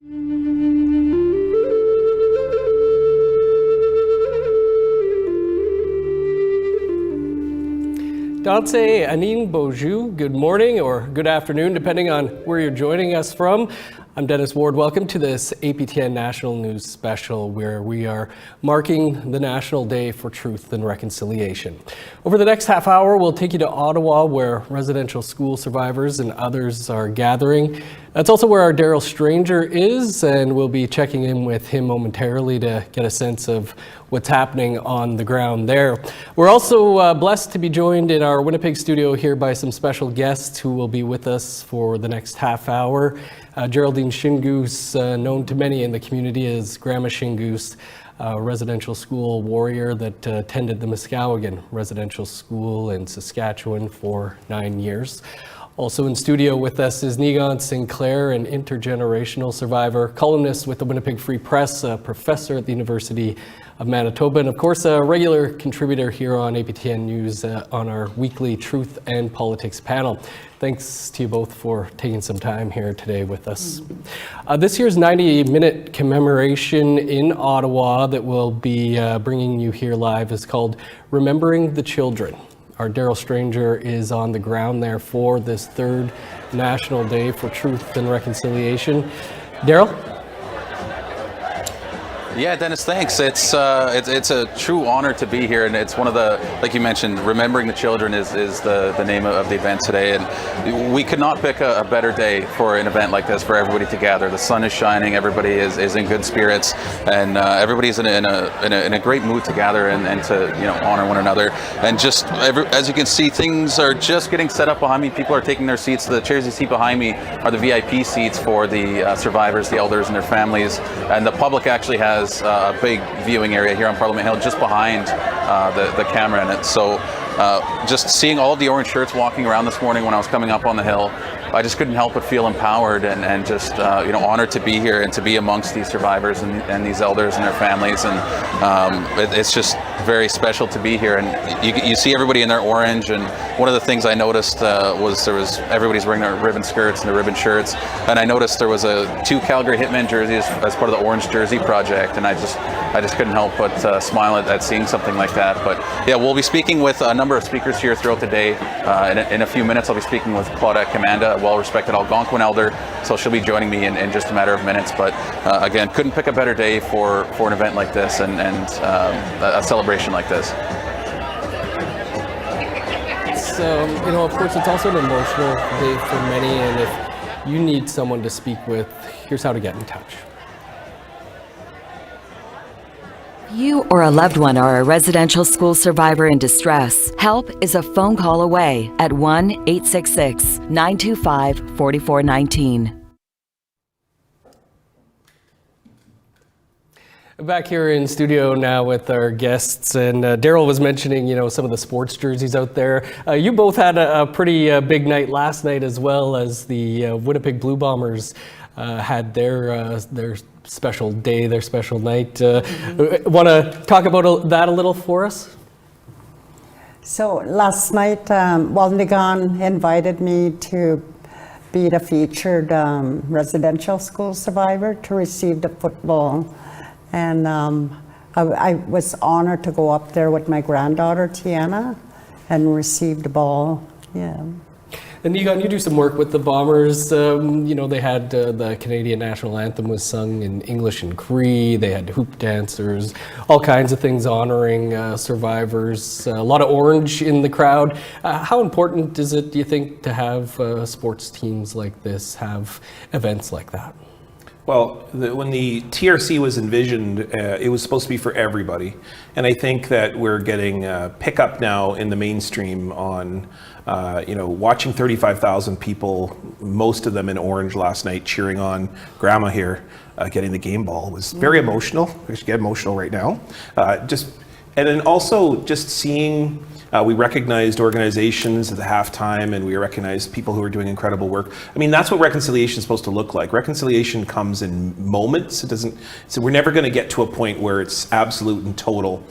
Danse Anin Boju, good morning or good afternoon, depending on where you're joining us from. I'm Dennis Ward. Welcome to this APTN National News Special, where we are marking the National Day for Truth and Reconciliation. Over the next half hour, we'll take you to Ottawa, where residential school survivors and others are gathering. That's also where our Daryl Stranger is, and we'll be checking in with him momentarily to get a sense of what's happening on the ground there. We're also blessed to be joined in our Winnipeg studio here by some special guests who will be with us for the next half hour. Geraldine Shingoose, known to many in the community as Grandma Shingoose, a residential school warrior that attended the Muskowhegan Residential School in Saskatchewan for 9 years. Also in studio with us is Nigan Sinclair, an intergenerational survivor, columnist with the Winnipeg Free Press, a professor at the University of Manitoba, and of course a regular contributor here on APTN News on our weekly Truth and Politics panel. Thanks to you both for taking some time here today with us. This year's 90-minute commemoration in Ottawa that we'll be bringing you here live is called Remembering the Children. Our Daryl Stranger is on the ground there for this third National Day for Truth and Reconciliation. Daryl? Yeah, Dennis, thanks. It's a true honor to be here, and it's one of the, like you mentioned, Remembering the Children is the name of the event today, and we could not pick a better day for an event like this for everybody to gather. The sun is shining, everybody is in good spirits, and everybody's in a great mood to gather and to honor one another. And just as you can see, things are just getting set up behind me. People are taking their seats. The chairs you see behind me are the VIP seats for the survivors, the elders, and their families, and the public actually has a big viewing area here on Parliament Hill just behind the camera in it. So just seeing all of the orange shirts walking around this morning when I was coming up on the hill, I just couldn't help but feel empowered and just honored to be here and to be amongst these survivors and these elders and their families. And it's just very special to be here. And you see everybody in their orange. And one of the things I noticed was everybody's wearing their ribbon skirts and their ribbon shirts. And I noticed there was two Calgary Hitmen jerseys as part of the Orange Jersey Project. And I just couldn't help but smile at seeing something like that. But yeah, we'll be speaking with a number of speakers here throughout the day. In a few minutes, I'll be speaking with Claudette Commanda, a well-respected Algonquin elder. So she'll be joining me in just a matter of minutes. But again, couldn't pick a better day for an event like this and a celebration like this. So, of course, it's also an emotional day for many, and if you need someone to speak with, here's how to get in touch. You or a loved one are a residential school survivor in distress. Help is a phone call away at 1-866-925-4419. Back here in studio now with our guests, and Daryl was mentioning, some of the sports jerseys out there. You both had a pretty big night last night, as well as the Winnipeg Blue Bombers had their special day, their special night. Want to talk about that a little for us? So last night, Nigan invited me to be the featured residential school survivor to receive the football. And I was honored to go up there with my granddaughter, Tiana, and receive the ball. Yeah. And Nigan, you do some work with the Bombers. They had the Canadian national anthem was sung in English and Cree. They had hoop dancers, all kinds of things honoring survivors. A lot of orange in the crowd. How important is it, do you think, to have sports teams like this have events like that? Well, when the TRC was envisioned, it was supposed to be for everybody. And I think that we're getting pickup now in the mainstream on, watching 35,000 people, most of them in orange last night, cheering on Grandma here, getting the game ball was very emotional. I should get emotional right now. And then also just seeing, we recognized organizations at the halftime, and we recognized people who are doing incredible work. I mean, that's what reconciliation is supposed to look like. Reconciliation comes in moments. So we're never going to get to a point where it's absolute and total,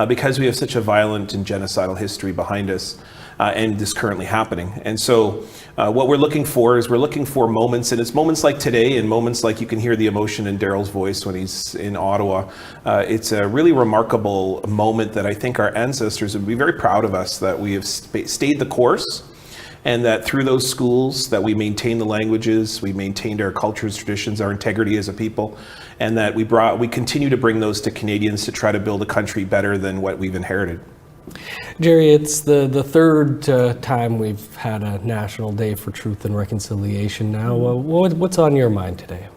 because we have such a violent and genocidal history behind us. and is currently happening. And so what we're looking for is we're looking for moments, and it's moments like today and moments like you can hear the emotion in Daryl's voice when he's in Ottawa. It's a really remarkable moment that I think our ancestors would be very proud of us, that we have stayed the course, and that through those schools that we maintain the languages, we maintained our cultures, traditions, our integrity as a people, and that we continue to bring those to Canadians to try to build a country better than what we've inherited. Jerry, it's the third time we've had a National Day for Truth and Reconciliation now. What's on your mind today?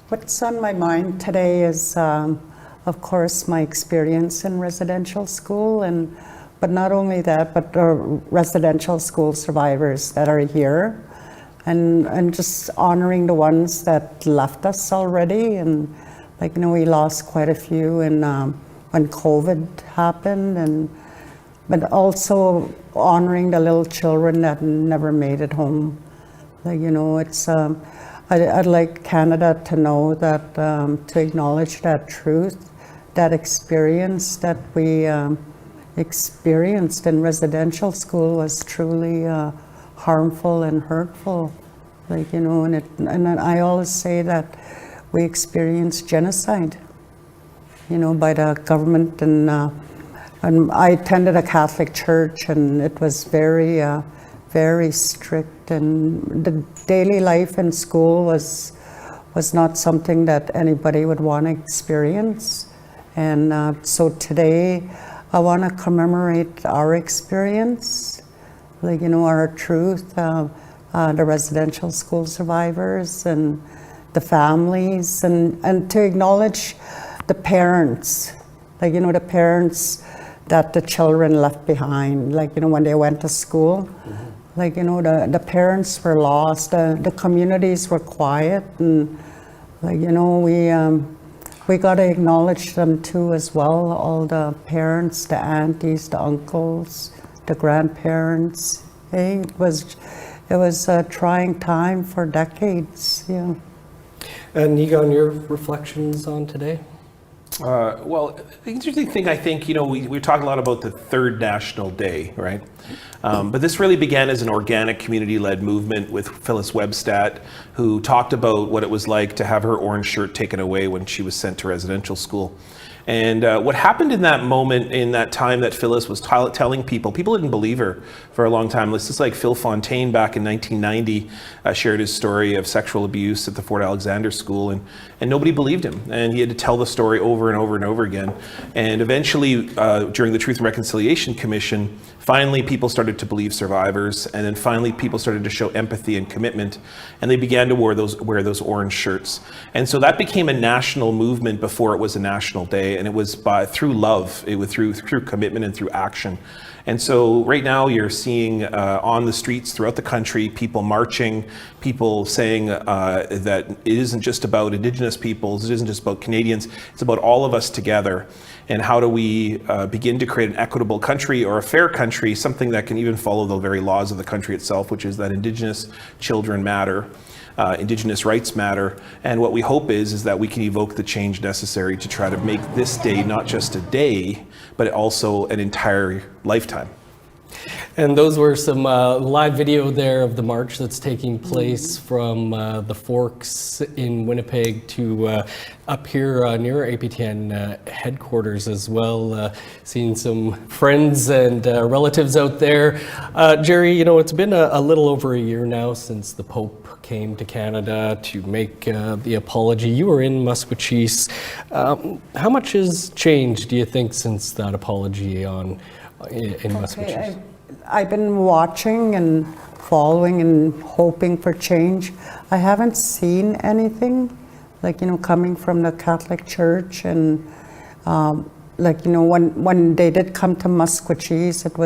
What's on my mind today is, of course, my experience in residential school, but not only that, but residential school survivors that are here, and just honoring the ones that left us already. And like, we lost quite a few when COVID happened, but also honoring the little children that never made it home. Like, it's I'd like Canada to know that, to acknowledge that truth, that experience that we experienced in residential school was truly harmful and hurtful. Like, and I always say that we experienced genocide, by the government. And I attended a Catholic church, and it was very, very strict. And the daily life in school was not something that anybody would want to experience. And so today, I want to commemorate our experience, like, our truth, the residential school survivors and the families, and to acknowledge the parents, like, the parents that the children left behind, like, when they went to school. Mm-hmm. Like, the parents were lost, the communities were quiet, and like, we got to acknowledge them too as well, all the parents, the aunties, the uncles, the grandparents. Hey, it was a trying time for decades, yeah. And Egon, your reflections on today? Well, the interesting thing, I think, we talk a lot about the third National Day, right? But this really began as an organic community-led movement with Phyllis Webstat, who talked about what it was like to have her orange shirt taken away when she was sent to residential school. And what happened in that moment, in that time that Phyllis was telling people didn't believe her for a long time. It's just like Phil Fontaine back in 1990 shared his story of sexual abuse at the Fort Alexander School, and nobody believed him. And he had to tell the story over and over and over again. And eventually, during the Truth and Reconciliation Commission, finally people started to believe survivors, and then finally people started to show empathy and commitment, and they began to wear those orange shirts. And so that became a national movement before it was a national day. And it was through love, it was through commitment and through action. And so right now you're seeing on the streets throughout the country, people marching, people saying that it isn't just about Indigenous peoples, it isn't just about Canadians, it's about all of us together. And how do we begin to create an equitable country, or a fair country, something that can even follow the very laws of the country itself, which is that Indigenous children matter. Indigenous rights matter, and what we hope is that we can evoke the change necessary to try to make this day not just a day, but also an entire lifetime. And those were some live video there of the march that's taking place from the Forks in Winnipeg to up here near APTN headquarters as well. Seeing some friends and relatives out there. Jerry, it's been a little over a year now since the Pope came to Canada to make the apology. You were in Maskwacis. How much has changed, do you think, since that apology in Maskwacis? I've been watching and following and hoping for change. I haven't seen anything, like, coming from the Catholic Church, and when they did come to Maskwacis, it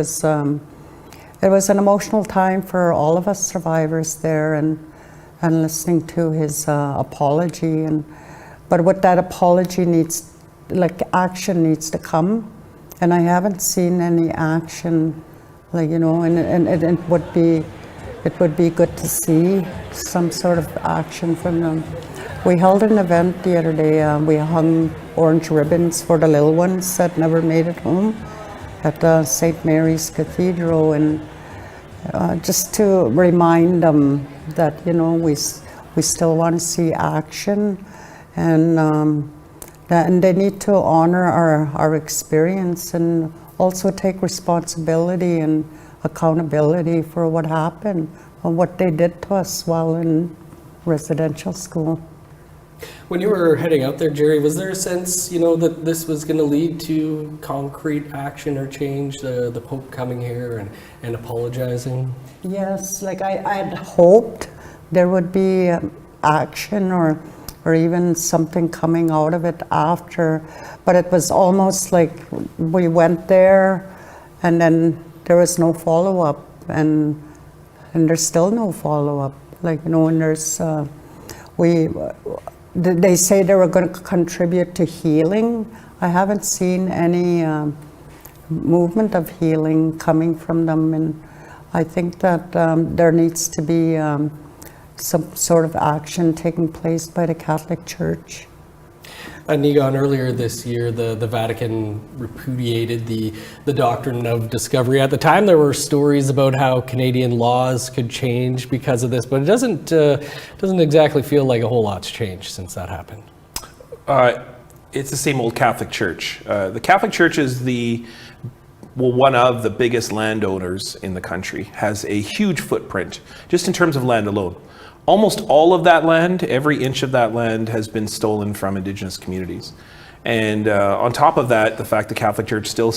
was an emotional time for all of us survivors there, and listening to his apology. But what that apology needs, like, action needs to come, and I haven't seen any action. Like, and it would be good to see some sort of action from them. We held an event the other day. We hung orange ribbons for the little ones that never made it home at St. Mary's Cathedral, and just to remind them that, you know, we still want to see action, and they need to honor our experience and also take responsibility and accountability for what happened and what they did to us while in residential school. When you were heading out there, Jerry, was there a sense, you know, that this was going to lead to concrete action or change, the Pope coming here and apologizing? Yes, like I had hoped there would be action or even something coming out of it after, but it was almost like we went there and then there was no follow-up, and there's still no follow-up. Like, you know, when there's, they say they were going to contribute to healing. I haven't seen any movement of healing coming from them, and I think that there needs to be some sort of action taking place by the Catholic Church. Nigan, earlier this year, the Vatican repudiated the doctrine of discovery. At the time, there were stories about how Canadian laws could change because of this, but it doesn't exactly feel like a whole lot's changed since that happened. It's the same old Catholic Church. The Catholic Church is one of the biggest landowners in the country, has a huge footprint, just in terms of land alone. Almost all of that land, every inch of that land, has been stolen from Indigenous communities. And on top of that, the fact the Catholic Church still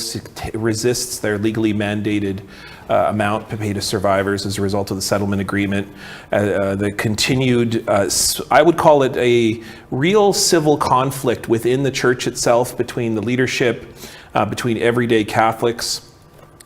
resists their legally mandated amount to pay to survivors as a result of the settlement agreement, the continued, I would call it a real civil conflict within the church itself, between the leadership, between everyday Catholics,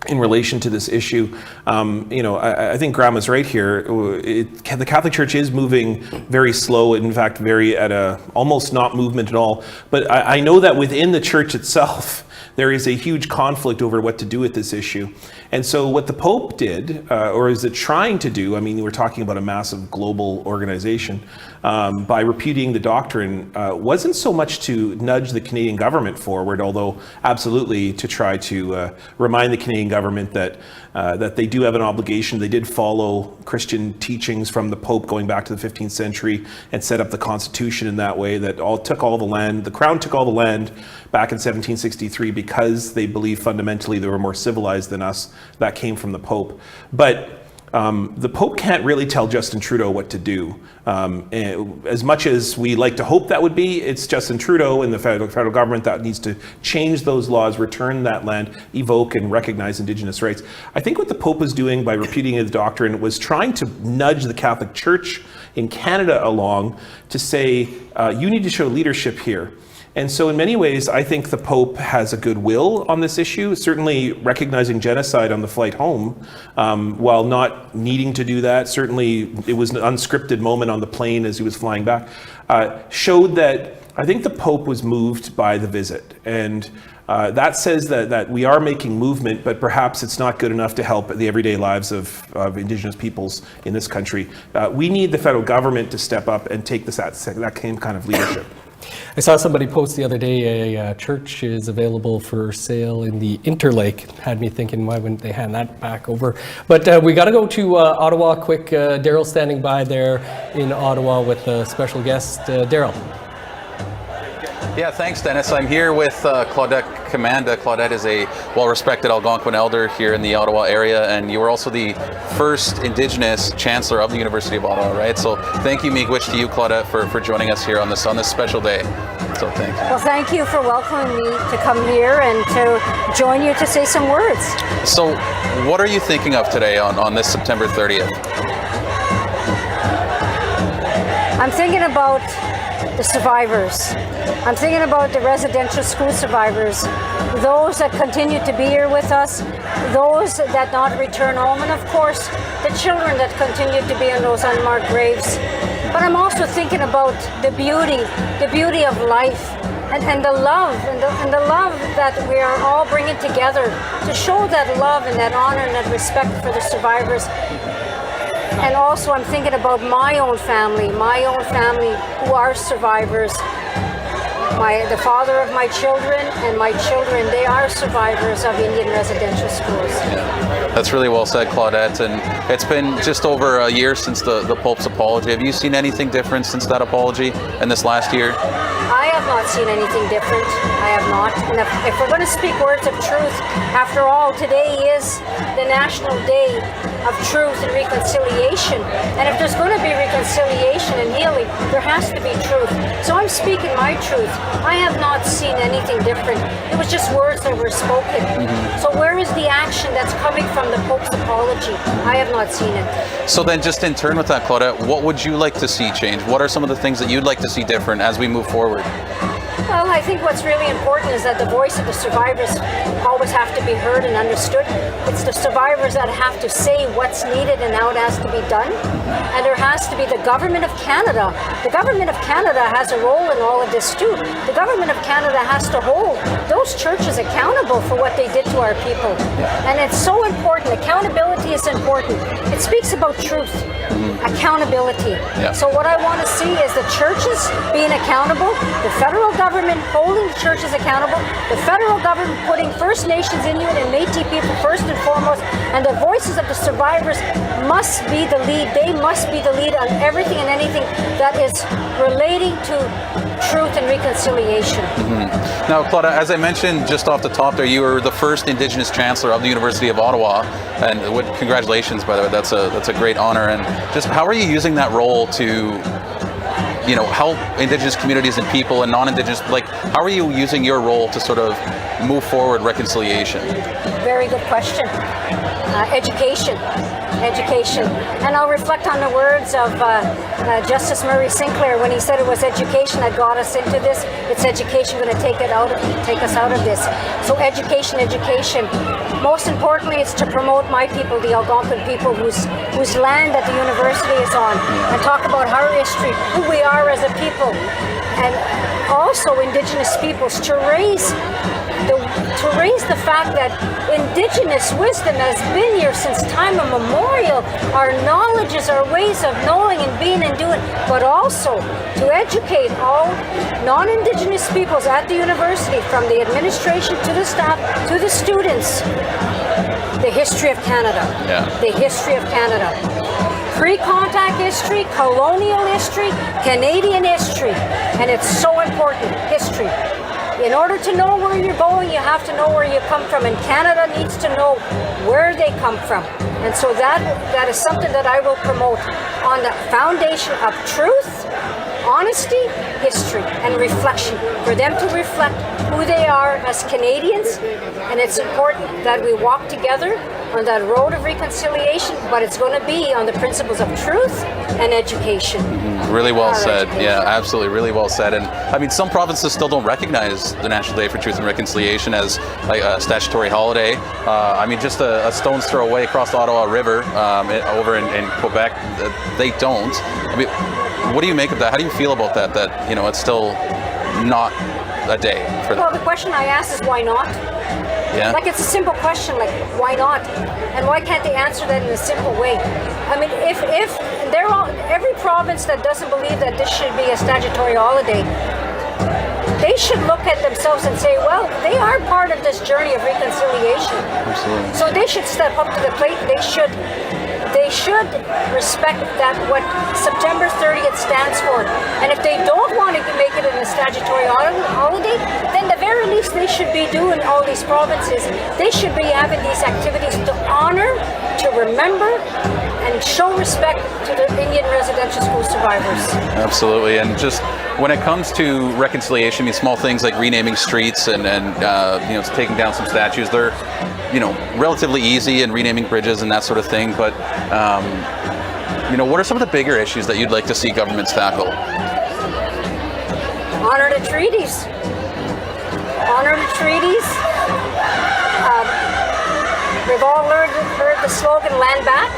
in relation to this issue. You know, I think Grandma's right here. The Catholic Church is moving very slow, in fact, very at a almost not movement at all. But I know that within the church itself, there is a huge conflict over what to do with this issue. And so what the Pope did, or is it trying to do, I mean, we're talking about a massive global organization, by repudiating the doctrine, wasn't so much to nudge the Canadian government forward, although absolutely to try to remind the Canadian government that they do have an obligation. They did follow Christian teachings from the Pope going back to the 15th century and set up the Constitution in that way, that took all the land, the Crown took all the land back in 1763 because they believe fundamentally they were more civilized than us. That came from the Pope. But the Pope can't really tell Justin Trudeau what to do. As much as we like to hope that would be, it's Justin Trudeau and the federal government that needs to change those laws, return that land, evoke and recognize Indigenous rights. I think what the Pope was doing by repudiating the doctrine was trying to nudge the Catholic Church in Canada along to say, you need to show leadership here. And so in many ways, I think the Pope has a good will on this issue, certainly recognizing genocide on the flight home, while not needing to do that. Certainly, it was an unscripted moment on the plane as he was flying back, showed that I think the Pope was moved by the visit. And that says that we are making movement, but perhaps it's not good enough to help the everyday lives of Indigenous peoples in this country. We need the federal government to step up and take that same kind of leadership. I saw somebody post the other day a church is available for sale in the Interlake. Had me thinking, why wouldn't they hand that back over? But we got to go to Ottawa quick. Daryl's standing by there in Ottawa with a special guest. Daryl. Yeah, thanks, Dennis. I'm here with Claudette Commanda. Claudette is a well-respected Algonquin elder here in the Ottawa area, and you were also the first Indigenous Chancellor of the University of Ottawa, right? So thank you, miigwech to you, Claudette, for joining us here on this special day. So thank you. Well, thank you for welcoming me to come here and to join you to say some words. So what are you thinking of today on this September 30th? I'm thinking about the survivors. I'm thinking about the residential school survivors, those that continue to be here with us, those that not return home, and of course, the children that continue to be in those unmarked graves. But I'm also thinking about the beauty of life, and the love, and the love that we are all bringing together to show that love and that honor and that respect for the survivors. And also I'm thinking about my own family who are survivors. the father of my children and my children, they are survivors of Indian residential schools. Yeah. That's really well said, Claudette. And it's been just over a year since the Pope's apology. Have you seen anything different since that apology in this last year? I have not seen anything different. I have not. And if we're going to speak words of truth, after all, today is the National Day of Truth and Reconciliation. And if there's going to be reconciliation and healing, there has to be truth. So I'm speaking my truth. I have not seen anything different. It was just words that were spoken. So where is the action that's coming from the Pope's apology? I have not seen it. So then just in turn with that, Claudette, what would you like to see change? What are some of the things that you'd like to see different as we move forward? Well, I think what's really important is that the voice of the survivors always have to be heard and understood. It's the survivors that have to say what's needed and how it has to be done. And there has to be the Government of Canada. The Government of Canada has a role in all of this too. The Government of Canada has to hold those churches accountable for what they did to our people. And it's so important. Accountability is important. It speaks about truth. Accountability. So what I want to see is the churches being accountable, the federal government holding the churches accountable, the federal government putting First Nations, Inuit, and Métis people first and foremost, and the voices of the survivors must be the lead. They must be the lead on everything and anything that is relating to truth and reconciliation. Now, Claudia, as I mentioned just off the top there, you were the first Indigenous Chancellor of the University of Ottawa, and congratulations, by the way. That's a great honor. And just how are you using that role to, help Indigenous communities and people and non-Indigenous, how are you using your role to sort of move forward reconciliation? Very good question. Education. And I'll reflect on the words of Justice Murray Sinclair when he said it was education that got us into this. It's education going to take us out of this. So education. Most importantly, it's to promote my people, the Algonquin people whose land that the university is on, and talk about our history, who we are as a people, and also Indigenous peoples to raise the fact that Indigenous wisdom has been here since time immemorial. Our knowledges, our ways of knowing and being and doing, but also to educate all non-Indigenous peoples at the university, from the administration to the staff to the students, the history of Canada. The history of Canada. Pre-contact history, colonial history, Canadian history, and it's so important, history. In order to know where you're going, you have to know where you come from, and Canada needs to know where they come from. And so that is something that I will promote on the foundation of truth, honesty, history, and reflection, for them to reflect who they are as Canadians. And it's important that we walk together on that road of reconciliation, but it's going to be on the principles of truth and education. Really well said. Yeah, absolutely. Really well said. And I mean, some provinces still don't recognize the National Day for Truth and Reconciliation as a statutory holiday. I mean, just a stone's throw away across the Ottawa River over in Quebec, they don't. I mean, what do you make of that? How do you feel about that? That, it's still not a day for them? Well, the question I ask is why not? Yeah. It's a simple question, why not? And why can't they answer that in a simple way? I mean, if every province that doesn't believe that this should be a statutory holiday, they should look at themselves and say, well, they are part of this journey of reconciliation. Absolutely. So they should step up to the plate. They should respect that what September 30th stands for. And if they don't want to make it in a statutory holiday, then the very least they should be doing, all these provinces, they should be having these activities to honor, to remember, and show respect to the Indian residential school survivors. Absolutely. And just when it comes to reconciliation, I mean, small things like renaming streets and taking down some statues, they're relatively easy, and renaming bridges and that sort of thing. But what are some of the bigger issues that you'd like to see governments tackle? Honor the treaties. Honor the treaties. We've all heard the slogan, land back.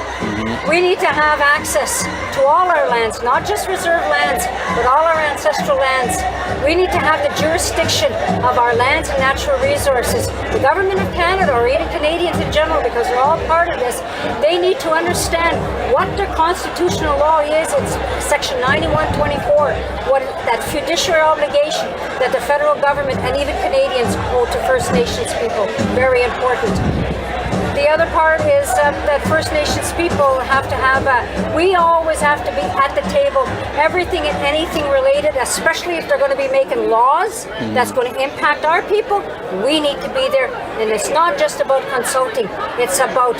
We need to have access to all our lands, not just reserve lands, but all our ancestral lands. We need to have the jurisdiction of our lands and natural resources. The Government of Canada, or even Canadians in general, because they're all part of this, they need to understand what their constitutional law is. It's Section 9124, that fiduciary obligation that the federal government and even Canadians owe to First Nations people. Very important. The other part is that First Nations people have to have we always have to be at the table, everything and anything related, especially if they're going to be making laws that's going to impact our people. We need to be there, and it's not just about consulting, it's about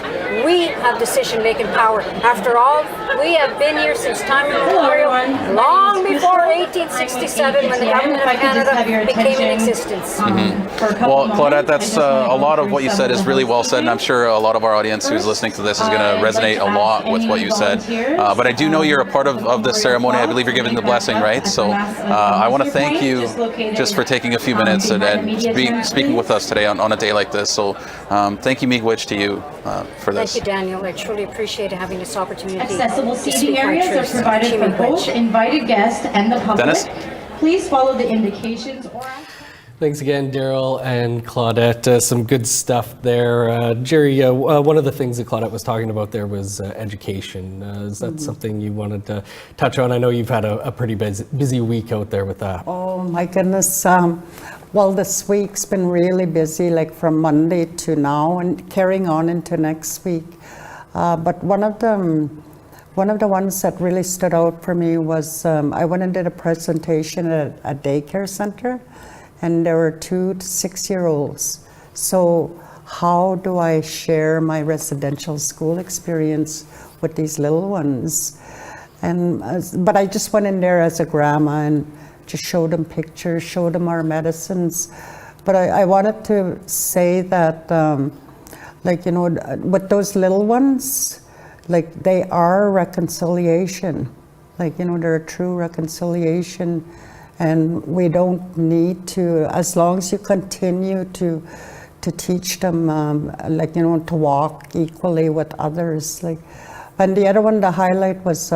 we have decision-making power. After all, we have been here since time immemorial, long before 1867 when the government of Canada became in existence. Well, Claudette, that's a lot of what you said is really well said, and I'm sure a lot of our audience who's listening to this is going to resonate a lot with what you said. But I do know you're a part of this ceremony. I believe you're giving the blessing, right? So I want to thank you just for taking a few minutes and speaking with us today on a day like this. So thank you, Miigwech, to you for this. Thank you, Daniel. I truly appreciate having this opportunity. Accessible to seating speak my areas are truth. provided for both invited guests and the public. Dennis? Please follow the indications or Thanks again, Daryl and Claudette. Some good stuff there. Jerry, one of the things that Claudette was talking about there was education. Is that something you wanted to touch on? I know you've had a pretty busy week out there with that. Oh my goodness. Well, this week's been really busy, like from Monday to now and carrying on into next week. But one of the ones that really stood out for me was I went and did a presentation at a daycare center, and there were 2 to 6-year-olds. So how do I share my residential school experience with these little ones? But I just went in there as a grandma and just showed them pictures, showed them our medicines. But I wanted to say that, with those little ones, like they are reconciliation. They're a true reconciliation. And we don't need to, as long as you continue to teach them, to walk equally with others. And the other one, the highlight was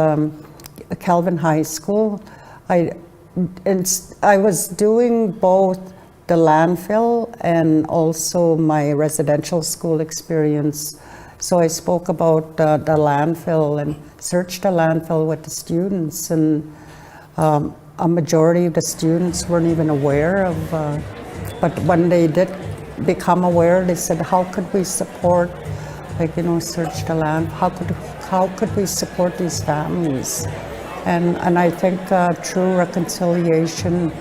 Calvin High School. I was doing both the landfill and also my residential school experience. So I spoke about the landfill and searched the landfill with the students, and a majority of the students weren't even aware of, but when they did become aware, they said, how could we support, search the land, how could we support these families? And I think true reconciliation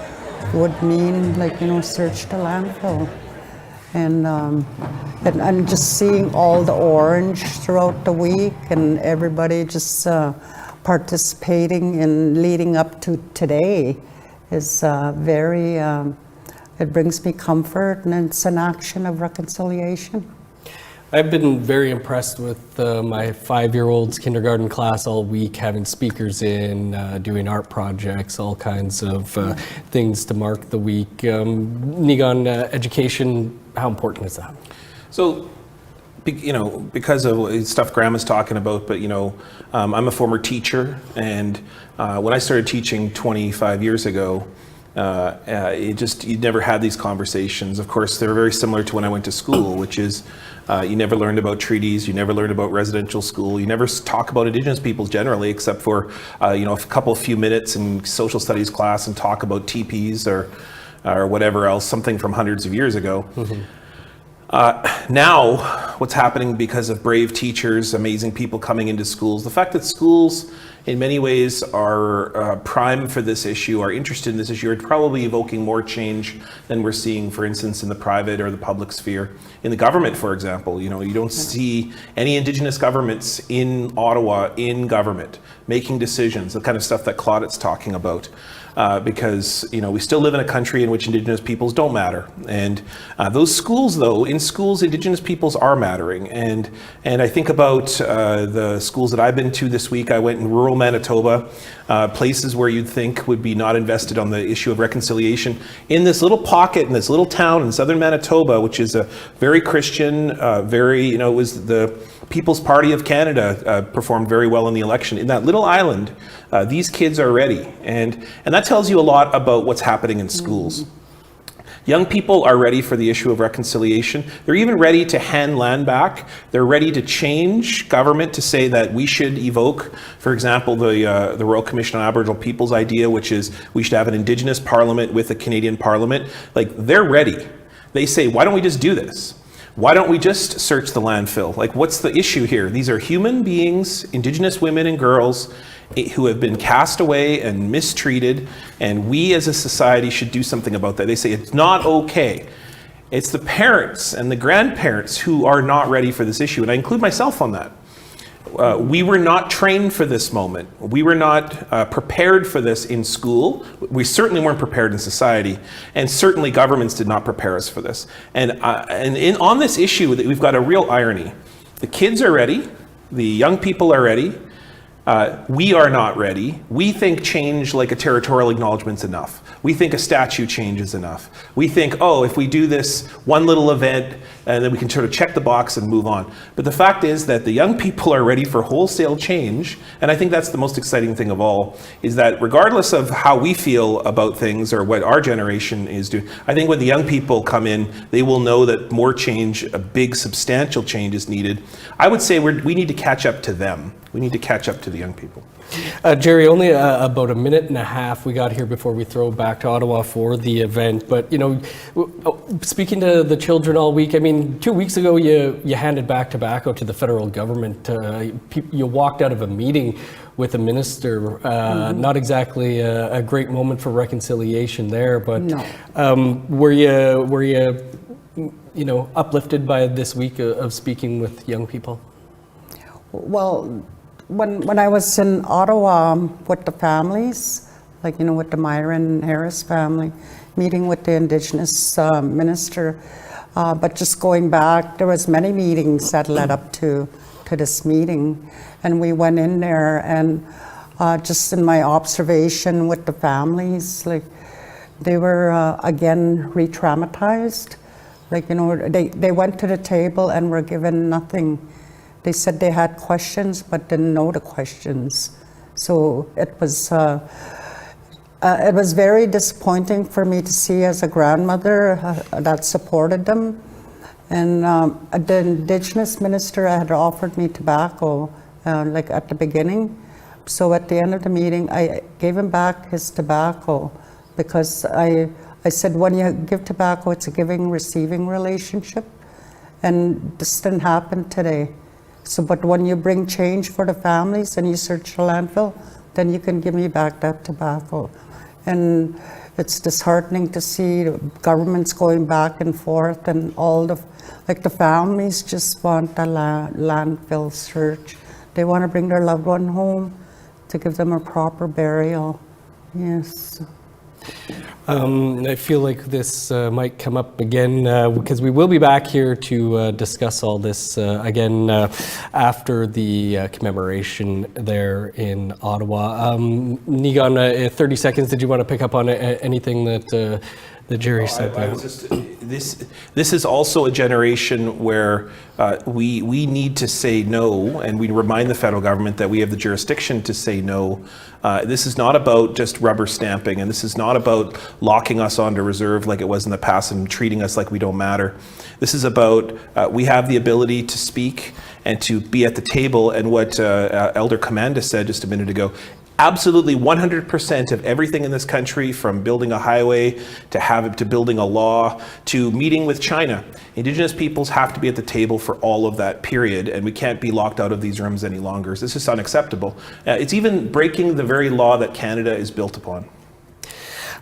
would mean, search the landfill. And just seeing all the orange throughout the week and everybody just participating in leading up to today is very, it brings me comfort, and it's an action of reconciliation. I've been very impressed with my 5-year-old's kindergarten class all week, having speakers in, doing art projects, all kinds of things to mark the week. Niigaan, education, how important is that? So, because of stuff Grandma's talking about, but I'm a former teacher, and when I started teaching 25 years ago, you never had these conversations. Of course, they're very similar to when I went to school, which is you never learned about treaties, you never learned about residential school, you never talk about Indigenous peoples generally, except for a few minutes in social studies class and talk about teepees or whatever else, something from hundreds of years ago. Mm-hmm. Now, what's happening because of brave teachers, amazing people coming into schools, the fact that schools in many ways are prime for this issue, are interested in this issue, are probably evoking more change than we're seeing, for instance, in the private or the public sphere. In the government, for example, you don't see any Indigenous governments in Ottawa in government making decisions, the kind of stuff that Claudette's talking about. Because we still live in a country in which Indigenous peoples don't matter, and those schools, though, in schools Indigenous peoples are mattering. And I think about the schools that I've been to this week. I went in rural Manitoba, places where you'd think would be not invested on the issue of reconciliation. In this little pocket, in this little town in southern Manitoba, which is a very Christian, it was the People's Party of Canada performed very well in the election. In that little island, these kids are ready, and that tells you a lot about what's happening in schools. Young people are ready for the issue of reconciliation. They're even ready to hand land back. They're ready to change government to say that we should evoke, for example, the Royal Commission on Aboriginal Peoples idea, which is we should have an Indigenous Parliament with a Canadian Parliament. Like, they're ready. They say, why don't we just do this? Why don't we just search the landfill? Like, what's the issue here? These are human beings, Indigenous women and girls, who have been cast away and mistreated, and we as a society should do something about that. They say it's not okay. It's the parents and the grandparents who are not ready for this issue, and I include myself on that. We were not trained for this moment. We were not prepared for this in school. We certainly weren't prepared in society, and certainly governments did not prepare us for this. On this issue, we've got a real irony. The kids are ready. The young people are ready. We are not ready. We think change like a territorial acknowledgement's enough. We think a statute change is enough. We think, oh, if we do this one little event, and then we can sort of check the box and move on. But the fact is that the young people are ready for wholesale change, and I think that's the most exciting thing of all, is that regardless of how we feel about things or what our generation is doing, I think when the young people come in, they will know that more change, a big substantial change is needed. I would say we need to catch up to them. We need to catch up to the young people. Jerry, only about a minute and a half we got here before we throw back to Ottawa for the event. But, you know, speaking to the children all week, I mean, 2 weeks ago you handed back tobacco to the federal government. You walked out of a meeting with a minister. Not exactly a great moment for reconciliation there, but no. Were you uplifted by this week of speaking with young people? Well, when I was in Ottawa with the families, like, with the Myron Harris family, meeting with the Indigenous minister, but just going back, there was many meetings that led up to this meeting, and we went in there, and just in my observation with the families, like, they were again re-traumatized. Like, they went to the table and were given nothing. They said they had questions, but didn't know the questions. So it was very disappointing for me to see as a grandmother that supported them. And the Indigenous minister had offered me tobacco, like at the beginning. So at the end of the meeting, I gave him back his tobacco because I said, when you give tobacco, it's a giving-receiving relationship. And this didn't happen today. So, but when you bring change for the families and you search the landfill, then you can give me back that tobacco. And it's disheartening to see the governments going back and forth, and all the families just want a landfill search. They want to bring their loved one home to give them a proper burial. Yes. I feel like this might come up again because we will be back here to discuss all this again after the commemoration there in Ottawa. Nigan, 30 seconds, did you want to pick up on anything that Jerry said there? This is also a generation where we need to say no, and we remind the federal government that we have the jurisdiction to say no. This is not about just rubber stamping, and this is not about locking us onto reserve like it was in the past and treating us like we don't matter. This is about we have the ability to speak and to be at the table, and what Elder Commanda said just a minute ago, absolutely 100% of everything in this country, from building a highway to building a law to meeting with China. Indigenous peoples have to be at the table for all of that period, and we can't be locked out of these rooms any longer. This is unacceptable. It's even breaking the very law that Canada is built upon.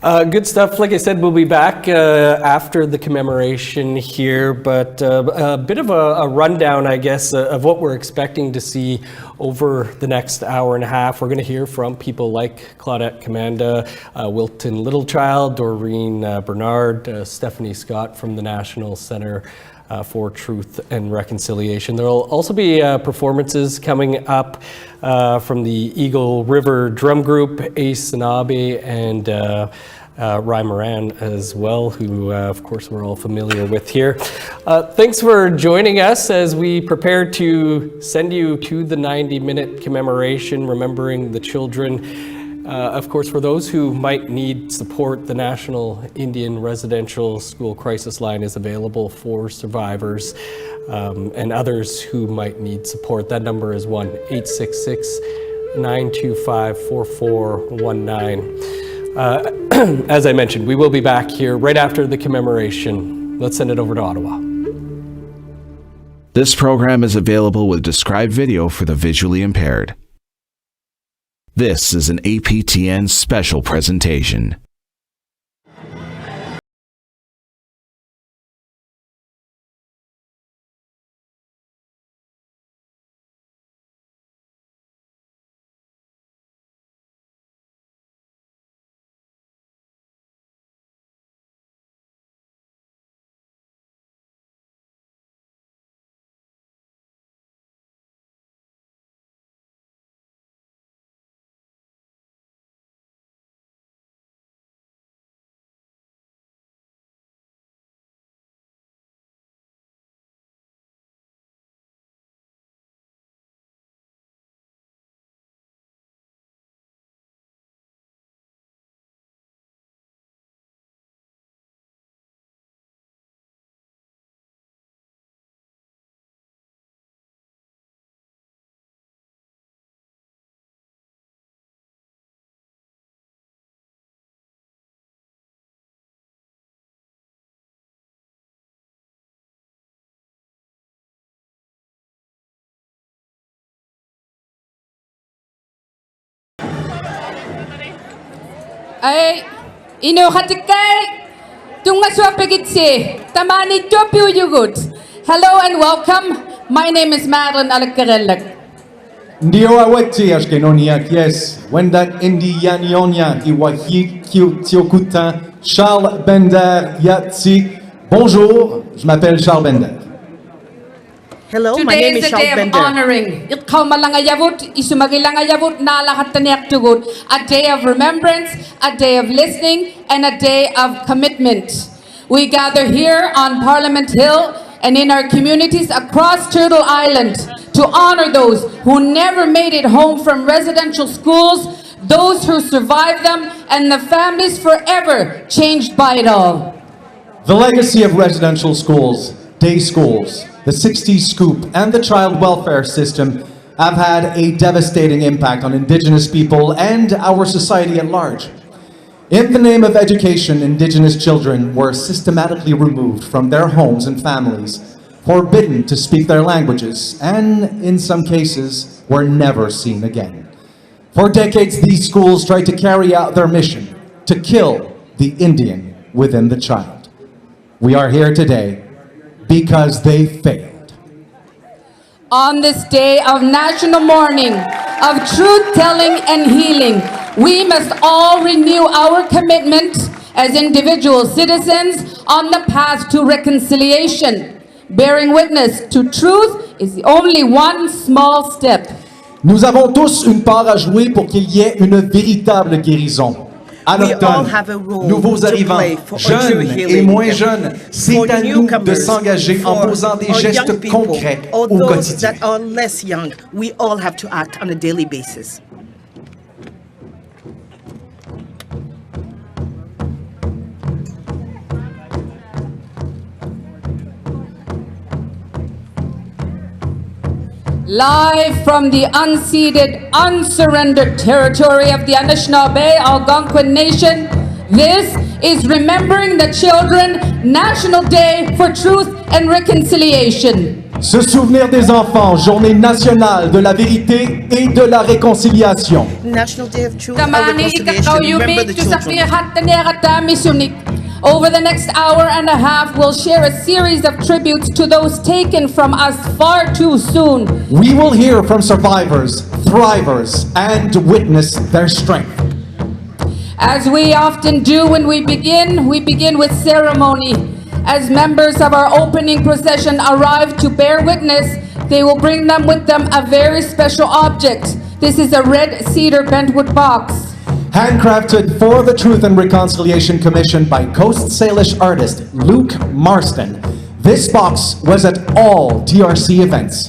Good stuff. Like I said, we'll be back after the commemoration here, but a bit of a rundown, I guess, of what we're expecting to see over the next hour and a half. We're going to hear from people like Claudette Commanda, Wilton Littlechild, Doreen Bernard, Stephanie Scott from the National Centre for Truth and Reconciliation. There will also be performances coming up from the Eagle River Drum Group, Anishinaabe, and Rai Moran as well, who of course we're all familiar with here. Thanks for joining us as we prepare to send you to the 90-minute commemoration, remembering the children. Of course, for those who might need support, the National Indian Residential School Crisis Line is available for survivors and others who might need support. That number is 1-866-925-4419. As I mentioned, we will be back here right after the commemoration. Let's send it over to Ottawa. This program is available with described video for the visually impaired. This is an APTN special presentation. Ay, ino katikay, tunga swapigitsi, tamani topiu yugut. Hello and welcome. My name is Madeline Alakarelak. Ndio aweti ashkenonia kies, wendak indi yanionia iwahi tiokuta Charles Bender Yatsi. Bonjour, je m'appelle Charles Bender. Hello, my Today name is is a day Charles of Bender. honoring. Itkaw malangayavut, isumagilangayavut na lahataniaktugut. A day of remembrance, a day of listening, and a day of commitment. We gather here on Parliament Hill and in our communities across Turtle Island to honor those who never made it home from residential schools, those who survived them, and the families forever changed by it all. The legacy of residential schools, day schools, the 60s scoop, and the child welfare system have had a devastating impact on Indigenous people and our society at large. In the name of education, Indigenous children were systematically removed from their homes and families, forbidden to speak their languages, and in some cases, were never seen again. For decades, these schools tried to carry out their mission, to kill the Indian within the child. We are here today because they failed. On this day of national mourning, of truth-telling and healing, we must all renew our commitment as individual citizens on the path to reconciliation. Bearing witness to truth is the only one small step. Nous avons tous une part à jouer pour qu'il y ait une véritable guérison. À We all l'automne, have a role nouveaux to arrivants, play for a jeunes true et healing. moins jeunes, c'est For à nous de newcomers, s'engager en for posant des our young gestes people, concrets or au those quotidien. that are less young, we all have to act on a daily basis. Live from the unceded, unsurrendered territory of the Anishinaabe Algonquin Nation, this is Remembering the Children National Day for Truth and Reconciliation. Se souvenir des enfants, journée nationale de la vérité et de la réconciliation. National Day of Truth and Tamani Reconciliation. Remember the children. Over the next hour and a half, we'll share a series of tributes to those taken from us far too soon. We will hear from survivors, thrivers, and witness their strength. As we often do when we begin with ceremony. As members of our opening procession arrive to bear witness, they will bring them with them a very special object. This is a red cedar bentwood box. Handcrafted for the Truth and Reconciliation Commission by Coast Salish artist Luke Marston. This box was at all TRC events.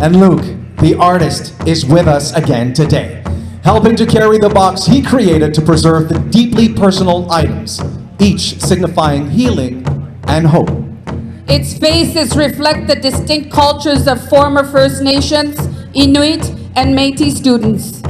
And Luke, the artist, is with us again today. helping to carry the box he created to preserve the deeply personal items, each signifying healing and hope. Its faces reflect the distinct cultures of former First Nations, Inuit, and Métis students.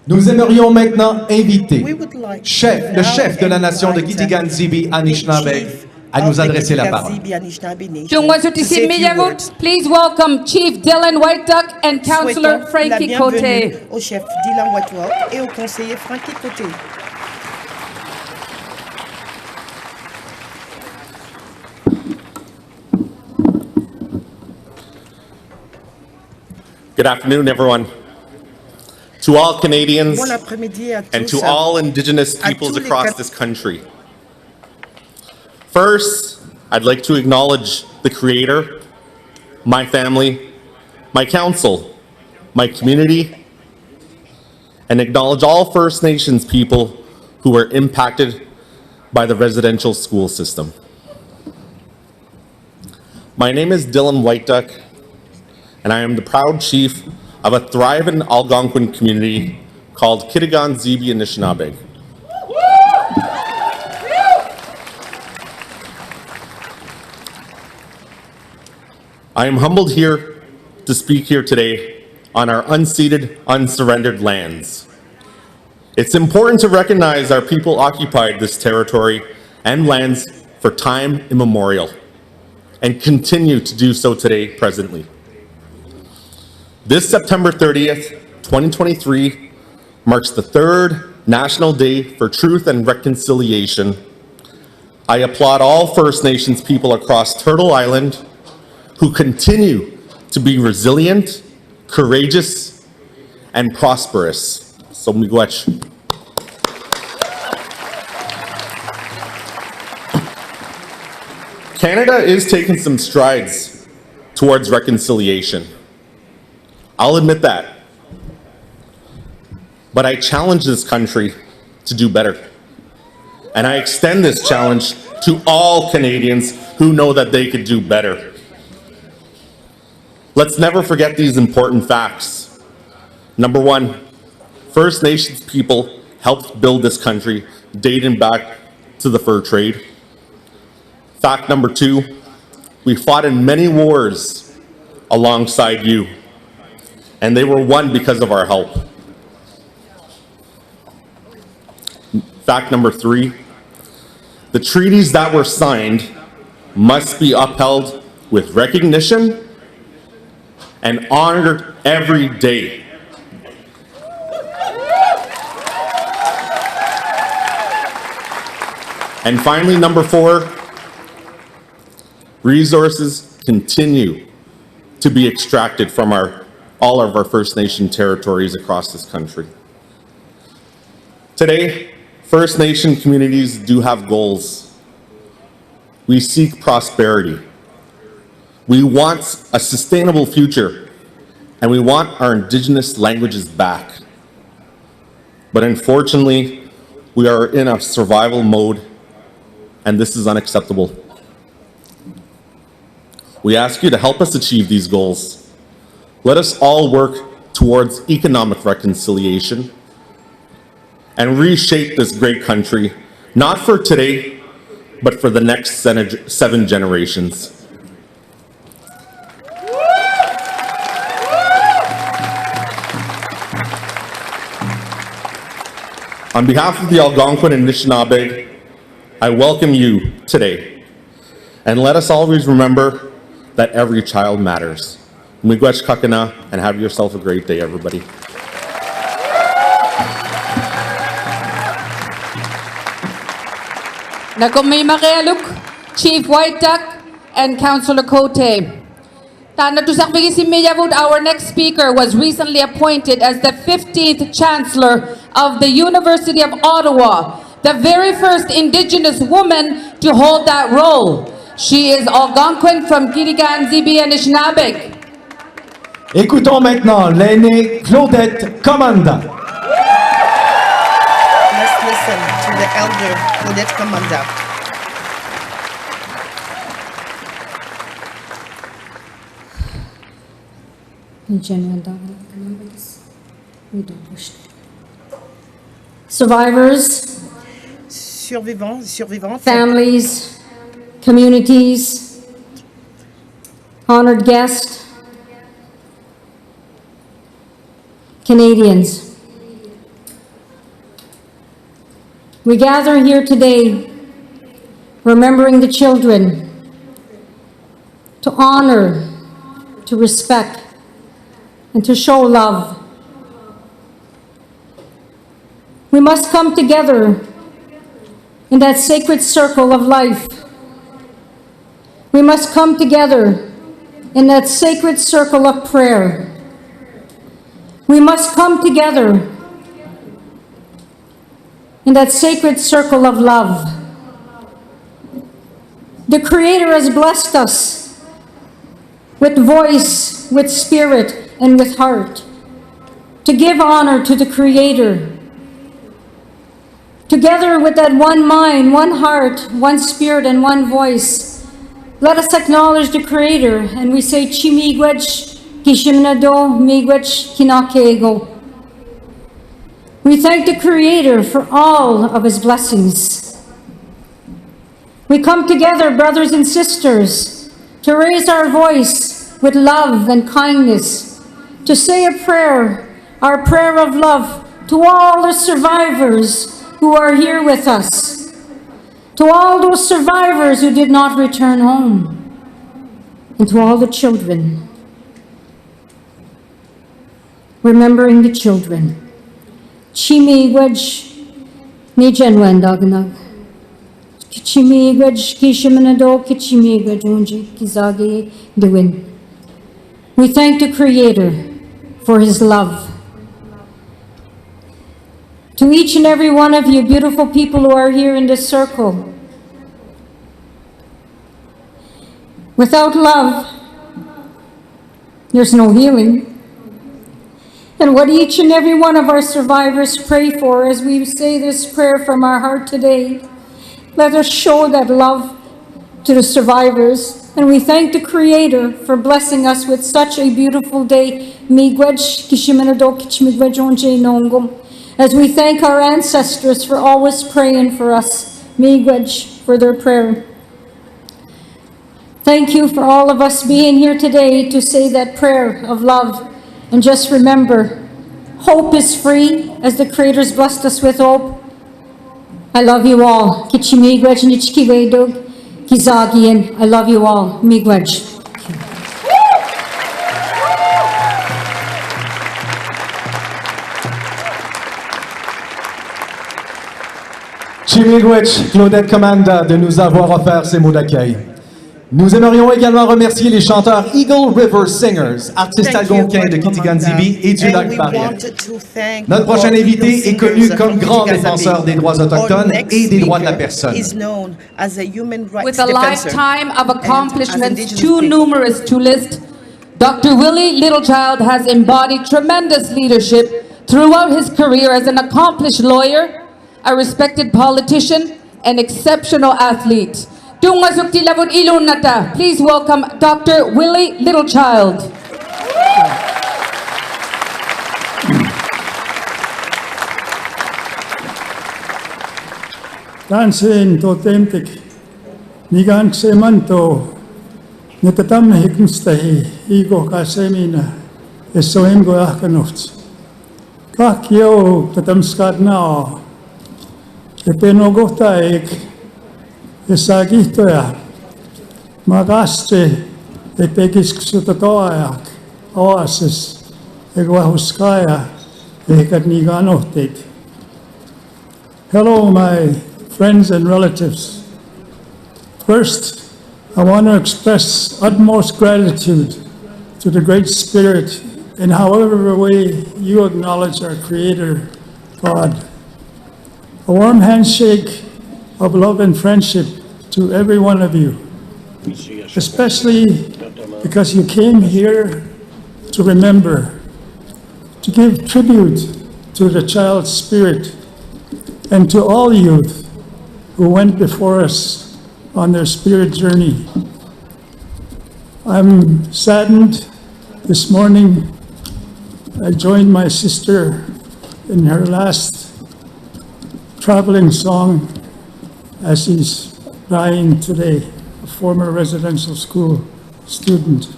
Nous aimerions maintenant inviter We would like le chef de la nation de Gitigan-Zibi Anishinaabe à nous adresser la parole. Please welcome Chief Dylan White Duck and Councillor Frankie Cote. Au chef Dylan White et au conseiller Frankie Cote. Good afternoon, everyone. To all Canadians Bon après-midi à tous. and to all Indigenous peoples across this country. First, I'd like to acknowledge the Creator, my family, my council, my community, and acknowledge all First Nations people who were impacted by the residential school system. My name is Dylan White Duck, and I am the proud chief of a thriving Algonquin community called Kitigan-Zibi Anishinaabe. I am humbled here to speak here today on our unceded, unsurrendered lands. It's important to recognize our people occupied this territory and lands for time immemorial and continue to do so today presently. This September 30th, 2023 marks the third National Day for Truth and Reconciliation. I applaud all First Nations people across Turtle Island who continue to be resilient, courageous, and prosperous. So miigwech. Canada is taking some strides towards reconciliation. I'll admit that. But I challenge this country to do better. And I extend this challenge to all Canadians who know that they could do better. Let's never forget these important facts. Number one, First Nations people helped build this country dating back to the fur trade. Fact number two, we fought in many wars alongside you, and they were won because of our help. Fact number three, the treaties that were signed must be upheld with recognition and honored every day. And finally, number 4, resources continue to be extracted from all of our First Nation territories across this country. Today, First Nation communities do have goals. We seek prosperity. We want a sustainable future, and we want our Indigenous languages back. But unfortunately, we are in a survival mode, and this is unacceptable. We ask you to help us achieve these goals. Let us all work towards economic reconciliation and reshape this great country, not for today, but for the next 7 generations. On behalf of the Algonquin and Anishinaabe, I welcome you today. And let us always remember that every child matters. Miigwech kakana, and have yourself a great day, everybody. Nakumay makialuk, Chief White Duck and Councillor Cote. Our next speaker was recently appointed as the 15th Chancellor of the University of Ottawa, the very first Indigenous woman to hold that role. She is Algonquin from Kirigan Zibi Anishinaabe. Écoutons maintenant l'aînée Claudette Commanda. Let's listen to the elder Claudette Commanda. Survivors, survivantes, families, communities, honored guests, Canadians. We gather here today remembering the children, to honor, to respect, and to show love. We must come together in that sacred circle of life. We must come together in that sacred circle of prayer. We must come together in that sacred circle of love. The Creator has blessed us with voice, with spirit, and with heart to give honor to the Creator. Together with that one mind, one heart, one spirit, and one voice, let us acknowledge the Creator, and we say, Chimigwech, Kishimnado, Migwech, Kinakego. We thank the Creator for all of His blessings. We come together, brothers and sisters, to raise our voice with love and kindness, to say a prayer, our prayer of love, to all the survivors who are here with us, to all those survivors who did not return home, and to all the children. Remembering the children. Chimigwaj Nijanwendagnag. Kichimigwaj Kishimanado Kichimigwaj Unji Kizagi Dewin. We thank the Creator for His love. To each and every one of you beautiful people who are here in this circle, without love, there's no healing. And what each and every one of our survivors pray for as we say this prayer from our heart today, let us show that love to the survivors. And we thank the Creator for blessing us with such a beautiful day. As we thank our ancestors for always praying for us, Miigwech, for their prayer. Thank you for all of us being here today to say that prayer of love. And just remember, hope is free, as the Creator's blessed us with hope. I love you all. Kichimigwaj nichkivedog, kizagian. I love you all. Migwaj. Chimigwech, Claudette Commanda, de nous avoir offert ces mots d'accueil. Nous aimerions également remercier les chanteurs Eagle River Singers, artistes algonquins de Kitigan-Zibi et du lac Barrière. Notre prochain invité est connu comme grand défenseur des droits autochtones et des droits de la personne. With a lifetime of accomplishments too numerous to list, Dr. Willie Littlechild has embodied tremendous leadership throughout his career as an accomplished lawyer, a respected politician, and exceptional athlete. Please welcome Dr. Willie Littlechild. Tansin totemtik, nigan semanto, netatam hiknstahi, ego kasemina, esoem goachkanofts. Kakio tatamskat nao, epenogotaik, esagihtoja, magaste, epekisksutotoajak, oasis, eguahuskaya, ekat niganohtit. Hello, my friends and relatives. First, I want to express utmost gratitude to the Great Spirit in however way you acknowledge our Creator, God. A warm handshake of love and friendship to every one of you, especially because you came here to remember, to give tribute to the child's spirit, and to all youth who went before us on their spirit journey. I'm saddened this morning. I joined my sister in her last traveling song as she's dying today, a former residential school student.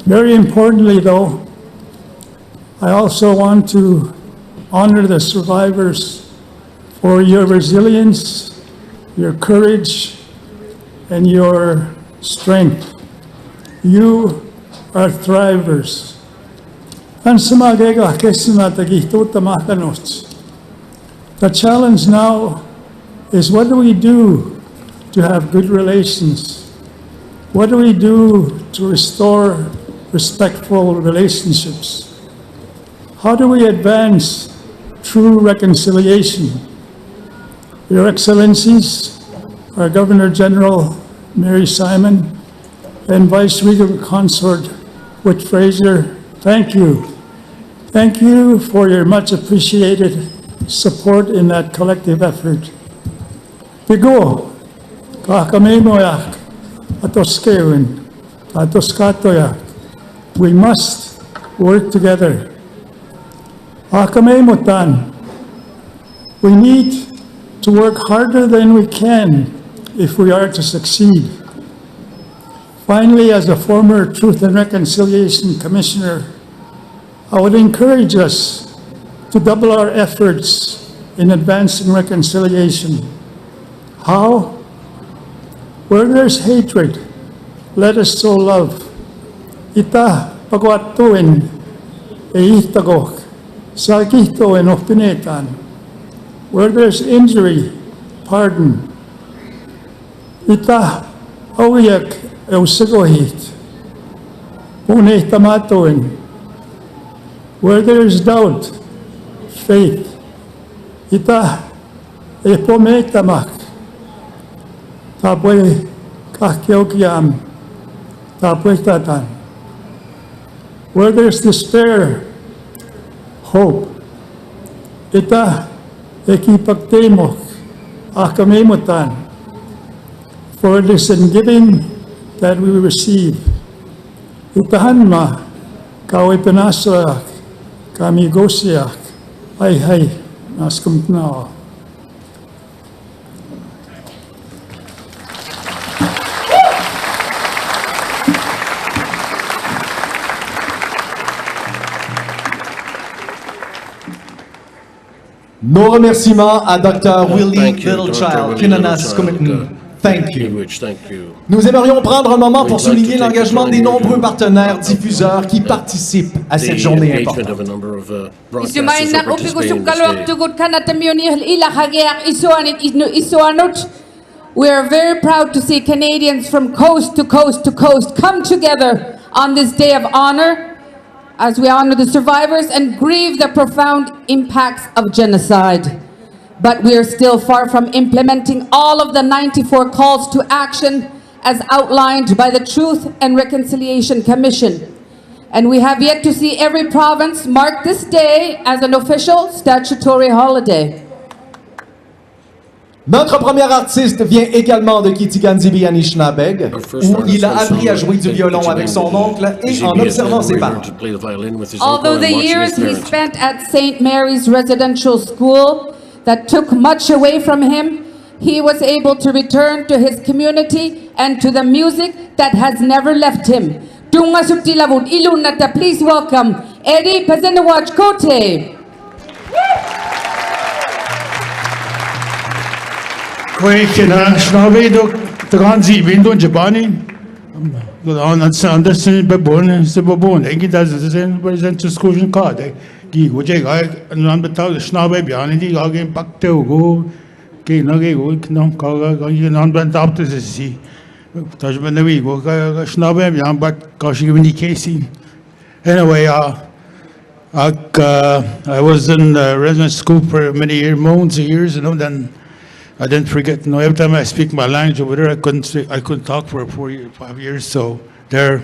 Very importantly, though, I also want to honor the survivors for your resilience, your courage, and your strength. You are thrivers. The challenge now is, what do we do to have good relations? What do we do to restore respectful relationships? How do we advance true reconciliation? Your Excellencies, our Governor General Mary Simon and Vice Regal Consort Whit Fraser, thank you. Thank you for your much appreciated support in that collective effort. Pigo, kakamemoyak, atoskewin, atoskatoyak. We must work together. Akamemotan, we need to work harder than we can if we are to succeed. Finally, as a former Truth and Reconciliation Commissioner, I would encourage us to double our efforts in advancing reconciliation. How? Where there's hatred, let us sow love. Ita pagwatuin e itagok sa kito en opinetan. Where there's injury, pardon. Ita awiyak eusigohit. Une tamatoin. Where there's doubt, faith. Ita epometamak. Tapwe kakyokyam. Tapwe tatan. Where there's despair, hope. Ita ekipagtemok akamemutan, for it is in giving that we receive. Itahan ma kawipanasyak kamigosyak ay naskumtnao. Nos remerciements à Dr. Willie Littlechild, Kinanas Commitment. Thank you. Nous aimerions prendre un moment pour souligner l'engagement des nombreux partenaires diffuseurs qui participent à cette journée importante. We are very proud to see Canadians from coast to coast to coast come together on this day of honor as we honor the survivors and grieve the profound impacts of genocide. But we are still far from implementing all of the 94 calls to action as outlined by the Truth and Reconciliation Commission. And we have yet to see every province mark this day as an official statutory holiday. Notre premier artiste vient également de Kitigan-Zibi Anishinaabe, où il a appris à jouer du violon avec son oncle et en observant ses parents. Although the years he spent at St. Mary's Residential School that took much away from him, he was able to return to his community and to the music that has never left him. Tunga Sutilavut Ilunata, please welcome Eddie Pazenawaj Kote. Anishinaabe Algonquin Nation Japani. On understand babon se babon. Engi das sind residential school in card. Gi goje ga nan betaw Anishinaabe biani di ga gen pakte go. Ki na ge go nam ka ga nan ban tap to si. Taj ban we go ga Anishinaabe bian but ka shi ni kesi. Anyway, I was in residential school for many years, you know, then I didn't forget. You know, every time I speak my language over there, I couldn't talk for 5 years. So there,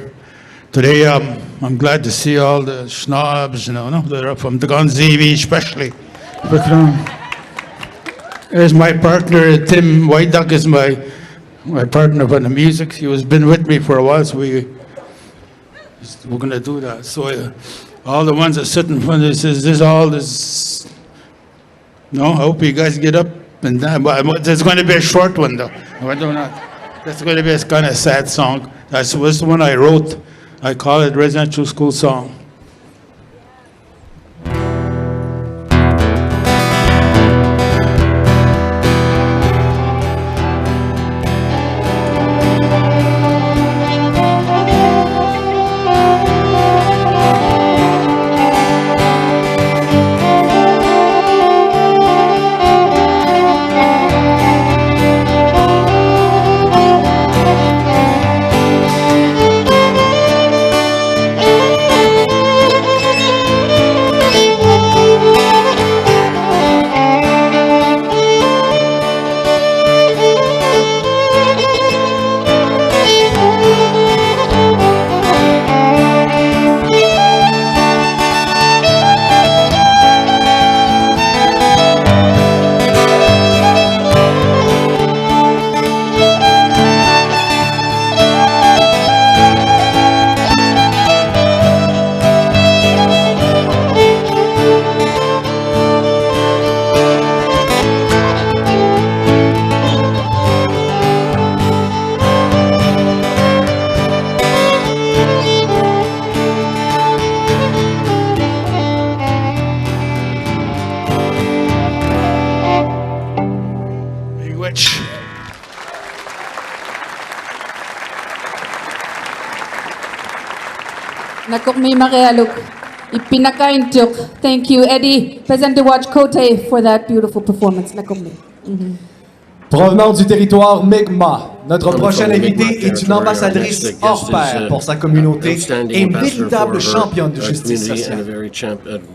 today I'm glad to see all the Schnabs, you know, that are from the Gonzivi especially. But there's my partner Tim White Duck is my partner for the music. He was been with me for a while, so we're gonna do that. So all the ones that sit in front of this. No, I hope you guys get up. And there's going to be a short one though. That's going to be a kind of sad song. That was the one I wrote. I call it Residential School Song. Thank you, Eddie Pezentewaj Kote, for that beautiful performance. Provenant du territoire Mi'kmaq, notre prochaine invitée est une ambassadrice hors pair pour sa communauté et une véritable championne de justice sociale.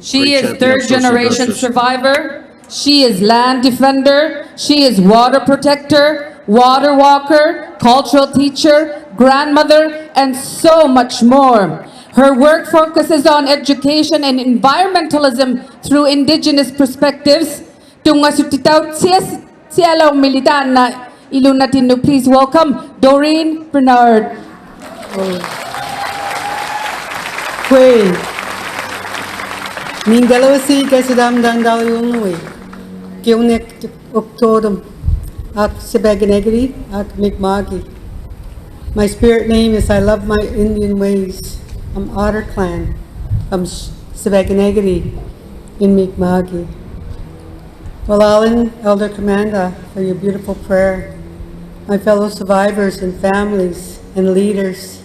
She is third-generation survivor. She is land defender. She is water protector, water walker, cultural teacher, grandmother, and so much more. Her work focuses on education and environmentalism through indigenous perspectives. Please welcome Doreen Bernard. Mingalasi kasidam dandal yunui. Kionek Octodum ak Sebaganegri ak Mi'kmaq. My spirit name is I love my Indian ways. I'm Otter Clan. I'm Sebaganegri in Mi'kmaq. Walalin, Elder Commander, for your beautiful prayer. My fellow survivors and families and leaders,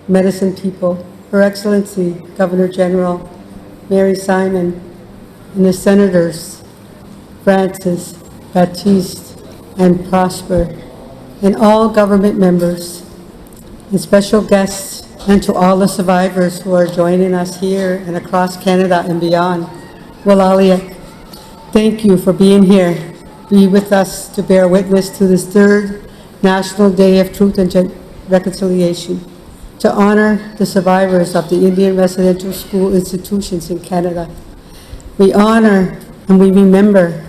medicine people, Her Excellency, Governor General Mary Simon, and the Senators, Francis, Baptiste, and Prosper, and all government members, and special guests, and to all the survivors who are joining us here and across Canada and beyond. Walaliak, thank you for being here. Be with us to bear witness to this third National Day of Truth and Reconciliation, to honor the survivors of the Indian residential school institutions in Canada. We honor and we remember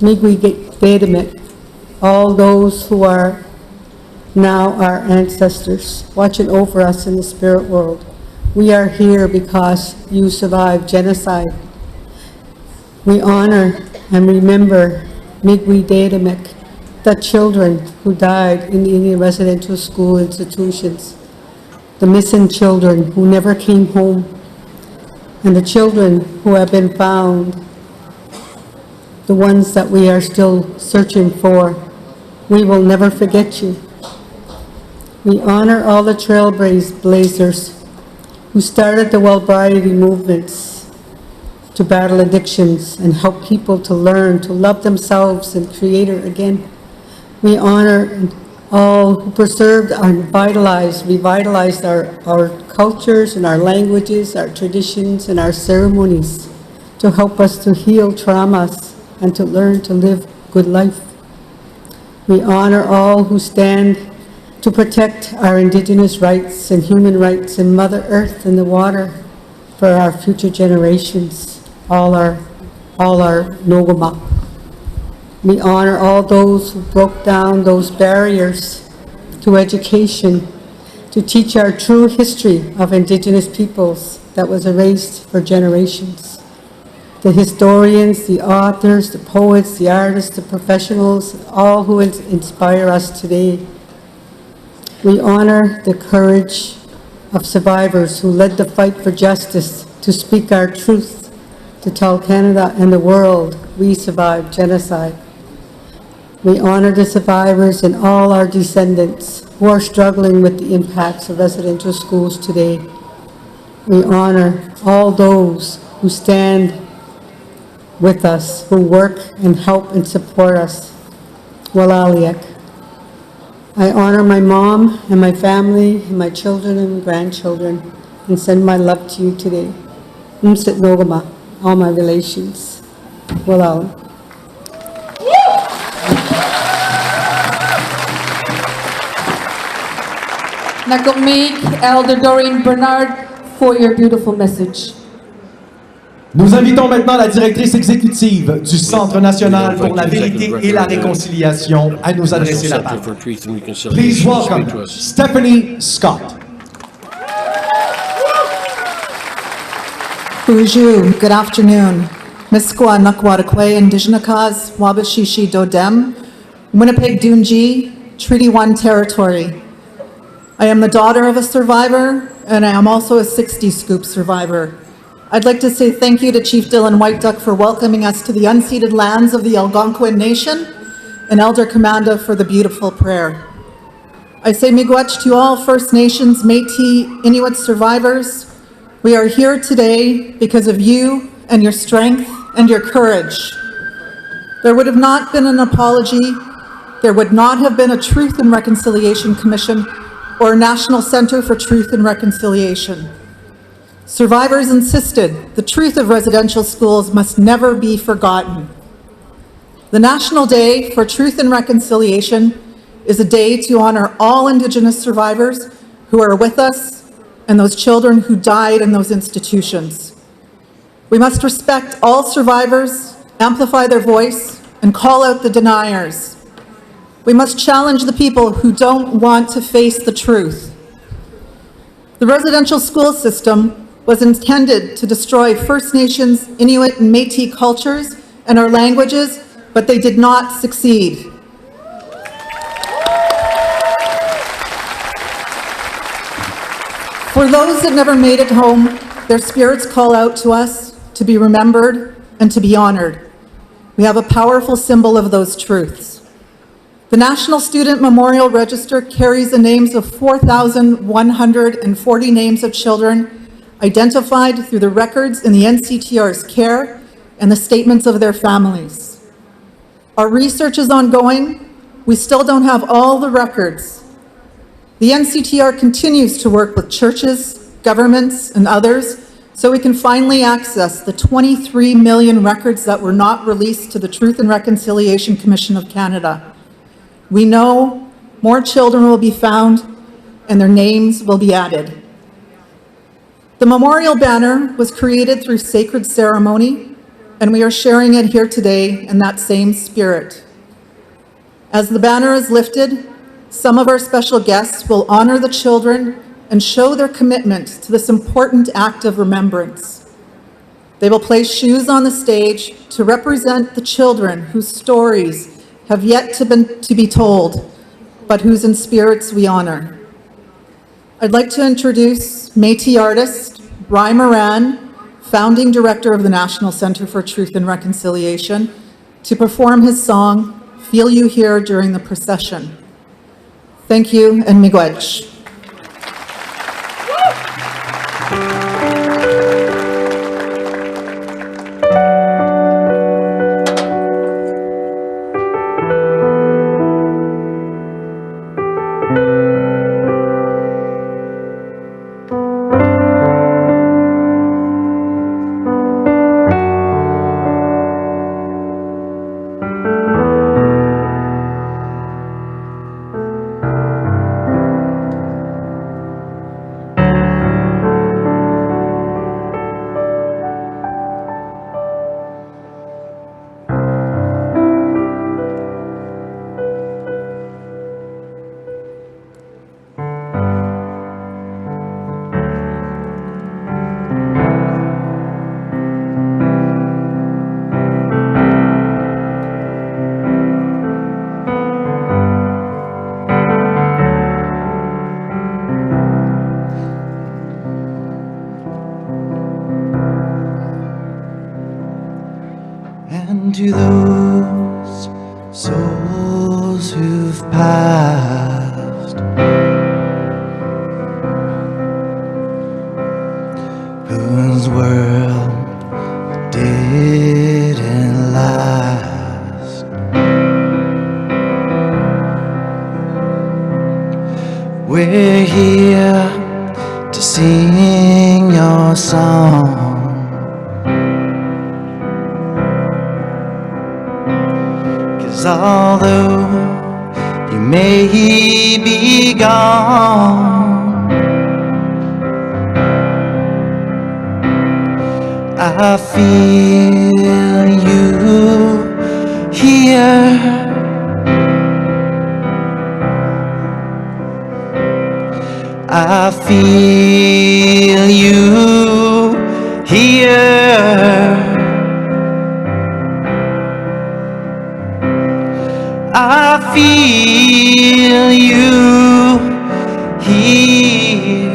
Miigwech, all those who are now our ancestors, watching over us in the spirit world. We are here because you survived genocide. We honor and remember Miigwech, the children who died in the Indian residential school institutions, the missing children who never came home, and the children who have been found, the ones that we are still searching for. We will never forget you. We honor all the trailblazers who started the Wellbriety movements to battle addictions and help people to learn to love themselves and Creator again. We honor all who preserved and revitalized our cultures and our languages, our traditions, and our ceremonies to help us to heal traumas and to learn to live good life. We honor all who stand to protect our Indigenous rights and human rights in Mother Earth and the water for our future generations, all our Nogama. We honor all those who broke down those barriers to education, to teach our true history of Indigenous peoples that was erased for generations. The historians, the authors, the poets, the artists, the professionals, all who inspire us today. We honor the courage of survivors who led the fight for justice, to speak our truth, to tell Canada and the world we survived genocide. We honor the survivors and all our descendants who are struggling with the impacts of residential schools today. We honor all those who stand with us, who work and help and support us. Walaliak. I honor my mom and my family and my children and grandchildren and send my love to you today. Umsit Nogama, all my relations. Walal. Nakumik, Elder Doreen Bernard, for your beautiful message. Nous invitons maintenant la directrice exécutive du Centre national pour la vérité et la réconciliation à nous adresser la parole. Please welcome Stephanie Scott. Bonjour, good afternoon. Miskwa Nakwarakwe Indigenous Wabashishi Dodem, Winnipeg Dunji, Treaty 1 territory. I am the daughter of a survivor, and I am also a 60 Scoop survivor. I'd like to say thank you to Chief Dylan White Duck for welcoming us to the unceded lands of the Algonquin Nation, and Elder Commanda for the beautiful prayer. I say miigwech to all First Nations, Métis, Inuit survivors. We are here today because of you and your strength and your courage. There would have not been an apology, there would not have been a Truth and Reconciliation Commission or a National Center for Truth and Reconciliation. Survivors insisted the truth of residential schools must never be forgotten. The National Day for Truth and Reconciliation is a day to honor all Indigenous survivors who are with us and those children who died in those institutions. We must respect all survivors, amplify their voice, and call out the deniers. We must challenge the people who don't want to face the truth. The residential school system was intended to destroy First Nations, Inuit, and Métis cultures and our languages, but they did not succeed. For those that never made it home, their spirits call out to us to be remembered and to be honored. We have a powerful symbol of those truths. The National Student Memorial Register carries the names of 4,140 names of children identified through the records in the NCTR's care and the statements of their families. Our research is ongoing. We still don't have all the records. The NCTR continues to work with churches, governments, and others so we can finally access the 23 million records that were not released to the Truth and Reconciliation Commission of Canada. We know more children will be found and their names will be added. The memorial banner was created through sacred ceremony, and we are sharing it here today in that same spirit. As the banner is lifted, some of our special guests will honor the children and show their commitment to this important act of remembrance. They will place shoes on the stage to represent the children whose stories have yet to be told, but whose in spirits we honor. I'd like to introduce Métis artist Bry Moran, founding director of the National Centre for Truth and Reconciliation, to perform his song, Feel You Here, during the procession. Thank you, and miigwech. And to those souls who've passed, whose world didn't last, we're here to sing your song. 'Cause although you may be gone, I feel you here. I feel you here. I feel you here.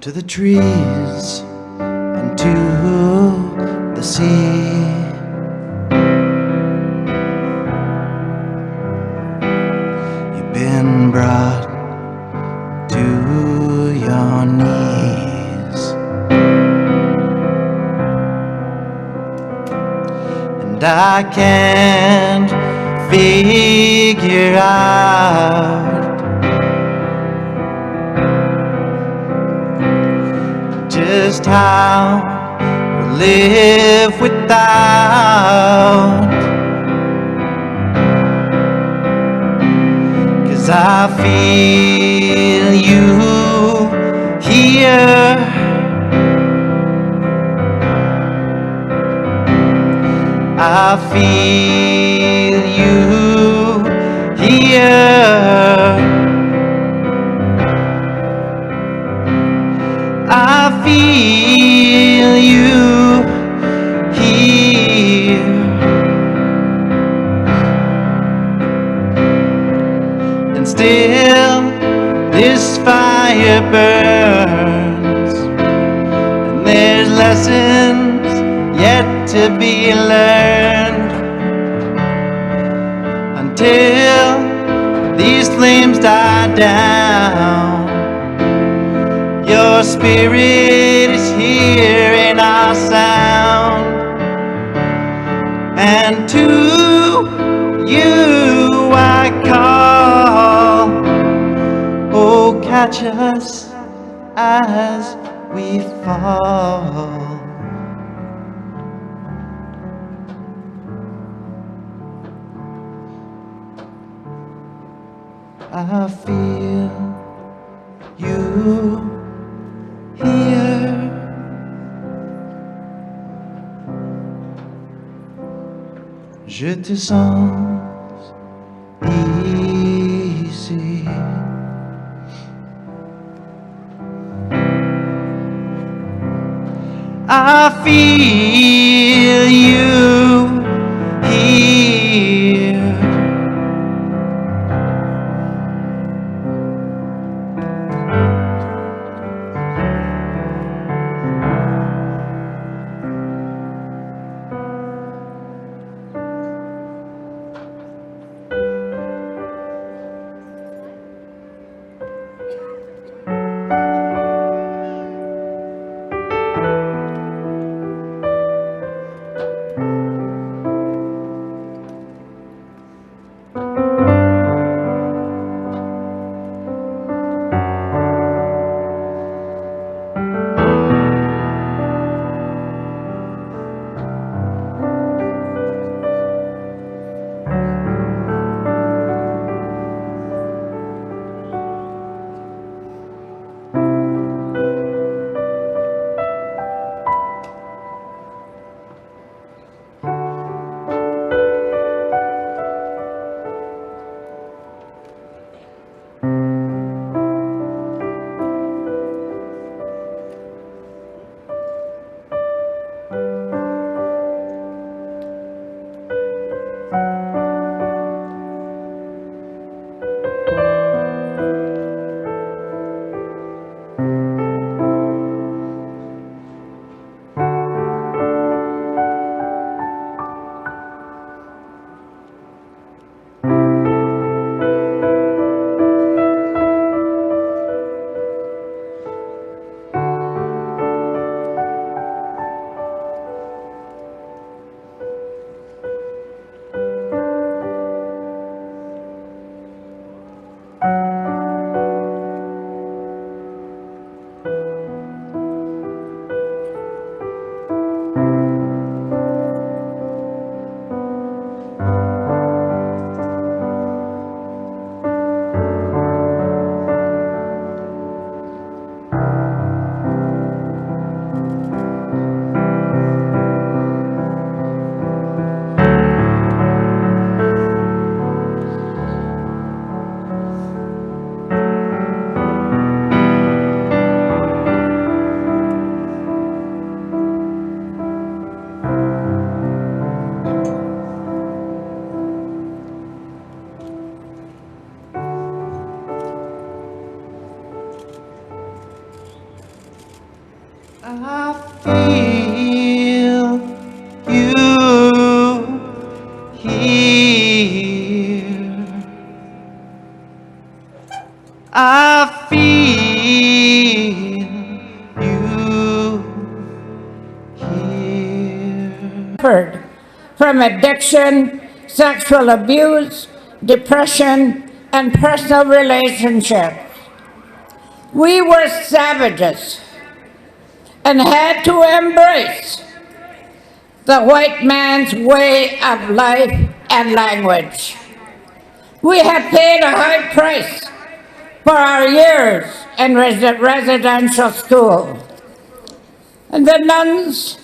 To the trees and to the sea, you've been brought to your knees, and I can't figure out just how we live without, 'cause I feel you here. I feel you here. I feel you here. burns, and there's lessons yet to be learned until these flames die down. Your spirit is here in our sound, and to you I call. Oh, catch us as we fall. I feel you here. Je te sens ici. I feel you here. I feel you here. I feel you here. From addiction, sexual abuse, depression, and personal relationships. We were savages and had to embrace the white man's way of life and language. We have paid a high price for our years in residential school. And the nuns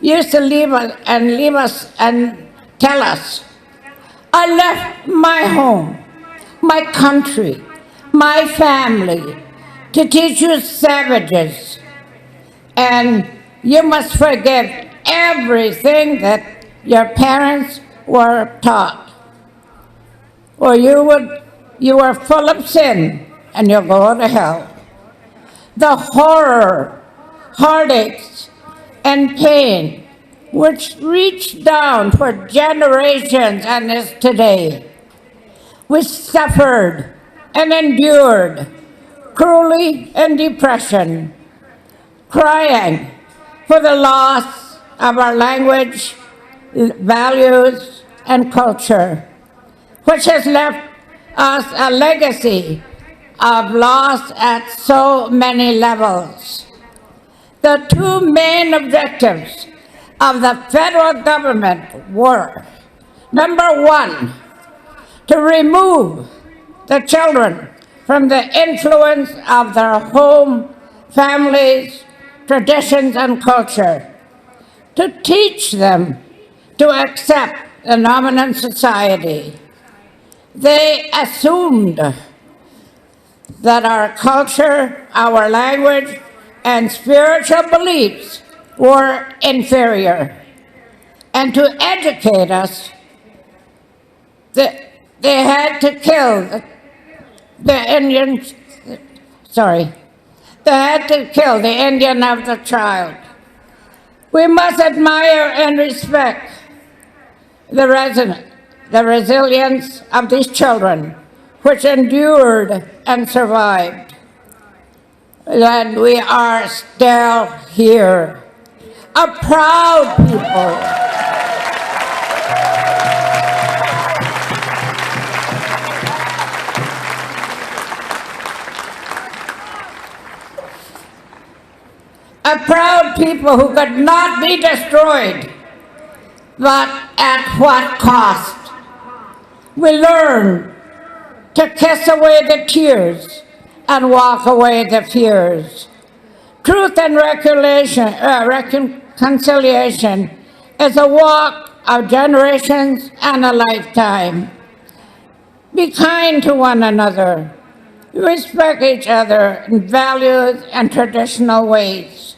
used to leave us and tell us, I left my home, my country, my family to teach you savages. And you must forget everything that your parents were taught, or you are full of sin and you'll go to hell. the horror, heartaches, and pain which reached down for generations and is today. We suffered and endured cruelly and depression, crying for the loss of our language, values, and culture, which has left us a legacy of loss at so many levels. The two main objectives of the federal government were, number one, to remove the children from the influence of their home, families, traditions, and culture, to teach them to accept the dominant society. They assumed that our culture, our language, and spiritual beliefs were inferior. And to educate us, they had to kill the Indians, they had to kill the Indian of the child. We must admire and respect the resilience of these children, which endured and survived. And we are still here, a proud people. A proud people who could not be destroyed, but at what cost? We learn to kiss away the tears and walk away the fears. Truth and reconciliation is a walk of generations and a lifetime. Be kind to one another. Respect each other in values and traditional ways.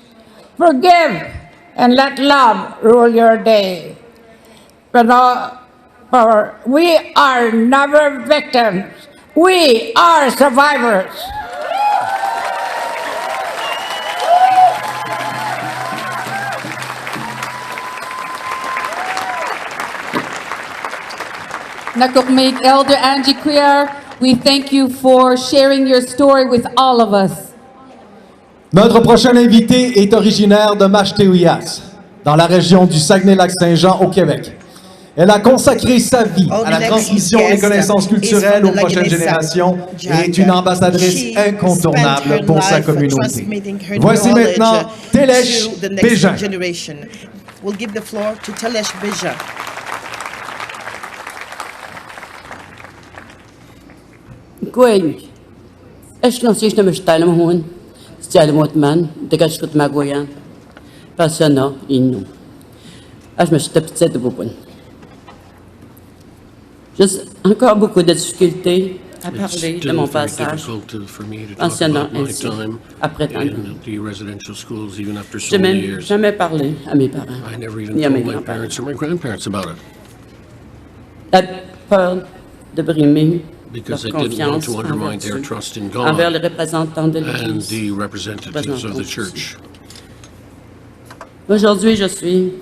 Forgive and let love rule your day. For we are never victims. We are survivors. Nakukmik Elder Angie Cuellar, we thank you for sharing your story with all of us. Notre prochain invité est originaire de Macheteuias, dans la région du Saguenay-Lac-Saint-Jean au Québec. Elle a consacré sa vie à la transmission des connaissances culturelles aux prochaines générations et est une ambassadrice incontournable pour sa communauté. Voici maintenant Télesh Bégin. We'll give the floor to Télesh Bégin. كويس ايش نصيحنا مش تعلم هون استعلموت من دكاش كنت معقويان فاسنا إنه اش مش تبتسد بوبن J'ai encore beaucoup de difficultés à parler de mon passage anciennement ainsi après tant d'années. Je n'ai jamais parlé à mes parents ni à mes grands-parents. La peur de brimer leur confiance envers les représentants de l'Église. Aujourd'hui, je suis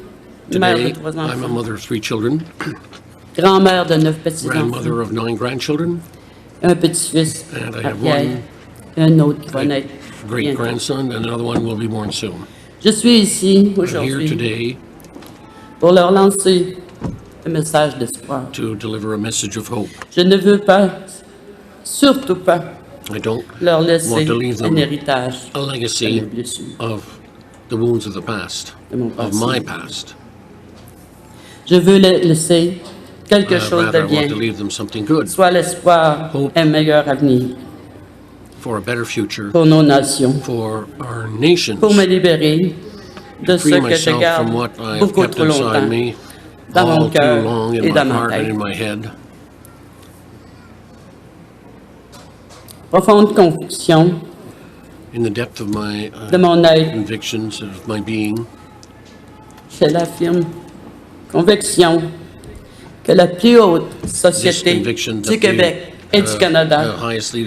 mère de 3 enfants, grand-mère de 9 petits-enfants, un petit-fils et un autre qui va naître bientôt. Je suis ici aujourd'hui pour leur lancer un message d'espoir. Je ne veux pas, surtout pas, leur laisser un héritage de mes blessures, de mon passé. Je veux laisser quelque chose de bien, soit l'espoir d'un meilleur avenir pour nos nations, pour me libérer de ce que je garde beaucoup trop longtemps dans mon cœur et dans ma tête. Profonde conviction de mon être, je l'affirme, conviction que la plus haute société du Québec et du Canada, ainsi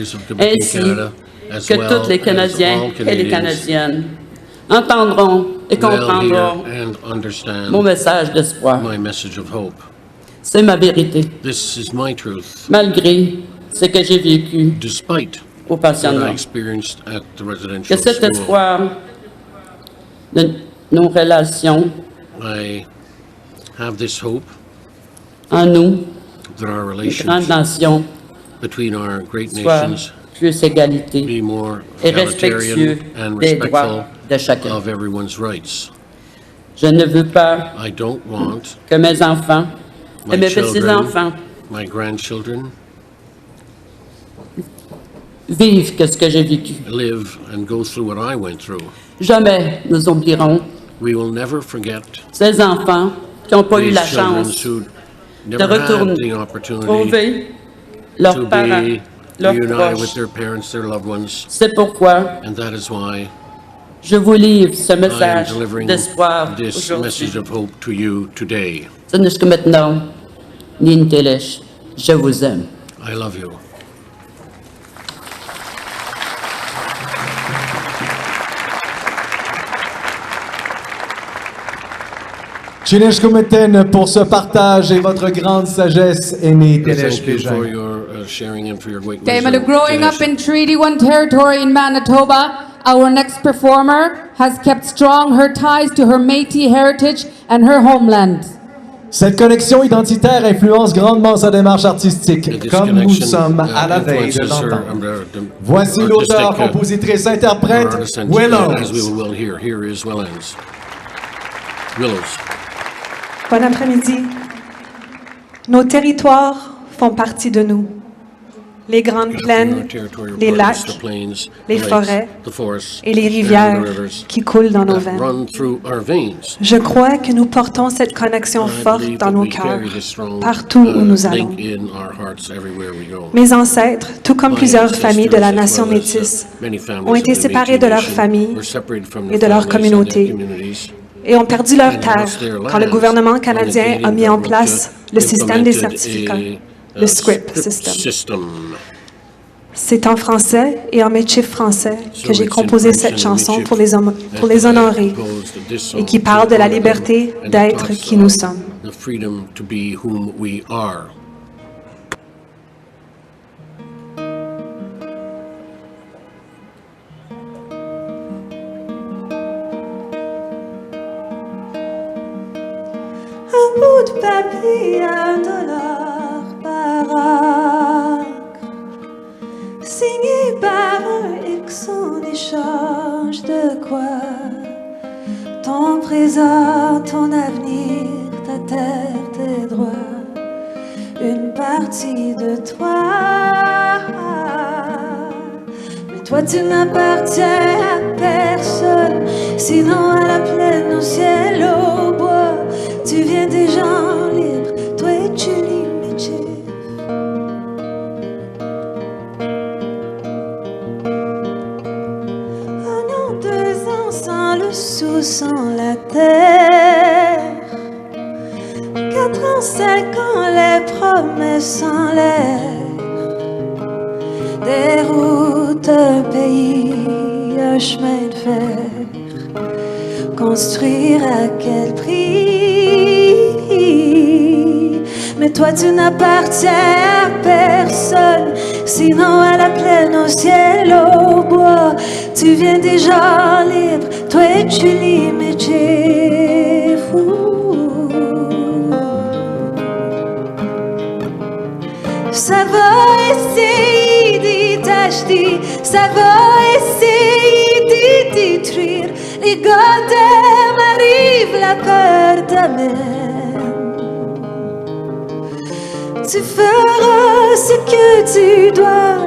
que tous les Canadiens et les Canadiennes entendront et comprendront mon message d'espoir. C'est ma vérité, malgré ce que j'ai vécu au pensionnat. Que cet espoir de nos relations en nous, les grandes nations, soit plus égalité et respectueux des droits de chacun. Je ne veux pas que mes enfants et mes petits-enfants vivent que ce que j'ai vécu. Jamais nous oublierons ces enfants qui n'ont pas eu la chance de retourner trouver leurs parents, leurs proches. C'est pourquoi je vous livre ce message d'espoir aujourd'hui. Ce n'est que maintenant, Nintelech, je vous aime. I love you. Chineshkumeten pour ce partage et votre grande sagesse, Aîné Telech Péjain. Growing up in Treaty 1 territory in Manitoba, our next performer has kept strong her ties to her Métis heritage and her homeland. Cette connexion identitaire influence grandement sa démarche artistique, comme nous sommes à la veille de l'entendre. Voici l'auteur, compositrice, interprète, Willows. Bon après-midi. Nos territoires font partie de nous. Les grandes plaines, les lacs, les forêts et les rivières qui coulent dans nos veines. Je crois que nous portons cette connexion forte dans nos cœurs, partout où nous allons. Mes ancêtres, tout comme plusieurs familles de la nation métisse, ont été séparés de leur famille et de leur communauté et ont perdu leur terre quand le gouvernement canadien a mis en place le système des certificats, le SCRIP system. C'est en français et en métis français que j'ai composé cette chanson pour les honorer et qui parle de la liberté d'être qui nous sommes. Un bout de papier, $1 par acre, signé par un X en échange de quoi? Ton présent, ton avenir, ta terre, tes droits, une partie de toi. Mais toi tu n'appartiens à personne, sinon à la plaine, au ciel, au bois. Tu viens des gens libres, toi et tu lis mes chiffres. Un an, 2 ans sans le sou, sans la terre. 4 ans, 5 ans, les promesses en l'air. Des routes, un pays, un chemin de fer. Construire à quel prix? Mais toi tu n'appartiens à personne, sinon à la plaine, au ciel, au bois. Tu viens des gens libres, toi et tu lis mes chiffres. Ça va essayer de t'acheter, ça va essayer de détruire. Les goddamn arrivent, la peur t'amène. Tu feras ce que tu dois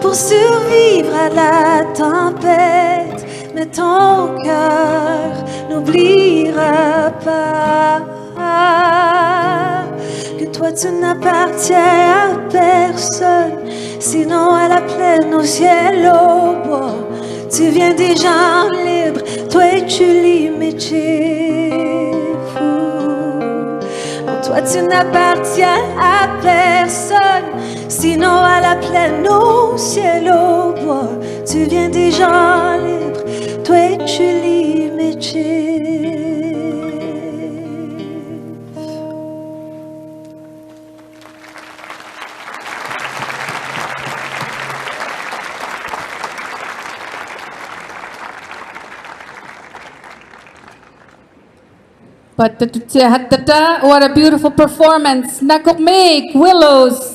pour survivre à la tempête. Mais ton cœur n'oubliera pas que toi tu n'appartiens à personne, sinon à la plaine, au ciel, au bois. Tu viens des gens libres, toi et tu lis mes chiffres. Non, toi tu n'appartiens à personne, Sinon à la plaine, au ciel, au bois, tu viens des gens libres, toi tu lis mes chiffres. What a beautiful performance. Nakokmek, Willows.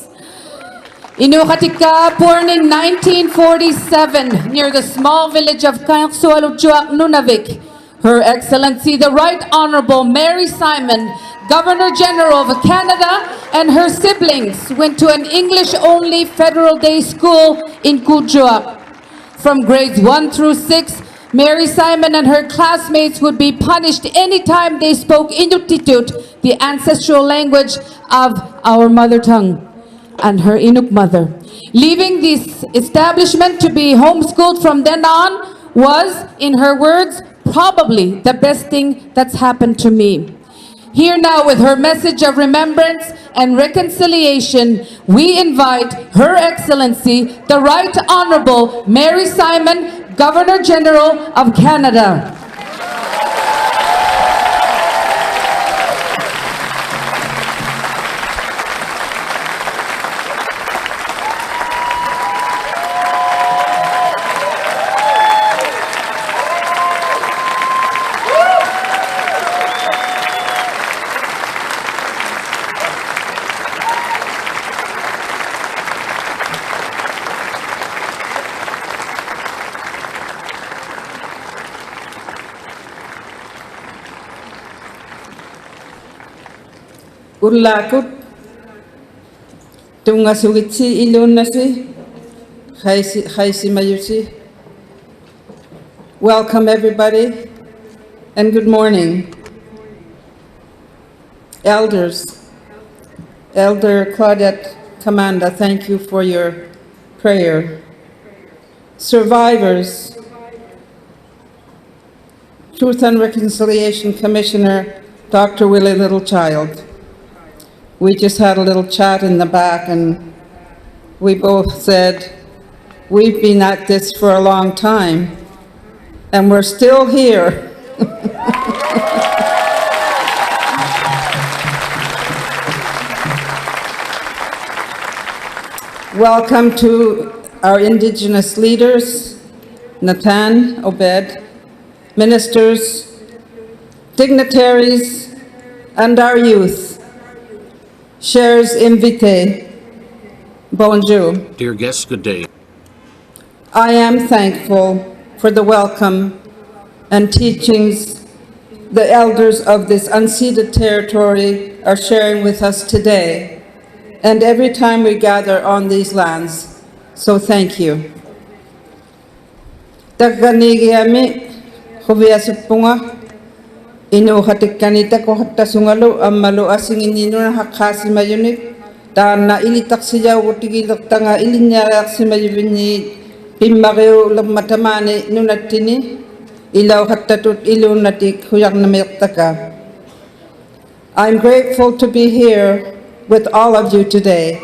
Inukatika, born in 1947 near the small village of Kayaksualujuak, Nunavik. Her Excellency, the Right Honorable Mary Simon, Governor General of Canada, and her siblings went to an English-only federal day school in Kuujjuaq. From grades 1 through 6, Mary Simon and her classmates would be punished anytime they spoke Inuktitut, the ancestral language of our mother tongue, and her Inuk mother. Leaving this establishment to be homeschooled from then on was, in her words, probably the best thing that's happened to me. Here now with her message of remembrance and reconciliation, we invite Her Excellency, the Right Honorable Mary Simon, Governor General of Canada. Urlakut tunga sugitsi ilunasi haisi mayusi. Welcome everybody and good morning. Elders, Elder Claudette Commanda, thank you for your prayer. Survivors, Truth and Reconciliation Commissioner Dr. Willie Littlechild. We just had a little chat in the back and we both said, we've been at this for a long time and we're still here. Welcome to our Indigenous leaders, Nathan, Obed, ministers, dignitaries, and our youth. Chers invités, bonjour. Dear guests, good day. I am thankful for the welcome and teachings the elders of this unceded territory are sharing with us today and every time we gather on these lands. So thank you. Taganigiyami, hubiasupunga. Ino hatikkanita ko hatta sungalo amalo asing inino na hakasi mayunik dan na ilitak siya utigilak tanga ilinyarak si mayubini pimmagyo lagmatamani nunatini ilaw hatta tut ilunatik huyak na mayaktaka. I'm grateful to be here with all of you today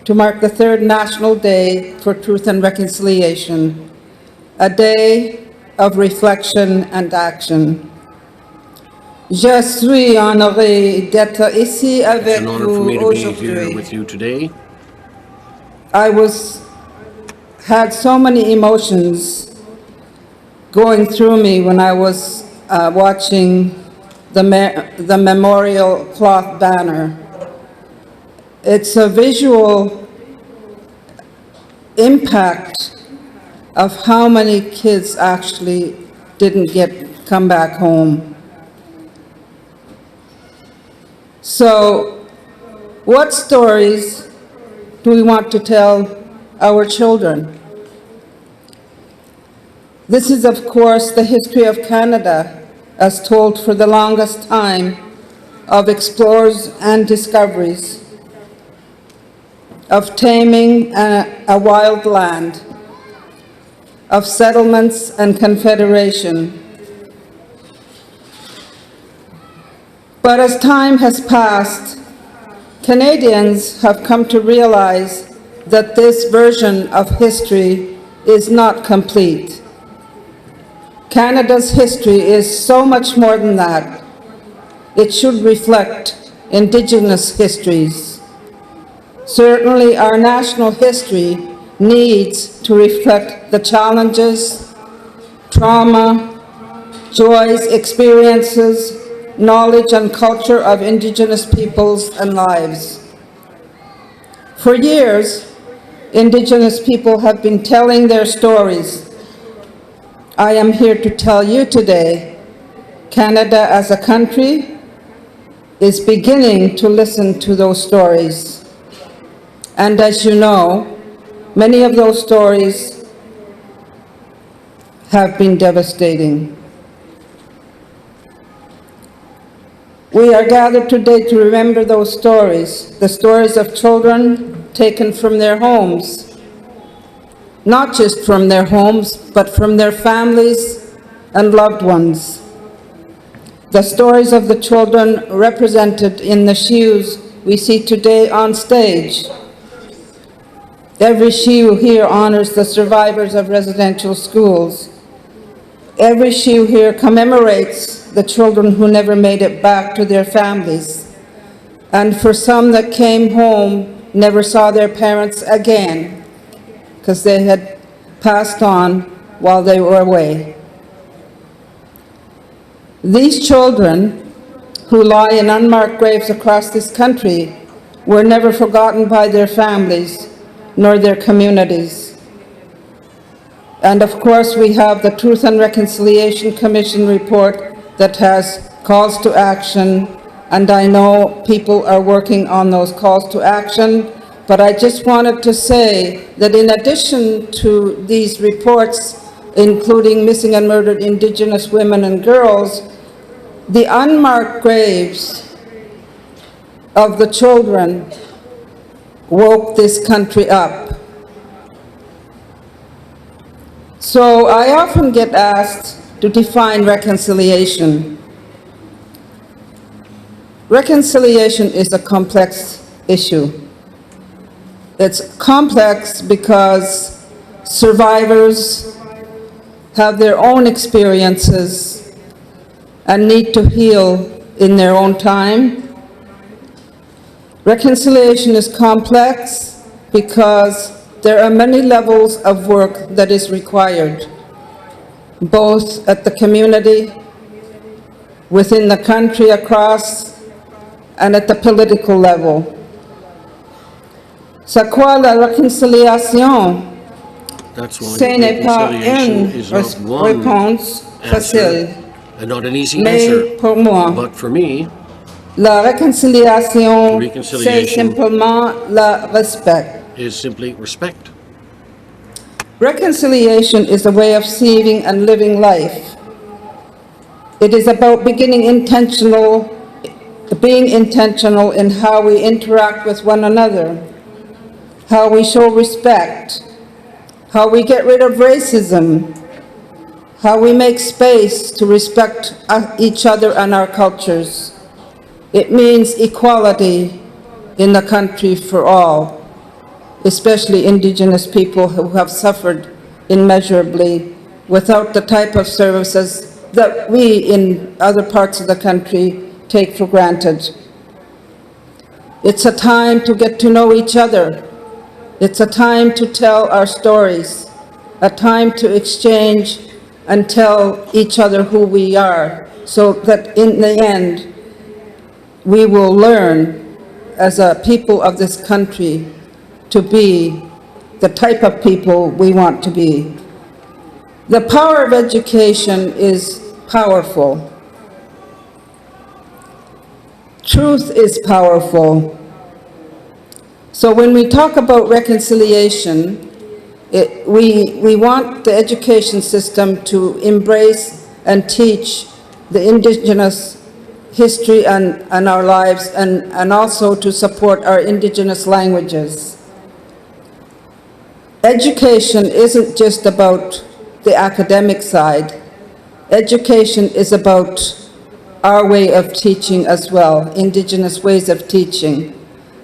to mark the 3rd National Day for Truth and Reconciliation, a day of reflection and action. Je suis honoré d'être ici avec It's an honor for me vous to be here aujourd'hui. with you today. Had so many emotions going through me when I was watching the memorial cloth banner. It's a visual impact of how many kids actually didn't come back home. So, what stories do we want to tell our children? This is, of course, the history of Canada, as told for the longest time, of explorers and discoveries, of taming a wild land, of settlements and confederation. But as time has passed, Canadians have come to realize that this version of history is not complete. Canada's history is so much more than that. It should reflect Indigenous histories. Certainly, our national history needs to reflect the challenges, trauma, joys, experiences, knowledge, and culture of Indigenous peoples and lives. For years, Indigenous people have been telling their stories. I am here to tell you today, Canada as a country is beginning to listen to those stories. And as you know, many of those stories have been devastating. We are gathered today to remember those stories, the stories of children taken from their homes, not just from their homes, but from their families and loved ones. The stories of the children represented in the shoes we see today on stage. Every shoe here honors the survivors of residential schools. Every shoe here commemorates the children who never made it back to their families. And for some that came home, never saw their parents again because they had passed on while they were away. These children who lie in unmarked graves across this country were never forgotten by their families nor their communities. And of course, we have the Truth and Reconciliation Commission report that has calls to action, and I know people are working on those calls to action, but I just wanted to say that in addition to these reports, including missing and murdered Indigenous women and girls, the unmarked graves of the children woke this country up. So I often get asked to define reconciliation. Reconciliation is a complex issue. It's complex because survivors have their own experiences and need to heal in their own time. Reconciliation is complex because there are many levels of work that is required, both at the community, within the country, across, and at the political level. C'est quoi la réconciliation? Ce n'est pas une réponse facile, and not an easy mais answer. pour moi, But for me, la réconciliation, c'est reconciliation simplement le respect. is simply respect. Reconciliation is a way of seeing and living life. It is about being intentional in how we interact with one another, how we show respect, how we get rid of racism, how we make space to respect each other and our cultures. It means equality in the country for all, especially Indigenous people who have suffered immeasurably without the type of services that we in other parts of the country take for granted. It's a time to get to know each other. It's a time to tell our stories, a time to exchange and tell each other who we are, so that in the end, we will learn as a people of this country to be the type of people we want to be. The power of education is powerful. Truth is powerful. So when we talk about reconciliation, we want the education system to embrace and teach the Indigenous history and our lives, and also to support our Indigenous languages. Education isn't just about the academic side. Education is about our way of teaching as well, Indigenous ways of teaching.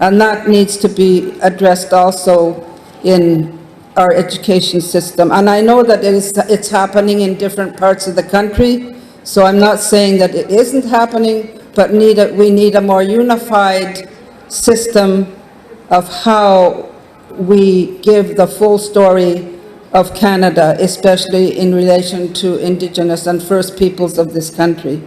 And that needs to be addressed also in our education system. And I know that it's happening in different parts of the country, so I'm not saying that it isn't happening, but we need a more unified system of how we give the full story of Canada, especially in relation to Indigenous and First Peoples of this country.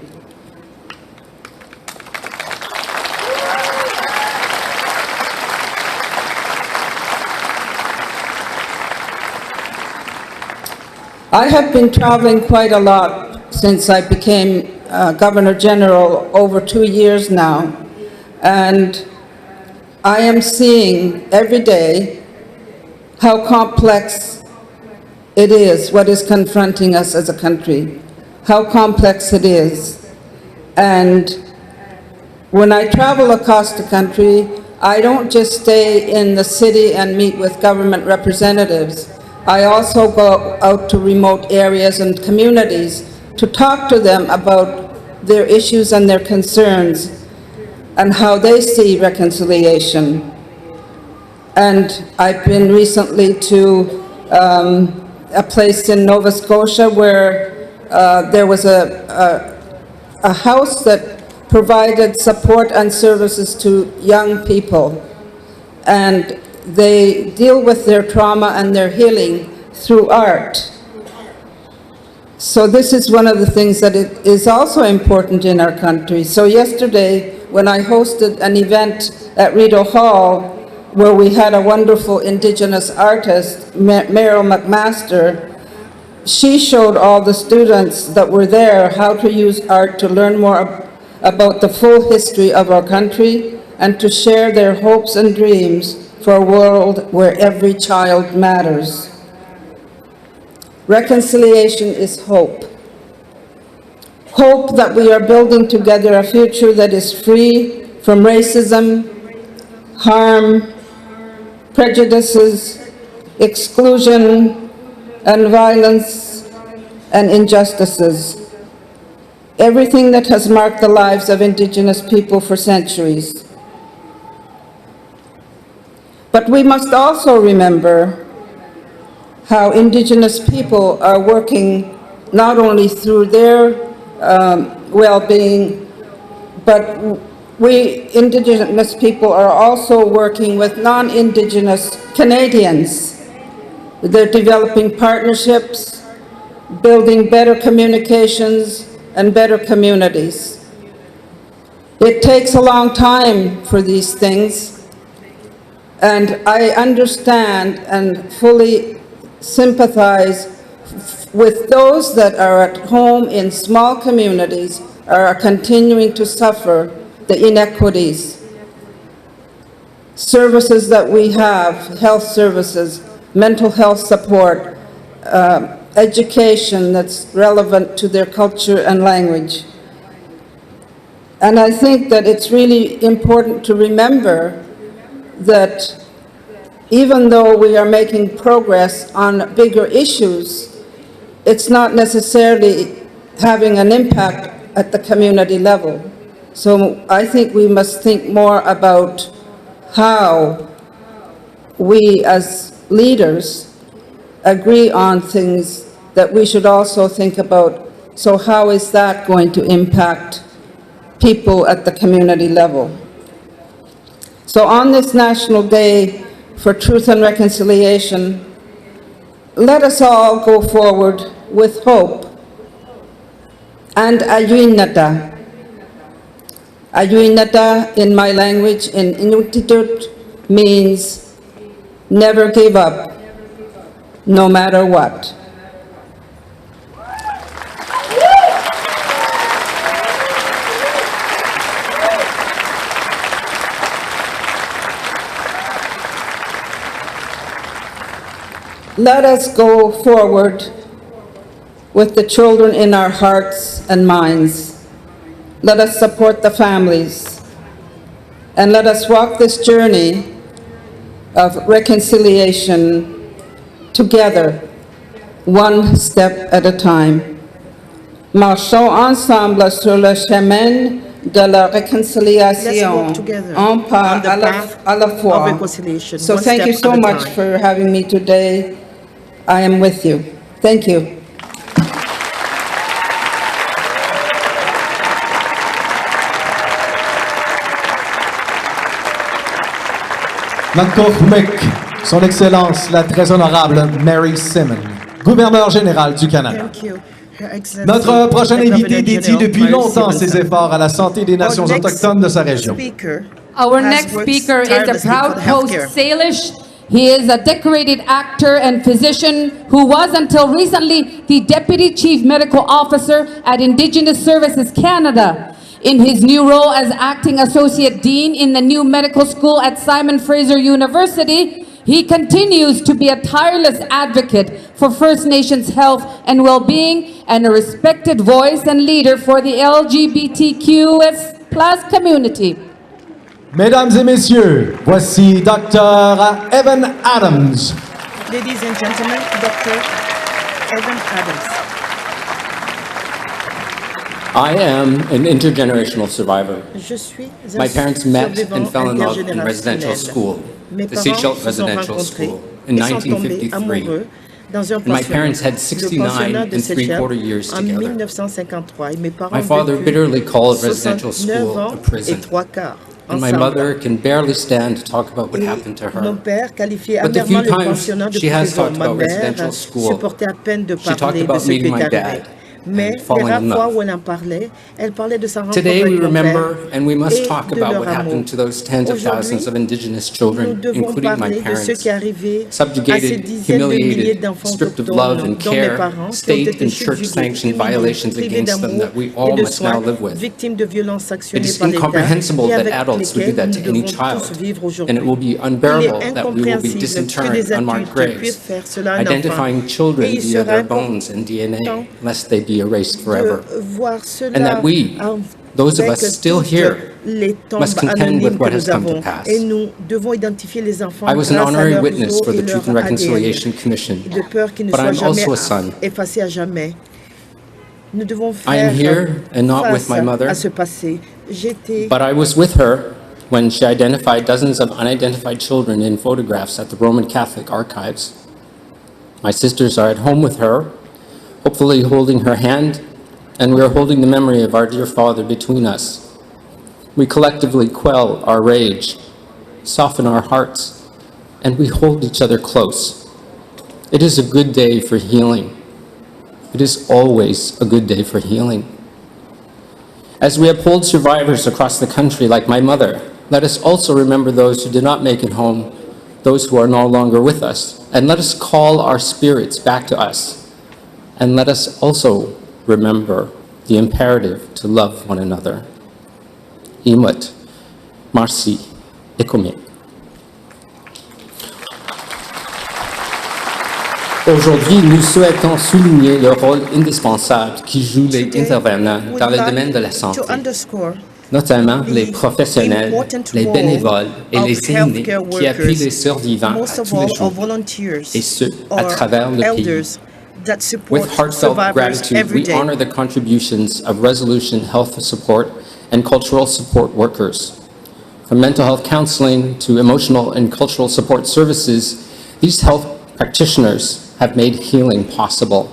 I have been traveling quite a lot since I became Governor General over 2 years now, and I am seeing every day how complex it is, what is confronting us as a country, how complex it is. And when I travel across the country, I don't just stay in the city and meet with government representatives. I also go out to remote areas and communities to talk to them about their issues and their concerns and how they see reconciliation. And I've been recently to a place in Nova Scotia where there was a house that provided support and services to young people. And they deal with their trauma and their healing through art. So this is one of the things that is also important in our country. So yesterday, when I hosted an event at Rideau Hall, where we had a wonderful Indigenous artist, Meryl McMaster, she showed all the students that were there how to use art to learn more about the full history of our country and to share their hopes and dreams for a world where every child matters. Reconciliation is hope. Hope that we are building together a future that is free from racism, harm, prejudices, exclusion, and violence and injustices. Everything that has marked the lives of Indigenous people for centuries. But we must also remember how Indigenous people are working not only through their well-being, but we Indigenous people are also working with non-Indigenous Canadians. They're developing partnerships, building better communications and better communities. It takes a long time for these things, and I understand and fully sympathize with those that are at home in small communities are continuing to suffer the inequities. Services that we have, health services, mental health support, education that's relevant to their culture and language. And I think that it's really important to remember that even though we are making progress on bigger issues, it's not necessarily having an impact at the community level. So I think we must think more about how we as leaders agree on things that we should also think about. So how is that going to impact people at the community level? So on this National Day for Truth and Reconciliation, let us all go forward with hope and ayuinata. Ayuinata in my language, in Inuktitut, means never give up, no matter what. Let us go forward with the children in our hearts and minds. Let us support the families, and let us walk this journey of reconciliation together, one step at a time. Marchons ensemble sur le chemin de la réconciliation, Let's work together un pas on the path à la fois. of reconciliation, So one thank you step so at a much time. for having me today. I am with you. Thank you. Nakohmik, Son Excellence la très honorable Mary Simon, gouverneure générale du Canada. Thank you, Her Excellency, Notre prochain the invité Governor dédie General, depuis Mary longtemps ses Simonson. efforts à la santé des nations Our next autochtones de sa région. speaker Our has next worked speaker is a tirelessly proud for Coast healthcare. Salish. He is a decorated actor and physician who was until recently the Deputy Chief Medical Officer at Indigenous Services Canada. In his new role as Acting Associate Dean in the new medical school at Simon Fraser University, he continues to be a tireless advocate for First Nations health and well-being and a respected voice and leader for the LGBTQS+ community. Mesdames et messieurs, voici Dr. Evan Adams. Ladies and gentlemen, Dr. Evan Adams. I am an intergenerational survivor. Je suis My parents met and fell in love in intergénérationnel. residential school, Mes the parents Seashell se sont Residential rencontrés School, in et sont tombés 1953. amoureux dans un And my pensionnat. parents had Le 69 pensionnat de and Seychelles 3/4 years en together. 1953 et mes parents My father vécu bitterly called residential 69 school ans a prison. et 3/4 And my ensemble. mother can barely stand to talk about what Et happened to mon her. père qualifiait But the amèrement few le times pensionnat de she has prison. talked Ma about mère residential school, supportait à peine de she talked parler de about ce qui meeting est my arrivé. dad Mais and les falling rares in fois love. où elle parlait de sa rencontre Today avec we mon père remember and we must et talk de about leur what amour. happened to those tens of thousands of indigenous Nous children, devons including my parler de ce parents, qui est arrivé à ces subjugated, dizaines de milliers humiliated, d'enfants stripped of love autochtones, and dont mes care, parents, qui ont state été and subjugués, church-sanctioned humiliés, violations privés against them d'amour that we et all de must now soins, live with. victimes de violences It sanctionnées is par l'État incomprehensible et that avec adults would do lesquelles that nous to any devons tous child, vivre and aujourd'hui. it will be Il est unbearable that we will be incompréhensible que disinterred des unmarked adultes puissent graves, faire cela à un enfant. identifying children Et il via sera their bones and DNA, lest they be erased forever. de voir cela And that we, those of avec us still toutes here, les tombes must contend anonymes with what que has nous come to avons. pass. Et nous devons identifier les enfants I was an grâce à honorary leurs witness os for et the Truth leur and ADN, Reconciliation Commission, de peur qu'ils ne but soient I'm jamais also a son. effacés à jamais. Nous devons I am faire here and not with face my mother, à ce passé. J'étais but I was with her when she identified dozens of unidentified children in photographs at the Roman Catholic Archives. My sisters are at home with her, hopefully holding her hand, and we are holding the memory of our dear father between us. We collectively quell our rage, soften our hearts, and we hold each other close. It is a good day for healing. It is always a good day for healing. As we uphold survivors across the country like my mother, let us also remember those who did not make it home, those who are no longer with us, and let us call our spirits back to us. And let us also remember the imperative to love one another. Imut, Marcy, Ikomik. Aujourd'hui, nous souhaitons souligner le rôle indispensable qui jouent les intervenants dans le domaine de la santé, notamment les professionnels, les bénévoles et les aînés qui appuient les survivants à tous les jours, et ce, à travers le pays. With heartfelt gratitude, we honor the contributions of Resolution Health Support and cultural support workers. From mental health counseling to emotional and cultural support services, these health practitioners have made healing possible.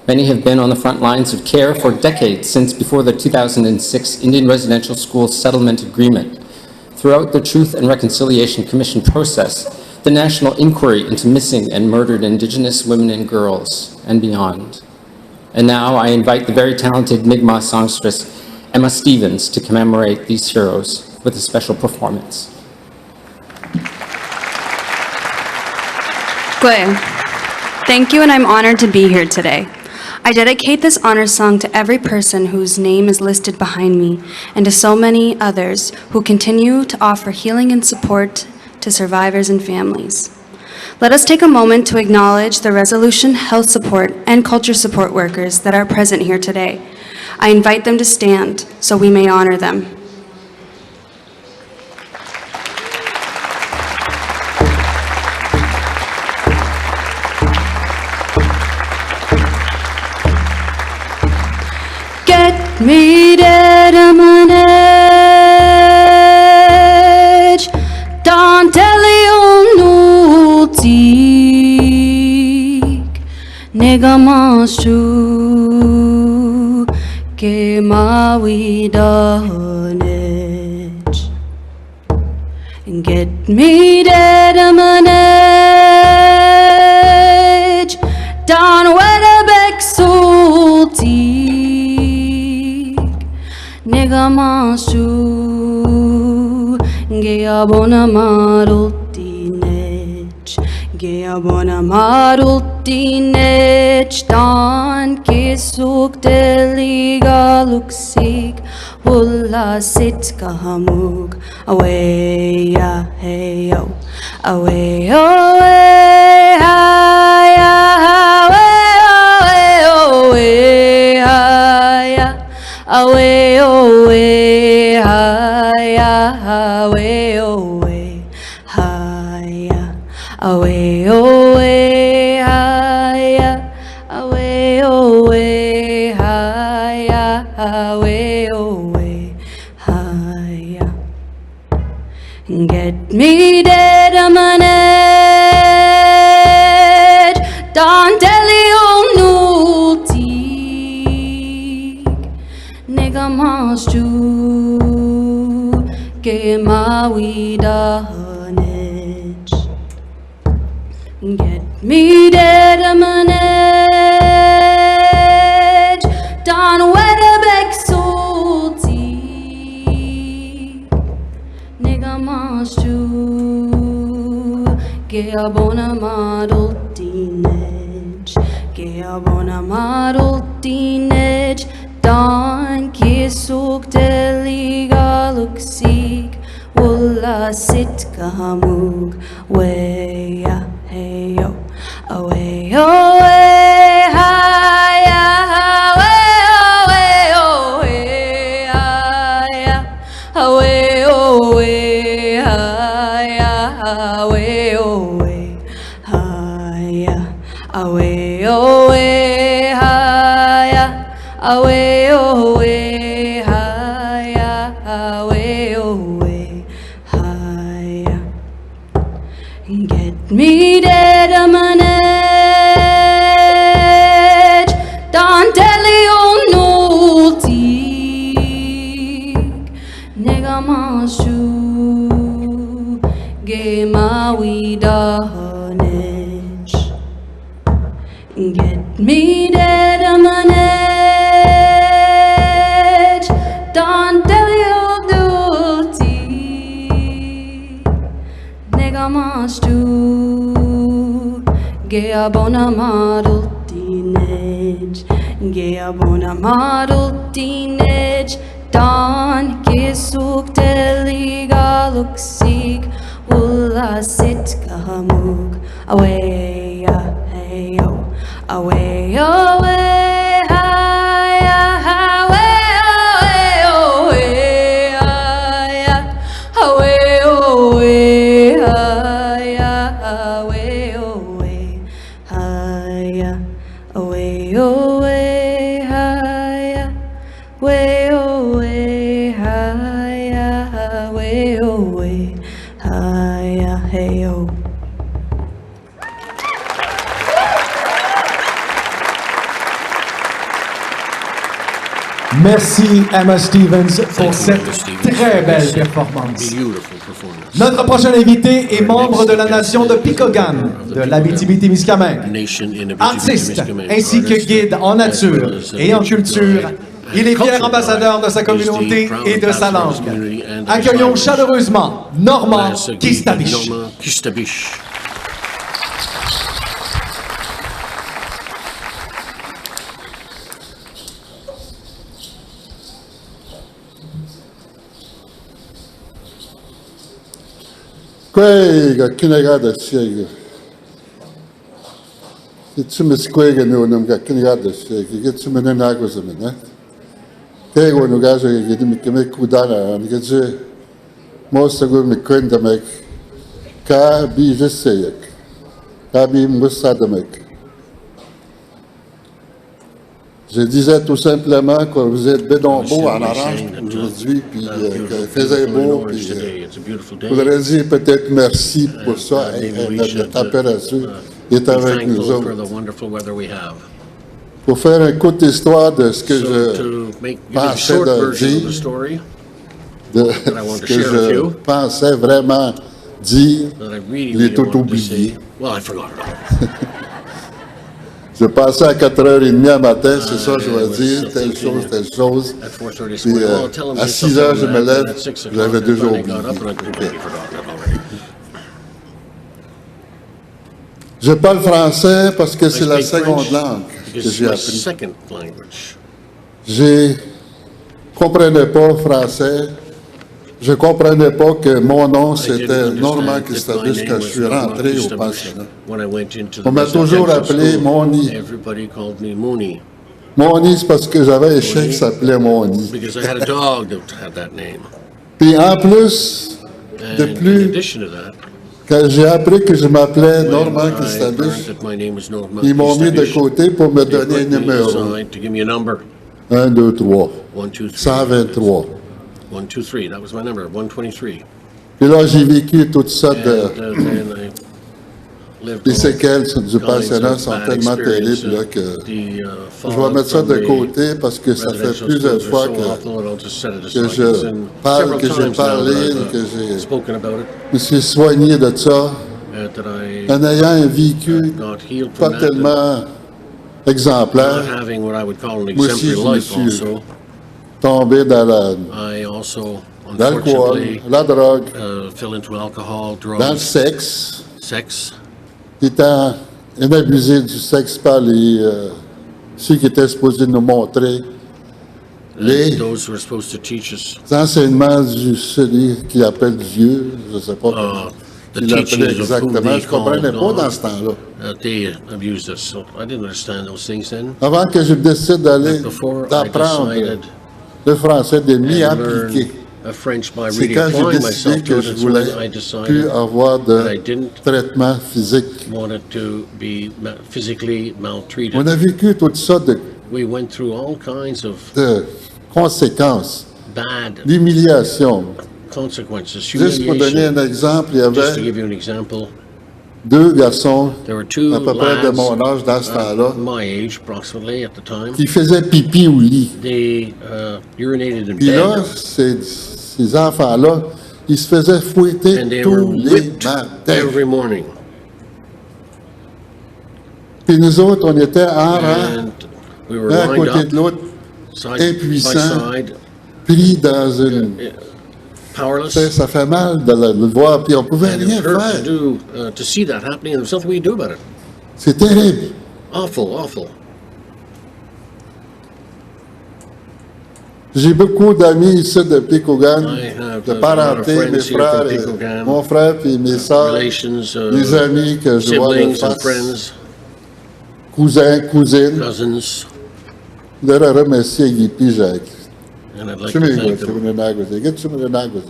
Many have been on the front lines of care for decades since before the 2006 Indian Residential School Settlement Agreement. Throughout the Truth and Reconciliation Commission process, the national inquiry into missing and murdered Indigenous women and girls, and beyond. And now I invite the very talented Mi'kmaq songstress Emma Stevens to commemorate these heroes with a special performance. Good. Thank you, and I'm honored to be here today. I dedicate this honor song to every person whose name is listed behind me, and to so many others who continue to offer healing and support to survivors and families. Let us take a moment to acknowledge the Resolution Health Support and Culture Support workers that are present here today. I invite them to stand so we may honor them. Get me dead, I'm an Negamashu ke mawi dahanech. Get me dead a manage. Down Wedderbeck sulti. Negamashu ge abona marultinech. Ge abona marultinech. Dan kisuk deliga luksik. Wulla sit kahamug. Away ya hey yo. Away away hi ya. Away away hi ya. Away away hi ya. Away away hi ya. Away away hi ya. Away away hi ya. Away away hi ya. Get me dead a manage. Don't tell you nulti. Negamasju ke mawi dahanech. Get me dead a manage. Don Wedderbeck sulti. Negamasju ke abona marultinech. Ke abona marultinech. Don kisuk deliga luksik. Wulla sit kahamug. Way ya hey yo. Away away hi ya. Away away away hi ya. Away away hi ya. Away away hi ya. Away away hi ya. Away away hi ya. Away away hi ya. Get me dead a manage. Don't tell you nulti. Negamashu ge mawi dahanech. Get me dead a manage. Don't tell you nulti. Negamashu ge abona marultinech. Ge abona marultinech. Don kisuk deliga luksik. Wulla sit kahamug. Away ya hey yo. Away away hi ya. Away away hi ya. Away away hi ya. Away away hi ya. Away away hi ya. Way away hi ya. Way away hi ya hey yo. Merci Emma Stevens pour cette très belle performance. Notre prochain invité est membre de la nation de Picogan, de l'Abitibi-Témiscamingue. Artiste ainsi que guide en nature et en culture, il est fier ambassadeur de sa communauté et de sa langue. Accueillons chaleureusement Normand Kistabiche. Quega, kinegada chega. It's a misquega no numga kinegada chega. Get some in águas a minute. Quega no gajo que get me kudana and get je most of me kwenda mek ka bi jeseyek. Ka bi musadamek. Je disais tout simplement que vous êtes bédombeau en orange aujourd'hui, puis qu'il faisait beau, puis vous leur dire peut-être merci pour ça, et la température est be avec nous thankful for the autres. wonderful weather we have. Pour faire une courte histoire de ce que So je to give you a pensais short de version of the dire, story de that I want ce to que share with je you, pensais vraiment dire, that I really, je l'ai really tout wanted to oublié. say, well, I forgot it all. Je passais à 4h30 à matin, c'est ça, je vais was dire, telle chose. At 4:30 this Puis morning, well, tell them à this, 6 I'll heures, tell je them me that, lève, and at 6 o'clock, j'avais I déjà finally oublié. got up and I completely forgotten it already. Je parle français parce que I c'est la speak seconde French langue que because it's j'ai my appris. second language. Je comprenais pas français. Je comprenais pas que mon nom I didn't c'était Normand understand that my Christabus name quand je was suis Normand rentré au Christabus pensionnat. when I went into the On m'a toujours residential appelé school. Moni. Everybody called me Mooney Moni, c'est parce que j'avais un chien qui s'appelait Moni. because I had a dog that had that name. Puis en plus, de And in plus, addition to that, quand j'ai appris que je m'appelais when Normand I learned Christabus, that my name was Normand ils m'ont mis de Christabus, côté pour me they donner un put me numéro. aside to give me a number. 1, 2, 3. 1, 2, 3. 123. 1, 2, 3. That was my number, 123. Puis là, j'ai vécu toute ça And then I lived les all séquelles du kinds pensionnat of sont bad tellement experiences, terribles là, que the, je vais fallout mettre ça from de the côté parce que ça fait residential plusieurs schools fois are so awful, and I'll just set it que aside. It's je been parle, several que j'ai times now parlé, that que I've j'ai spoken about it, me suis soigné de ça that I en ayant un vécu got healed pas from that, and tellement exemplaire. not having what I would call an Moi aussi, exemplary je me life suis also. tombé dans I also, l'alcool, unfortunately, la drogue, fell into alcohol, dans le drugs, sexe, sex, étant inabusé du sexe par les ceux qui étaient supposés nous montrer les those who are supposed to teach us enseignements du celui qui appelle Dieu, je ne sais pas comment the il l'appelait teachings of who exactement, they je ne comprenais called pas dans God, ce temps-là. they abused us. So I didn't understand those things then. Avant que je décide d'aller, Before I d'apprendre decided le français, de m'y and appliquer, learn French by c'est really quand j'ai applying décidé myself to que it. je It's voulais when I plus decided avoir that I de didn't traitement physique. want it to be physically maltreated. On a vécu toutes sortes We went through all kinds of de conséquences, bad d'humiliation. consequences, Juste pour donner humiliation. un exemple, il y Just to avait give you an example, deux garçons there were two à peu près de lads mon âge dans ce temps-là my age approximately at the time. qui faisaient pipi au lit. They urinated in Puis là, bed ces enfants-là, ils se faisaient fouetter and they were tous les whipped matins. every morning. Puis nous autres, on était en rang, And we were un à lined côté up, de l'autre, side by impuissants, side, pris dans une... powerless. Ça fait mal de le voir, puis on pouvait And it rien hurt faire. to see that happening, and there's nothing we could do about it. C'est terrible. Awful, awful. J'ai beaucoup d'amis ici de Picogan, I have de a lot of parenté, friends mes here frères, from et Picogan, mon frère puis mes sœurs, relations, des amis que je vois de siblings and face, friends, cousins, cousines. cousins, Je leur remercie Guy Jacques. and I'd like Tu to me thank tu them. me nagos, get tu me nagos.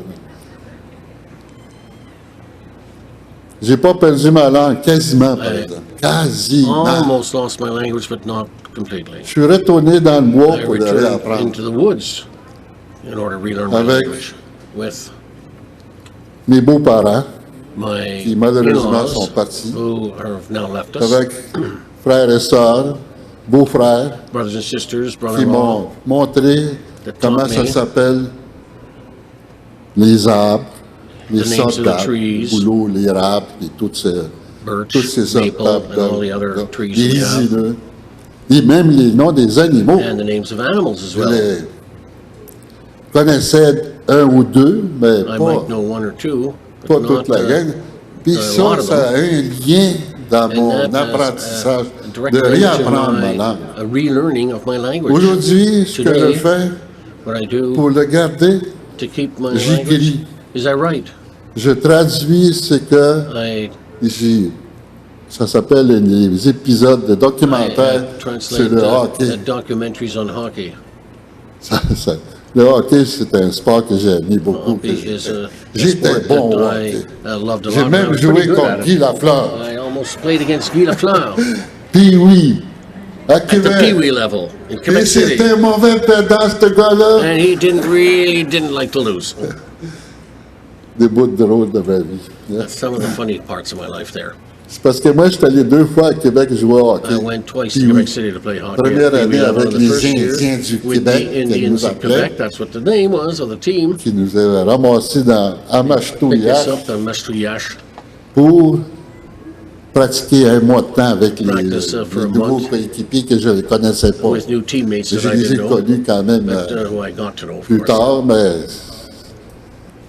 J'ai pas perdu ma langue, quasiment, par exemple. Quasiment. Almost lost my language, but not completely. Je suis retourné dans le bois I pour aller returned apprendre. into the woods in order to relearn my Avec language with mes beaux-parents, my qui malheureusement sont in-laws, partis, who have now left us, avec frères et sœurs, beaux-frères, brothers and sisters, qui brother-in-law, m'ont montré that comment taught ça me s'appelle les arbres, les the names sortes of the d'arbres, trees, les bouleaux, les râpes, et toutes ces sortes maple, d'arbres, and all the other trees les we have. résineux, et même les noms des animaux. and the names of animals as Je well. les connaissais un ou deux, mais I pas, might know one or two, pas but toute not la gang. Puis a ça, lot of ça a un lien dans And mon that has apprentissage a direct de relation réapprendre ma to langue. a relearning of my language. Aujourd'hui, ce que je Today, fais what I do pour le garder, to keep my language j'écris. is I write. Je traduis ce que I ici, ça s'appelle les épisodes de documentaires sur translate le hockey. documentaries on hockey. Le hockey, c'est un sport que j'ai aimé beaucoup. Hockey is a J'étais sport bon au that hockey. I loved a J'ai lot. même I was joué pretty good contre at Guy it. Lafleur. I almost played against Guy Lafleur Puis oui, à at the Québec. Pee-wee level in Et Quebec City. c'était un mauvais pédant, ce gars-là. And he didn't like to lose. Des bouts de drôle de ma vie. That's some of the funny parts of my life there. C'est parce que moi, je suis allé 2 fois à Québec jouer au hockey. I went twice to Puis Quebec City to play hockey. première année avec The les first year Indiens du with Québec, the qui Indians nous of appelaient, Quebec, that's what the name was of the team. qui nous avaient ramassés dans Picked us Amastouillac up in Mastouillache. pour pratiquer un mois de temps avec les For a nouveaux month coéquipiers que je ne connaissais pas. with new teammates Je that I les ai didn't know, connus quand même but who I got to know, of plus course. tard, mais...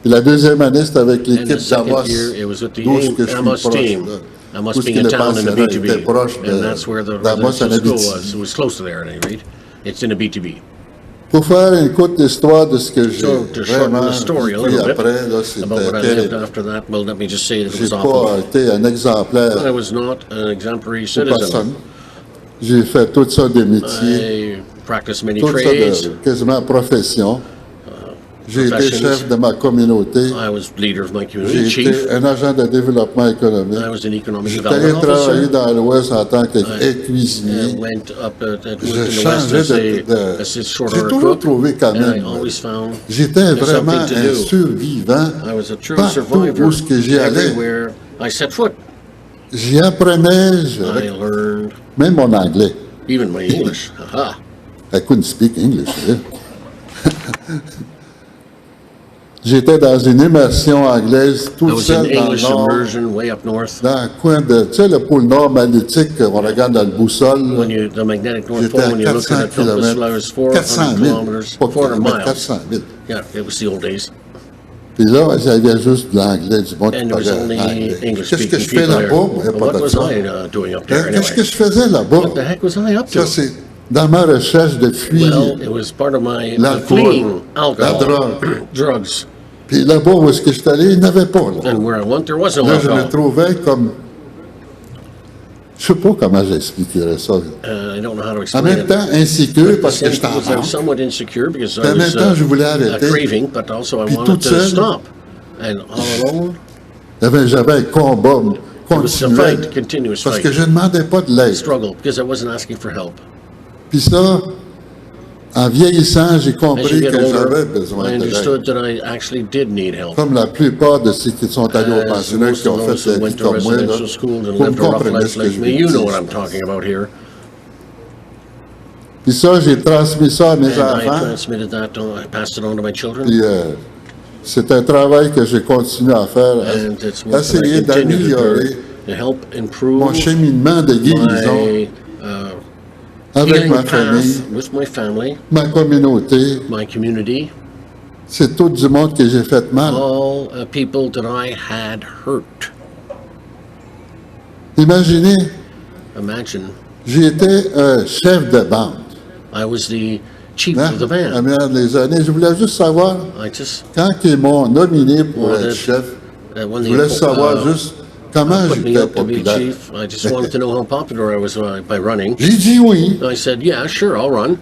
Puis la deuxième année, c'était avec And the l'équipe second d'Amos, year, it was with the d'où que je suis Amos proche. team. Là. Amos Tout ce being qui a est town in the pensionnat était BTB, proche and that's where the d'Amos en residential school Abitibi. was. It was close to there, at any rate. It's in the BTB. Pour faire une courte histoire de ce que j'ai So to shorten vraiment the story a vécu little bit après, là, about c'était what I lived terrible. after that, well, let me just say that it J'ai was pas awful. été un exemplaire I was not an exemplary pour personne. citizen. J'ai fait toutes sortes de métiers, I practiced many toutes sortes trades. de quasiment professions. J'ai été professions. chef de ma communauté. I was leader of my J'ai community, chief. été un agent de développement économique. I was an economic J'étais allé development travailler officer. dans l'Ouest en tant que cuisinier. Went up in the Je West changeais as a short J'ai order toujours cook, trouvé quand and I même. always found J'étais vraiment something to un do. survivant I was a true partout survivor où ce que j'y allais. everywhere I set foot. J'y apprenais, I learned même mon anglais. even my English. Aha. I couldn't speak English. J'étais dans une immersion anglaise I tout was in seul dans le English nord, immersion way up north. dans le coin de, tu sais, le pôle nord magnétique qu'on regarde dans le boussole. When you, the magnetic North J'étais Pole, à when you look at 400 it from the kilomètres, slow, 400 400 000, kilometers, pas 400 kilomètres, miles. 400 000. Yeah, it was the old days. Puis là, j'avais juste de l'anglais, du monde qui And there was parlait only anglais. Qu'est-ce que English-speaking je fais people there. là-bas? Moi, y a But pas what de was ça. I doing up there Qu'est-ce que anyway? je faisais là-bas? What the heck was I up Ça, to? c'est dans ma recherche de fuir Well, it was part of my l'alcool, fleeing la alcohol, drogue. drugs. Puis là-bas où est-ce que je suis allé, il n'y en avait pas. Là, And where I went, there was no là je me alcohol. trouvais comme... Je sais pas comment j'expliquerais ça. I don't know how to En explain même it. temps, insécure parce que But j'étais en I was manque. somewhat insecure because Puis I en même was temps, je voulais arrêter. craving, but also I Puis wanted toute to seule, stop. And all alone, j'avais un combat it was a continuel fight, continuous parce fight. que je ne demandais pas de l'aide. Struggle because I wasn't asking for help. Puis ça, en vieillissant, j'ai As you compris get que j'avais older, besoin I de l'aide. understood that I actually did need help. Comme la plupart de ceux qui sont allés au As pensionnat, most qui ont of fait those who la went vie to comme moi, là, residential school and vous me lived a rough comprenez life ce que like je me, veux you know dire. what I'm talking about here. Puis ça, j'ai transmis ça à mes And I enfants. transmitted that, I passed it on to my children. Puis c'est un travail que j'ai continué à faire, And it's work that essayer I continue to d'améliorer do to help improve mon cheminement de guérison my avec healing ma famille, path with my family, ma communauté. my community, C'est tout du monde que j'ai fait mal. all people that I had hurt. Imaginez, Imagine j'ai été un chef de bande. I was the chief Hein? of the À band. mes les années, je voulais juste savoir, I just quand ils m'ont nominé pour wanted être chef, when je they voulais savoir juste comment put me j'étais up to be populaire. chief, I just wanted to know how popular I was by running. J'ai dit oui, I said, yeah, sure, I'll run.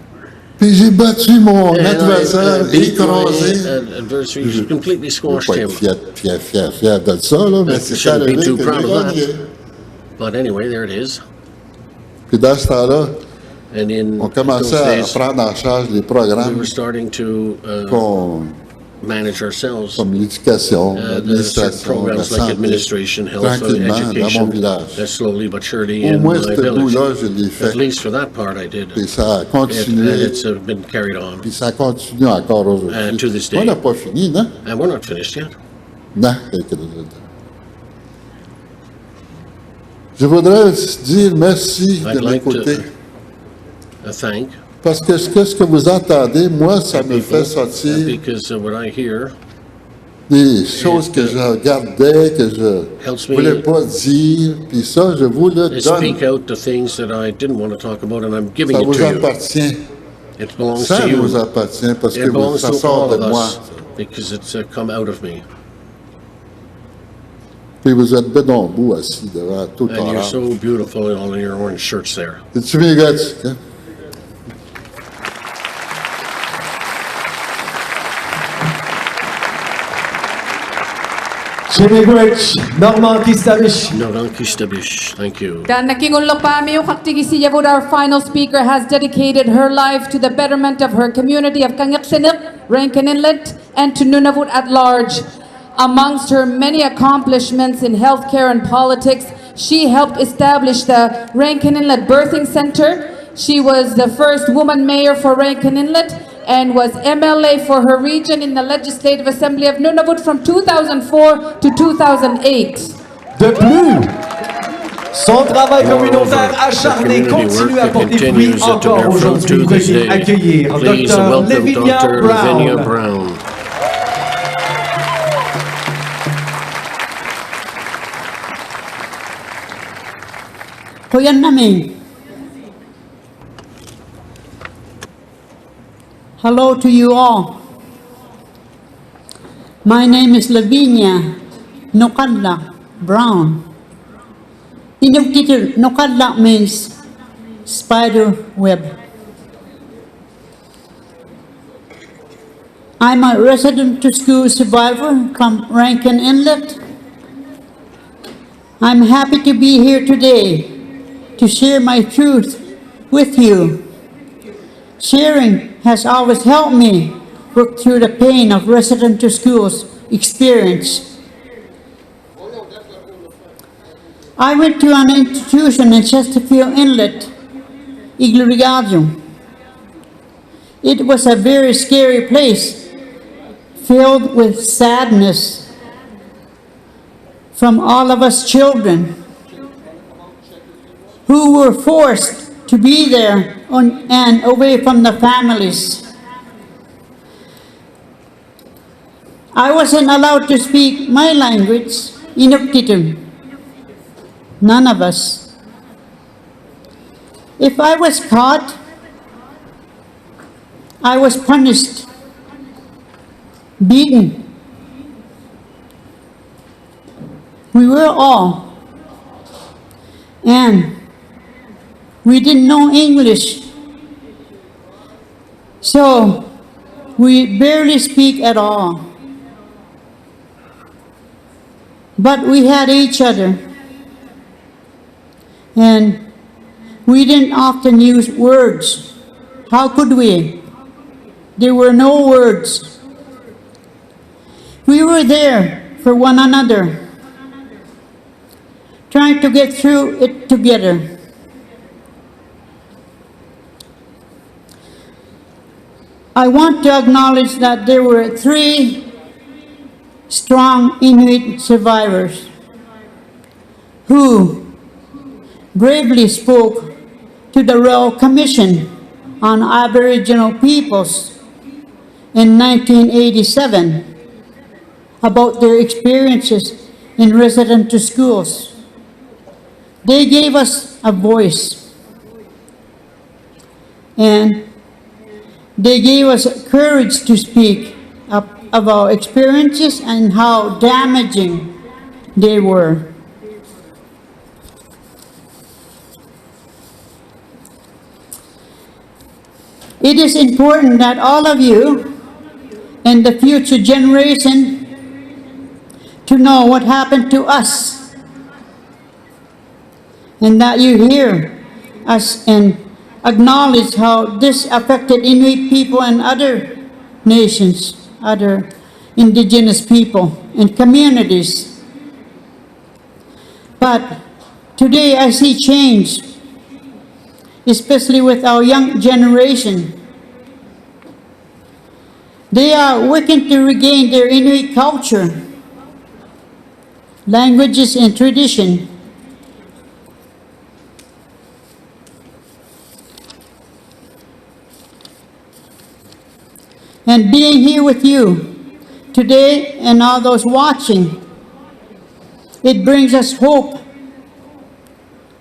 puis j'ai battu mon And adversaire, I beat écrasé. my adversary, completely Je ne squashed pas him. être fier de ça, là, mais I c'est shouldn't be arrivé too que proud j'ai of that. gagné. But anyway, there it is. Puis dans ce temps-là, And in on those commençait à days, prendre en charge les we programmes were starting to manage ourselves. comme l'éducation, The l'administration, la programs like santé, administration, health, tranquillement dans mon education, village. slowly but surely Au in moins, my ce village. bout-là, je l'ai At fait. least for that part, I did. Et ça a And continué, it's been carried on. puis ça continue encore And to aujourd'hui. this On day. n'a pas fini, non? And we're not finished yet. Non, quelque chose. Je voudrais dire merci I'd de like m'écouter. to thank Parce que ce que vous entendez, moi, ça me people fait sortir because what I hear des choses que je regardais, que je helps ne voulais me pas dire, puis ça, je vous le donne. speak out the things that I didn't want to talk about, and I'm giving Ça it vous to you. appartient. It belongs Ça to you. vous appartient parce que It belongs ça to sort all de of moi. us because it's come out of me. Puis vous êtes bedon bout assis devant tout And you're orange. so beautiful in all of your orange shirts there. Es-tu bien gâté, hein? Chimigwich, Norman Kistavish. Noran Kistabish. Thank you. Dan nakingunlo pa mi kaktigisi yavud, our final speaker has dedicated her life to the betterment of her community of Kangaksinip, Rankin Inlet, and to Nunavut at large. Amongst her many accomplishments in healthcare and politics, She helped establish the Rankin Inlet Birthing Center. She was the first woman mayor for Rankin Inlet and was MLA for her region in the Legislative Assembly of Nunavut from 2004 to 2008. De plus, son travail communautaire acharné continue à porter fruit encore aujourd'hui. Veuillez accueillir Dr. Lavinia Brown. Hello to you all. My name is Lavinia Nokadla Brown. Inuktitut Nokadla means spider web. I'm a resident to school survivor from Rankin Inlet. I'm happy to be here today to share my truth with you. Sharing has always helped me work through the pain of resident to schools experience. I went to an institution in Chesterfield Inlet, Iglurigadium. It was a very scary place, filled with sadness from all of us children who were forced to be there and away from the families. I wasn't allowed to speak my language, Inuktitut. None of us. If I was caught, I was punished, beaten. We were all. And we didn't know English. So we barely speak at all. But we had each other. And we didn't often use words. How could we? There were no words. We were there for one another, trying to get through it together. I want to acknowledge that there were 3 strong Inuit survivors who bravely spoke to the Royal Commission on Aboriginal Peoples in 1987 about their experiences in residential schools. They gave us a voice, and they gave us courage to speak up of our experiences and how damaging they were. It is important that all of you and the future generation to know what happened to us, and that you hear us and acknowledge how this affected Inuit people and other nations, other indigenous people and communities. But today I see change, especially with our young generation. They are working to regain their Inuit culture, languages, and tradition. And being here with you today and all those watching, it brings us hope.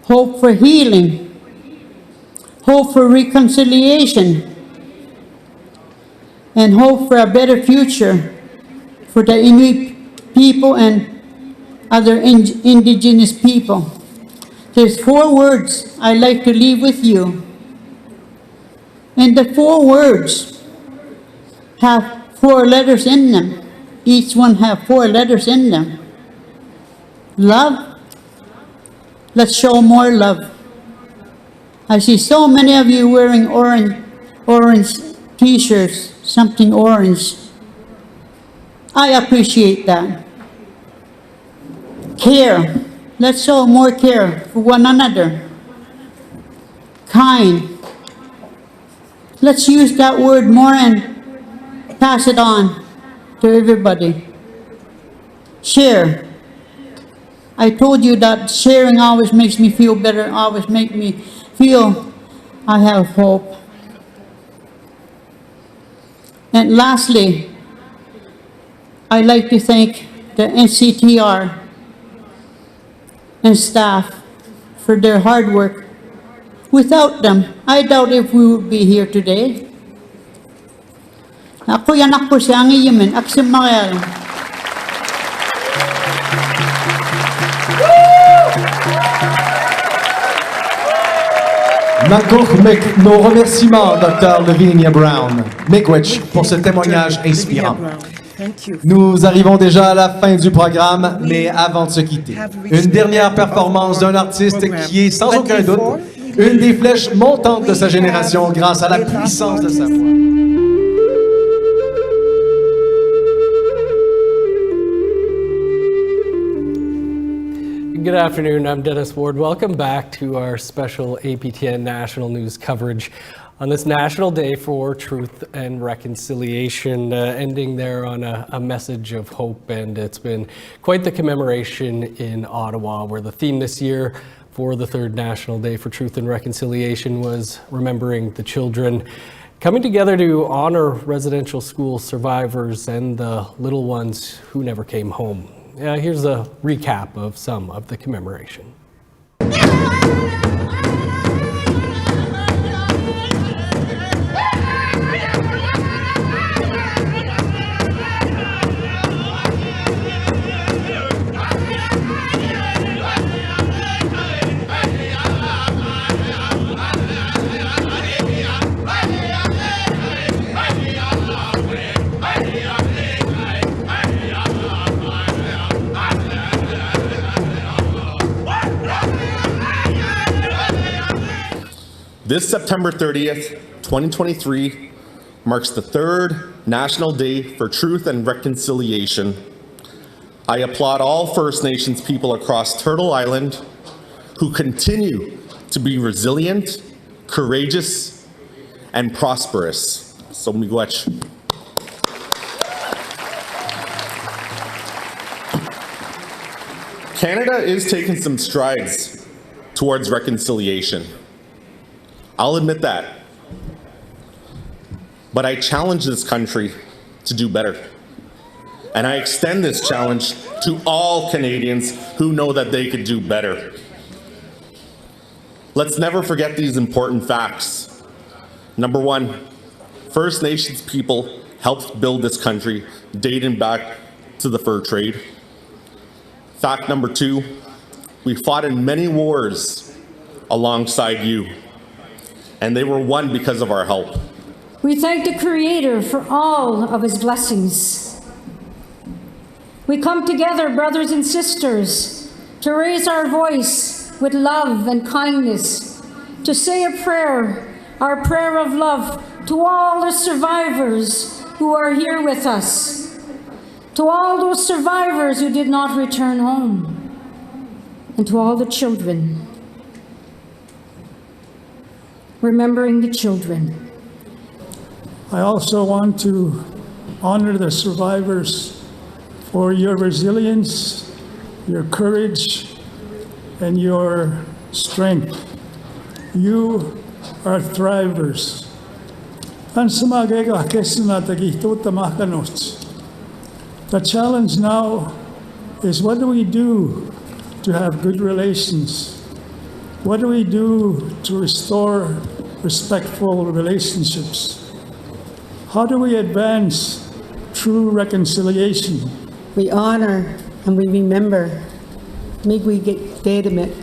Hope for healing, hope for reconciliation, and hope for a better future for the Inuit people and other indigenous people. There's 4 words I'd like to leave with you. And the 4 words have 4 letters in them. Each one have 4 letters in them. Love. Let's show more love. I see so many of you wearing orange t-shirts, something orange. I appreciate that. Care. Let's show more care for one another. Kind. Let's use that word more and pass it on to everybody. Share. I told you that sharing always makes me feel better, always makes me feel I have hope. And lastly, I'd like to thank the NCTR and staff for their hard work. Without them, I doubt if we would be here today. Ako yan ako siya ang iyamin, aksim makayal. Nos remerciements, Dr. Lavinia Brown, Miigwech, pour ce témoignage inspirant. Nous arrivons déjà à la fin du programme, mais avant de se quitter, une dernière performance d'un artiste qui est sans aucun doute une des flèches montantes de sa génération grâce à la puissance de sa voix. Good afternoon, I'm Dennis Ward. Welcome back to our special APTN National News coverage on this National Day for Truth and Reconciliation, ending there on a message of hope. And it's been quite the commemoration in Ottawa, where the theme this year for the third National Day for Truth and Reconciliation was remembering the children, coming together to honor residential school survivors and the little ones who never came home. Here's a recap of some of the commemoration. This September 30th, 2023 marks the third National Day for Truth and Reconciliation. I applaud all First Nations people across Turtle Island who continue to be resilient, courageous, and prosperous. So miigwech. Canada is taking some strides towards reconciliation. I'll admit that. But I challenge this country to do better. And I extend this challenge to all Canadians who know that they could do better. Let's never forget these important facts. Number one, First Nations people helped build this country dating back to the fur trade. Fact number two, we fought in many wars alongside you, and they were won because of our help. We thank the Creator for all of His blessings. We come together, brothers and sisters, to raise our voice with love and kindness, to say a prayer, our prayer of love, to all the survivors who are here with us, to all those survivors who did not return home, and to all the children. Remembering the children. I also want to honor the survivors for your resilience, your courage, and your strength. You are thrivers. The challenge now is, what do we do to have good relations? What do we do to restore respectful relationships? How do we advance true reconciliation? We honor and we remember Miigwech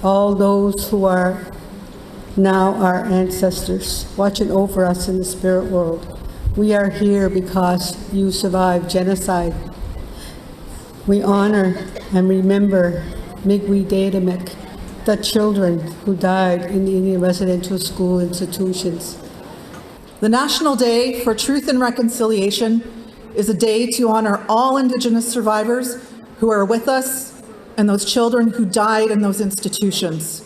all those who are now our ancestors, watching over us in the spirit world. We are here because you survived genocide. We honor and remember Miigwech, the children who died in the Indian residential school institutions. The National Day for Truth and Reconciliation is a day to honor all Indigenous survivors who are with us and those children who died in those institutions.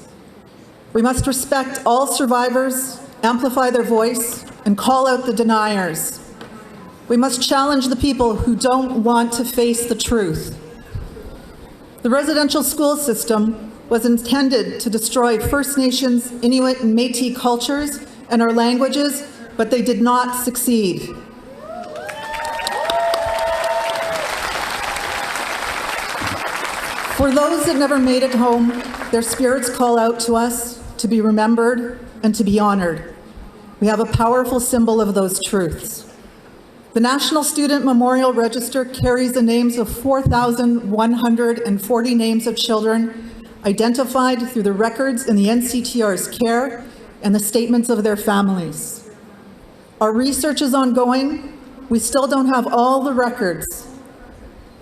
We must respect all survivors, amplify their voice, and call out the deniers. We must challenge the people who don't want to face the truth. The residential school system was intended to destroy First Nations, Inuit, and Métis cultures and our languages, but they did not succeed. For those that never made it home, their spirits call out to us to be remembered and to be honored. We have a powerful symbol of those truths. The National Student Memorial Register carries the names of 4,140 names of children identified through the records in the NCTR's care and the statements of their families. Our research is ongoing. We still don't have all the records.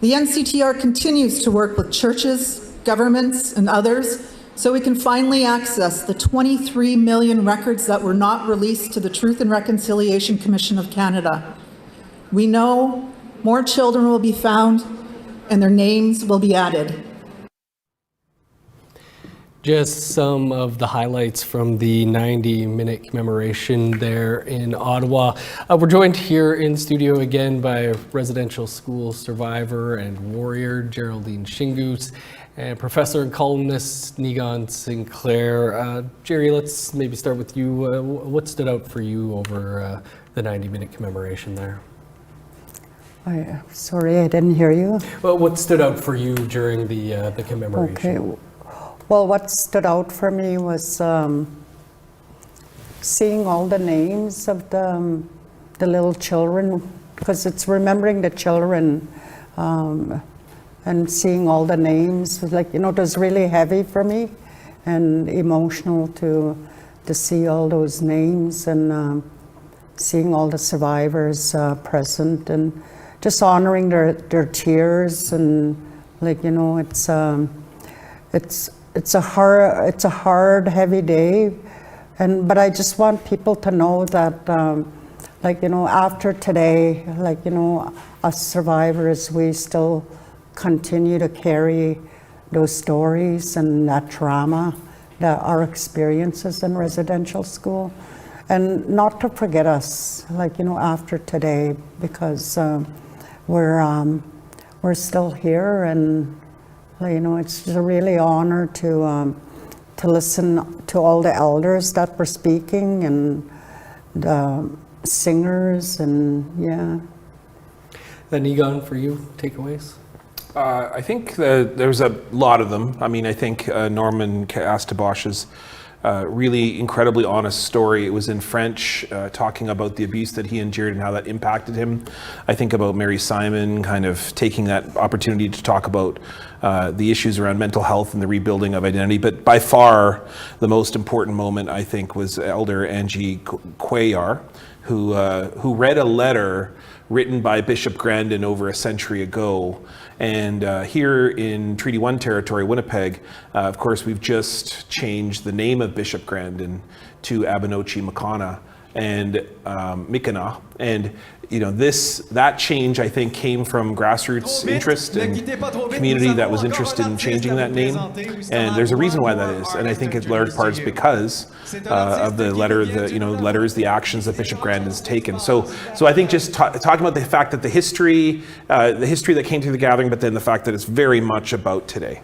The NCTR continues to work with churches, governments, and others so we can finally access the 23 million records that were not released to the Truth and Reconciliation Commission of Canada. We know more children will be found and their names will be added. Just some of the highlights from the 90-minute commemoration there in Ottawa. We're joined here in studio again by residential school survivor and warrior Geraldine Shingus and professor and columnist Niigaan Sinclair. Jerry, let's maybe start with you. What stood out for you over the 90-minute commemoration there? Sorry, I didn't hear you. Well, what stood out for you during the commemoration? Okay. Well, what stood out for me was seeing all the names of the little children, because it's remembering the children and seeing all the names. Was like, it was really heavy for me and emotional to see all those names and seeing all the survivors present and just honoring their tears and it's a hard, heavy day, but I just want people to know that, after today, us survivors, we still continue to carry those stories and that trauma, our experiences in residential school, and not to forget us, after today, because we're still here and. It's a really honor to listen to all the elders that were speaking and the singers and yeah. Niigaan, for you, takeaways? I think there's a lot of them. I mean, I think Norman Astabosh's really incredibly honest story. It was in French, talking about the abuse that he endured and how that impacted him. I think about Mary Simon kind of taking that opportunity to talk about the issues around mental health and the rebuilding of identity. But by far, the most important moment, I think, was Elder Angie Cuellar, who read a letter written by Bishop Grandin over a century ago. And here in Treaty 1 territory, Winnipeg, of course, we've just changed the name of Bishop Grandin to Abenochi Makana and Mikana. And that change, I think, came from grassroots interest and community that was interested in changing that name. And there's a reason why that is. And I think in large part is because of the letter, the actions that Bishop Grandin's taken. So I think just talking about the fact that the history that came through the gathering, but then the fact that it's very much about today.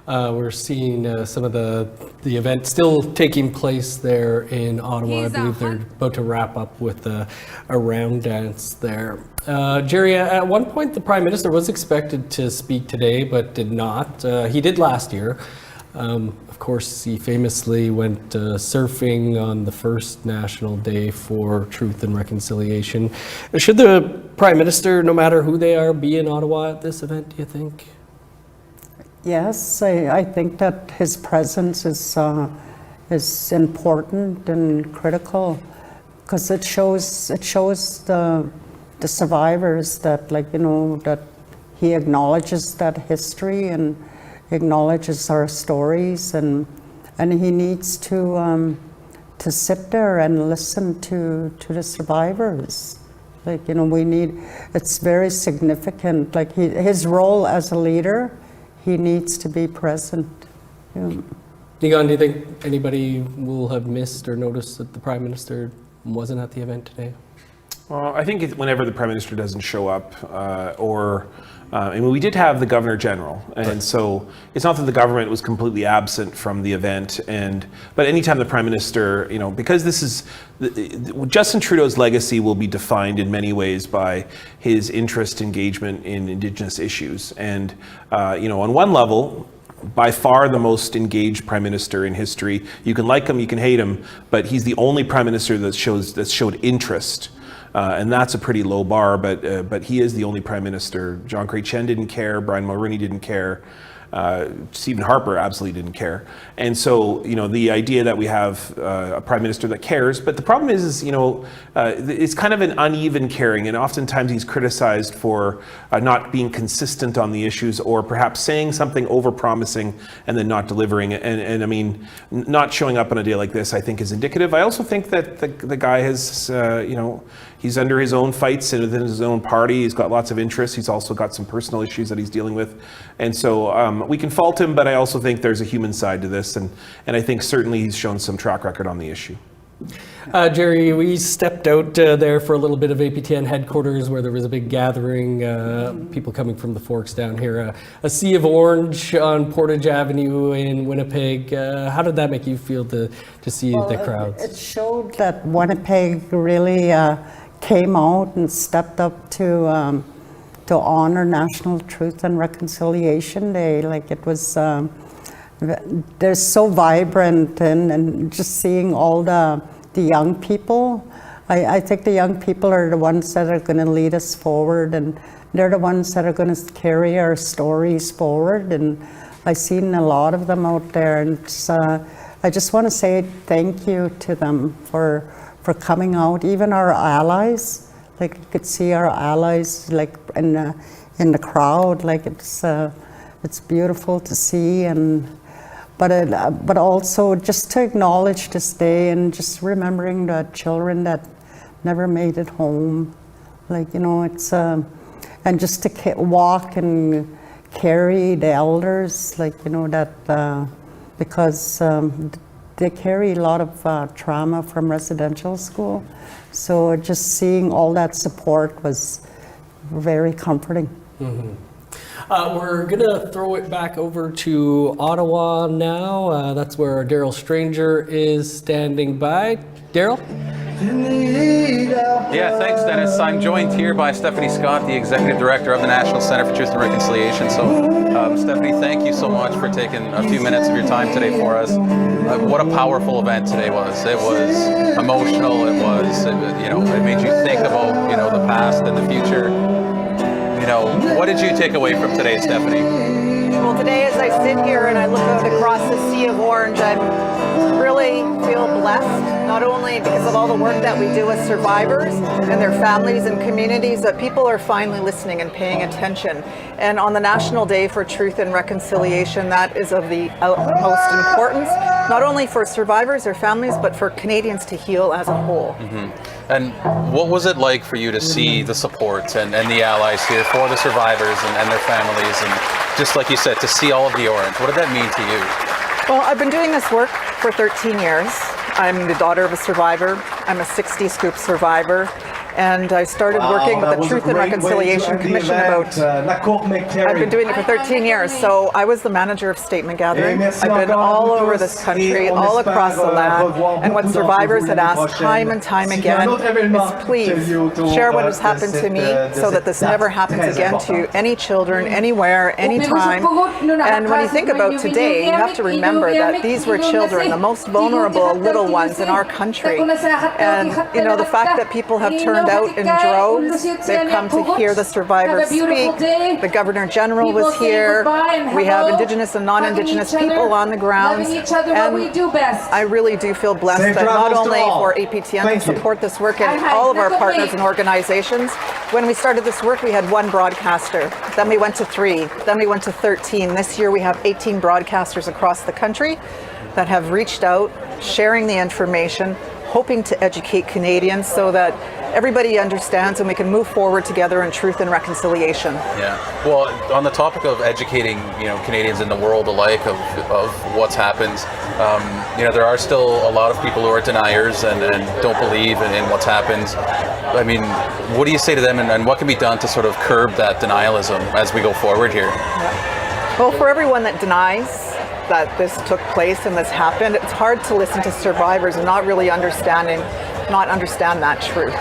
We're seeing some of the event still taking place there in Ottawa. I believe they're about to wrap up with a round dance there. Jerry, at one point the Prime Minister was expected to speak today, but did not. He did last year. Of course, he famously went surfing on the first National Day for Truth and Reconciliation. Should the Prime Minister, no matter who they are, be in Ottawa at this event, do you think? Yes, I think that his presence is important and critical because it shows the survivors that that he acknowledges that history and acknowledges our stories and he needs to sit there and listen to the survivors. It's very significant. His role as a leader. he needs to be present. Yeah. Nigan, do you think anybody will have missed or noticed that the Prime Minister wasn't at the event today? Well, I think whenever the Prime Minister doesn't show up, I mean, we did have the Governor General, and so it's not that the government was completely absent from the event. But anytime the Prime Minister, you know, because this is Justin Trudeau's legacy will be defined in many ways by his interest engagement in Indigenous issues, and you know, on one level, by far the most engaged Prime Minister in history. You can like him, you can hate him, but he's the only Prime Minister that showed interest. And that's a pretty low bar, but he is the only Prime Minister. John Cray-Chen didn't care, Brian Mulroney didn't care, Stephen Harper absolutely didn't care. And so, you know, the idea that we have a Prime Minister that cares, but the problem is, you know, it's kind of an uneven caring, and oftentimes he's criticized for not being consistent on the issues, or perhaps saying something over-promising and then not delivering. And I mean, not showing up on a day like this, I think, is indicative. I also think that the guy has, you know, he's under his own fights and within his own party. He's got lots of interests. He's also got some personal issues that he's dealing with. And so we can fault him, but I also think there's a human side to this. And I think certainly he's shown some track record on the issue. Jerry, we stepped out there for a little bit of APTN headquarters where there was a big gathering, people coming from the Forks down here, a sea of orange on Portage Avenue in Winnipeg. How did that make you feel to see the crowds? It showed that Winnipeg really came out and stepped up to honor National Truth and Reconciliation Day. Like, it was, they're so vibrant, and just seeing all the young people. I think the young people are the ones that are going to lead us forward, and they're the ones that are going to carry our stories forward. And I've seen a lot of them out there, and I just want to say thank you to them for coming out. Even our allies, like, you could see our allies like in the crowd. Like, it's beautiful to see, but also just to acknowledge this day, and just remembering the children that never made it home. Like, you know, it's and just to walk and carry the elders, like, you know, that because they carry a lot of trauma from residential school. So just seeing all that support was very comforting. Mm-hmm. We're going to throw it back over to Ottawa now. That's where Daryl Stranger is standing by. Daryl? Yeah, thanks, Dennis. I'm joined here by Stephanie Scott, the Executive Director of the National Center for Truth and Reconciliation. So, Stephanie, thank you so much for taking a few minutes of your time today for us. What a powerful event today was. It was emotional. It was, you know, it made you think about, you know, the past and the future. You know, what did you take away from today, Stephanie? Well, today as I sit here and I look out across the sea of orange, I really feel blessed, not only because of all the work that we do with survivors and their families and communities, but people are finally listening and paying attention. And on the National Day for Truth and Reconciliation, that is of the utmost importance, not only for survivors or families, but for Canadians to heal as a whole. Mm-hmm. And what was it like for you to see the support and the allies here for the survivors and their families, and just like you said, to see all of the orange? What did that mean to you? Well, I've been doing this work for 13 years. I'm the daughter of a survivor. I'm a 60 Scoop survivor. And I started working with the Truth and Reconciliation Commission I've been doing it for 13 years, so I was the manager of statement gathering. I've been all over this country, all across the land, and what survivors had asked time and time again is, please share what has happened to me so that this never happens again to any children, anywhere, anytime. And when you think about today, you have to remember that these were children, the most vulnerable little ones in our country. And, you know, the fact that people have turned out in droves. They've come to hear the survivors speak. The Governor General was here. We have Indigenous and non-Indigenous people on the grounds. And I really do feel blessed that not only for APTN to support this work and all of our partners and organizations. When we started this work, we had one broadcaster. Then we went to 3. Then we went to 13. This year we have 18 broadcasters across the country that have reached out, sharing the information, hoping to educate Canadians so that everybody understands and we can move forward together in truth and reconciliation. Yeah. Well, on the topic of educating, Canadians in the world alike of what's happened, there are still a lot of people who are deniers and don't believe in what's happened. I mean, what do you say to them, and what can be done to sort of curb that denialism as we go forward here? Yeah. Well, for everyone that denies that this took place and this happened, it's hard to listen to survivors and not understand that truth.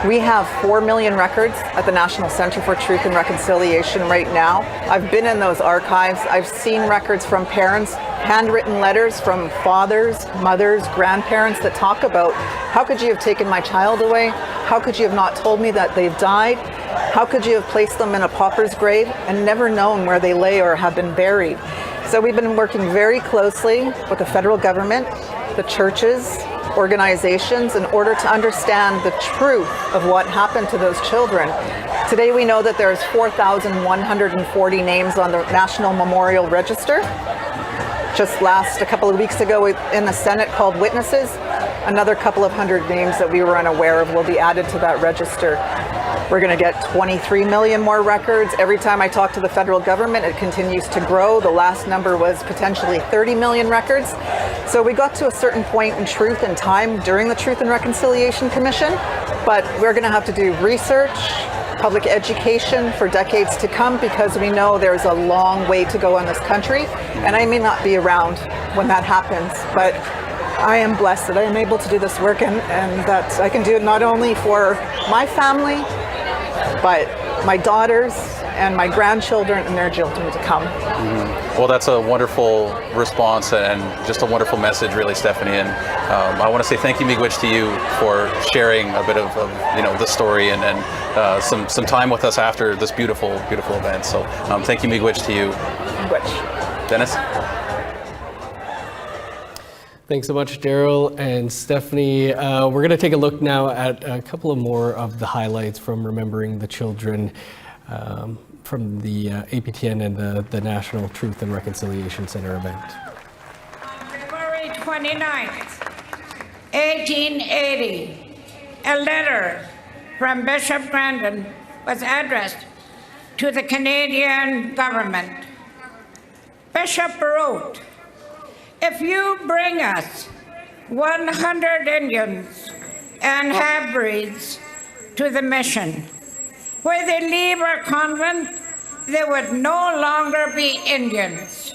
We have 4 million records at the National Centre for Truth and Reconciliation right now. I've been in those archives. I've seen records from parents, handwritten letters from fathers, mothers, grandparents that talk about, how could you have taken my child away? How could you have not told me that they've died? How could you have placed them in a pauper's grave and never known where they lay or have been buried? So we've been working very closely with the federal government, the churches, organizations in order to understand the truth of what happened to those children. Today we know that there's 4,140 names on the National Memorial Register. Just a couple of weeks ago in the Senate called witnesses, another couple of hundred names that we were unaware of will be added to that register. We're going to get 23 million more records. Every time I talk to the federal government, it continues to grow. The last number was potentially 30 million records. So we got to a certain point in truth and time during the Truth and Reconciliation Commission, but we're going to have to do research, public education for decades to come, because we know there's a long way to go in this country, and I may not be around when that happens, but I am blessed that I am able to do this work and that I can do it not only for my family, but my daughters and my grandchildren and their children to come. Mm-hmm. Well, that's a wonderful response and just a wonderful message, really, Stephanie. And I want to say thank you, Miigwech, to you for sharing a bit of the story and some time with us after this beautiful event. So thank you, Miigwech, to you. Miigwech. Dennis? Thanks so much, Daryl and Stephanie. We're going to take a look now at a couple of more of the highlights from Remembering the Children from the APTN and the National Truth and Reconciliation Center event. On February 29th, 1880, a letter from Bishop Grandin was addressed to the Canadian government. Bishop wrote, "If you bring us 100 Indians and half-breeds to the mission, where they leave our convent, they would no longer be Indians.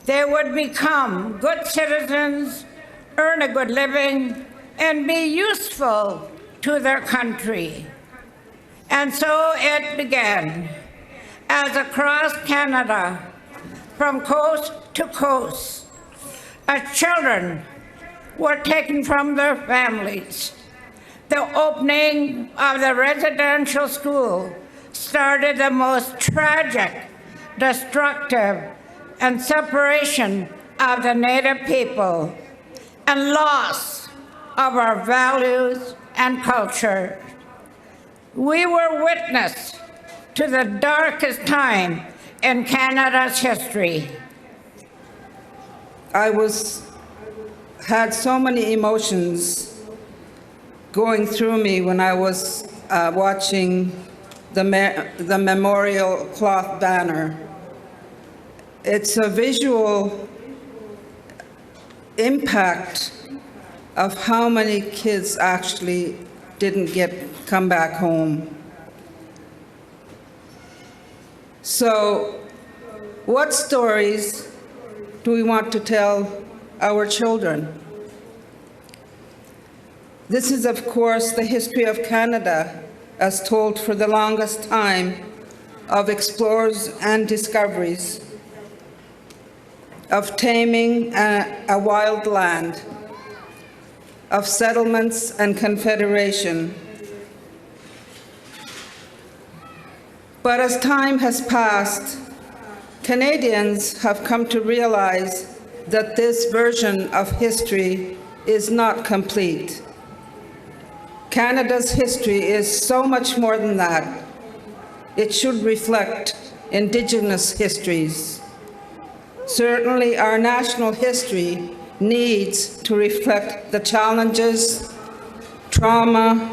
They would become good citizens, earn a good living, and be useful to their country." And so it began, as across Canada, from coast to coast, as children were taken from their families. The opening of the residential school started the most tragic, destructive, and separation of the Native people and loss of our values and culture. We were witness to the darkest time in Canada's history. I had so many emotions going through me when I was watching the memorial cloth banner. It's a visual impact of how many kids actually didn't come back home. So, what stories do we want to tell our children? This is, of course, the history of Canada, as told for the longest time, of explorers and discoveries, of taming a wild land, of settlements and confederation. But as time has passed, Canadians have come to realize that this version of history is not complete. Canada's history is so much more than that. It should reflect Indigenous histories. Certainly, our national history needs to reflect the challenges, trauma,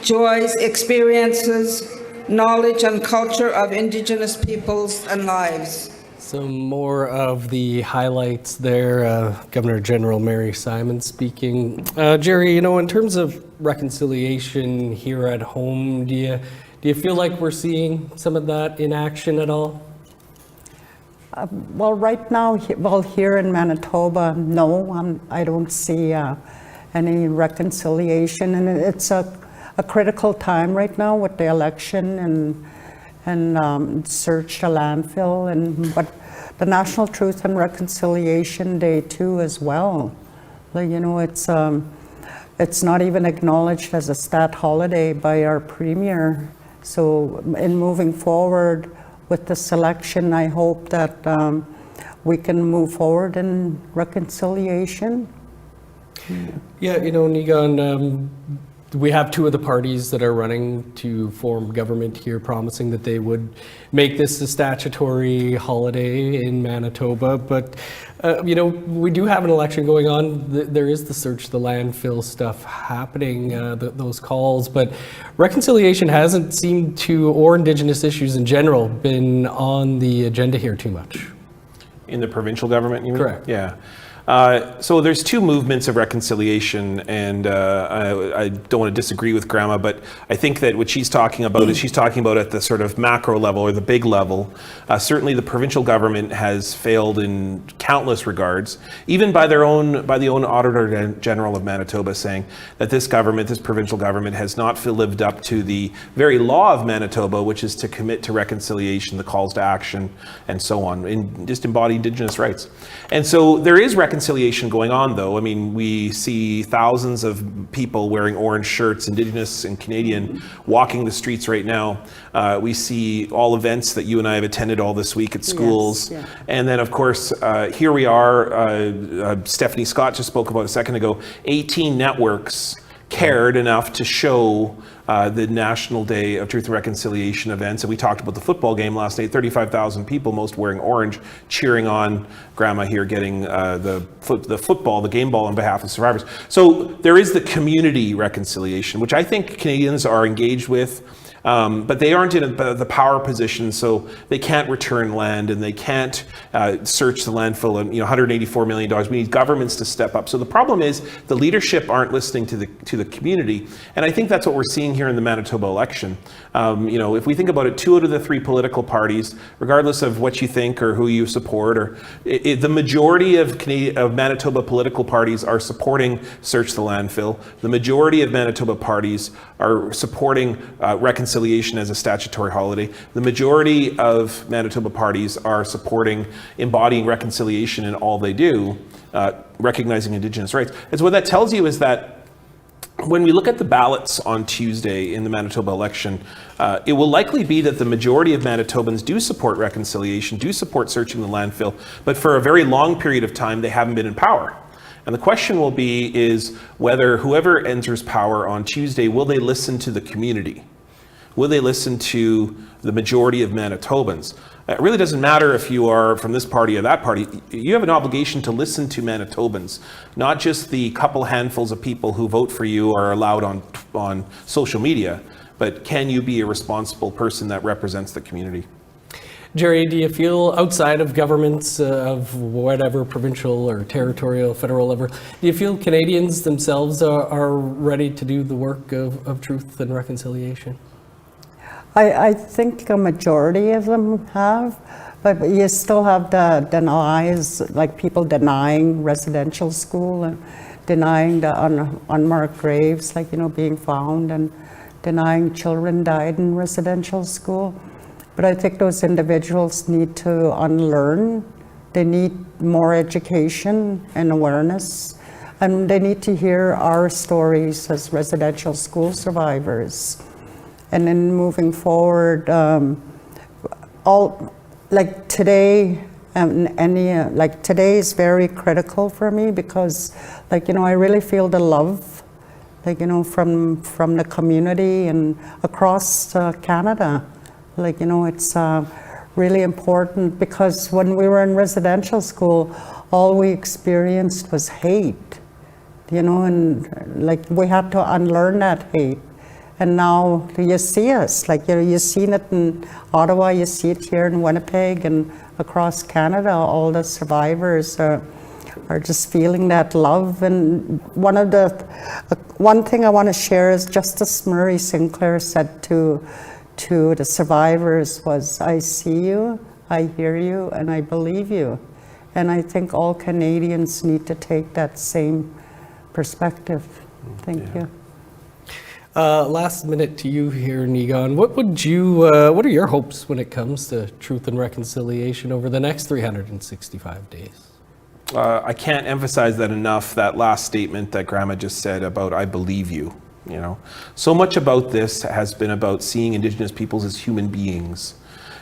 joys, experiences, knowledge, and culture of Indigenous peoples and lives. Some more of the highlights there. Governor General Mary Simon speaking. Jerry, you know, in terms of reconciliation here at home, do you feel like we're seeing some of that in action at all? Well, right now, here in Manitoba, no, I don't see any reconciliation, and it's a critical time right now with the election and search the landfill, but the National Truth and Reconciliation Day too as well. Like, you know, it's not even acknowledged as a stat holiday by our premier. So in moving forward with the selection, I hope that we can move forward in reconciliation. Yeah, you know, Nigan, we have two of the parties that are running to form government here promising that they would make this a statutory holiday in Manitoba. But, you know, we do have an election going on. There is the search the landfill stuff happening, those calls. But reconciliation hasn't seemed to, or Indigenous issues in general, been on the agenda here too much. In the provincial government, you mean? Correct. Yeah. So there's two movements of reconciliation, and I don't want to disagree with Grandma, but I think that what she's talking about is she's talking about at the sort of macro level or the big level. Certainly the provincial government has failed in countless regards, even by the own Auditor General of Manitoba saying that this provincial government has not lived up to the very law of Manitoba, which is to commit to reconciliation, the calls to action, and so on, and just embody Indigenous rights. And so there is reconciliation going on, though. I mean, we see thousands of people wearing orange shirts, Indigenous and Canadian, walking the streets right now. We see all events that you and I have attended all this week at schools. Yes, yeah. And then, of course, here we are, Stephanie Scott just spoke about a second ago, 18 networks cared enough to show the National Day of Truth and Reconciliation events. And we talked about the football game last night, 35,000 people, most wearing orange, cheering on Grandma here getting the football, the game ball on behalf of survivors. So there is the community reconciliation, which I think Canadians are engaged with. But they aren't in the power position, so they can't return land and they can't search the landfill and $184 million. We need governments to step up. So the problem is the leadership aren't listening to the community, and I think that's what we're seeing here in the Manitoba election. If we think about it, 2 out of the 3 political parties, regardless of what you think or who you support, the majority of Manitoba political parties are supporting Search the Landfill. The majority of Manitoba parties are supporting reconciliation as a statutory holiday. The majority of Manitoba parties are supporting embodying reconciliation in all they do, recognizing Indigenous rights. And so what that tells you is that when we look at the ballots on Tuesday in the Manitoba election, it will likely be that the majority of Manitobans do support reconciliation, do support searching the landfill, but for a very long period of time, they haven't been in power. And the question will be is whether whoever enters power on Tuesday, will they listen to the community? Will they listen to the majority of Manitobans? It really doesn't matter if you are from this party or that party. You have an obligation to listen to Manitobans, not just the couple handfuls of people who vote for you or are allowed on social media, but can you be a responsible person that represents the community? Jerry, do you feel outside of governments of whatever provincial or territorial, federal level, do you feel Canadians themselves are ready to do the work of truth and reconciliation? I think a majority of them have, but you still have the denies, like people denying residential school and denying the unmarked graves, like, being found, and denying children died in residential school. But I think those individuals need to unlearn. They need more education and awareness, and they need to hear our stories as residential school survivors. And then moving forward, today, today is very critical for me because, I really feel the love, from the community and across Canada. It's really important because when we were in residential school, all we experienced was hate, and we had to unlearn that hate. And now you see us, like you've seen it in Ottawa, you see it here in Winnipeg and across Canada. All the survivors are just feeling that love. And one thing I want to share is Justice Murray Sinclair said to the survivors was, I see you, I hear you, and I believe you. And I think all Canadians need to take that same perspective. Thank you. Last minute to you here, Niigaan. What are your hopes when it comes to truth and reconciliation over the next 365 days? I can't emphasize that enough, that last statement that Grandma just said about, I believe you. You know, so much about this has been about seeing Indigenous peoples as human beings.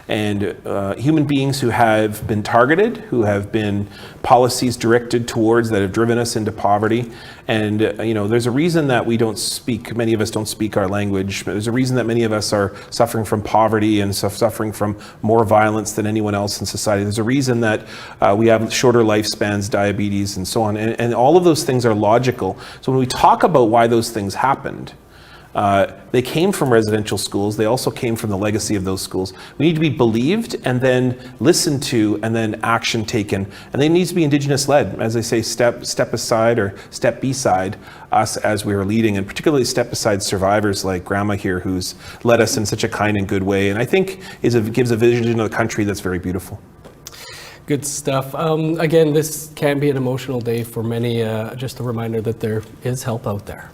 And human beings who have been targeted, who have been policies directed towards that have driven us into poverty. And you know, there's a reason that we don't speak, many of us don't speak our language. There's a reason that many of us are suffering from poverty and suffering from more violence than anyone else in society. There's a reason that we have shorter lifespans, diabetes, and so on. And all of those things are logical. So when we talk about why those things happened, they came from residential schools. They also came from the legacy of those schools. We need to be believed and then listened to and then action taken. And they need to be Indigenous led. As I say, step aside or step beside us as we are leading, and particularly step beside survivors like Grandma here, who's led us in such a kind and good way. And I think gives a vision of the country that's very beautiful. Good stuff. Again, this can be an emotional day for many. Just a reminder that there is help out there.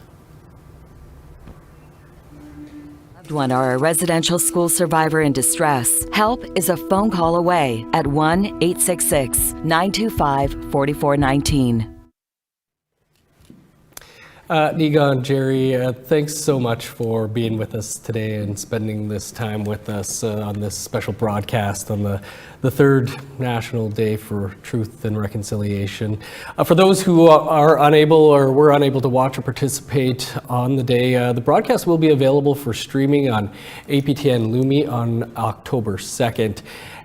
One are a residential school survivor in distress. Help is a phone call away at 1-866-925-4419. Niigaan, Jerry, thanks so much for being with us today and spending this time with us on this special broadcast on the third National Day for Truth and Reconciliation. For those who are unable or were unable to watch or participate on the day, the broadcast will be available for streaming on APTN Lumi on October 2nd.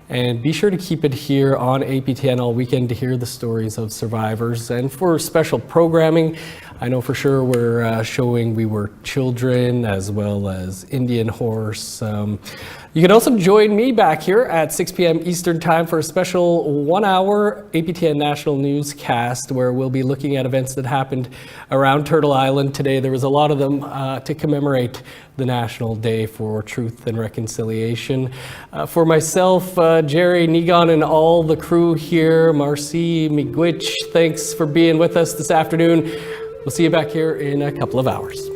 And be sure to keep it here on APTN all weekend to hear the stories of survivors. And for special programming, I know for sure we're showing We Were Children as well as Indian Horse. You can also join me back here at 6 p.m. Eastern Time for a special 1-hour APTN National newscast where we'll be looking at events that happened around Turtle Island today. There was a lot of them to commemorate the National Day for Truth and Reconciliation. For myself, Jerry, Niigaan, and all the crew here, Marcy, Miigwech, thanks for being with us this afternoon. We'll see you back here in a couple of hours.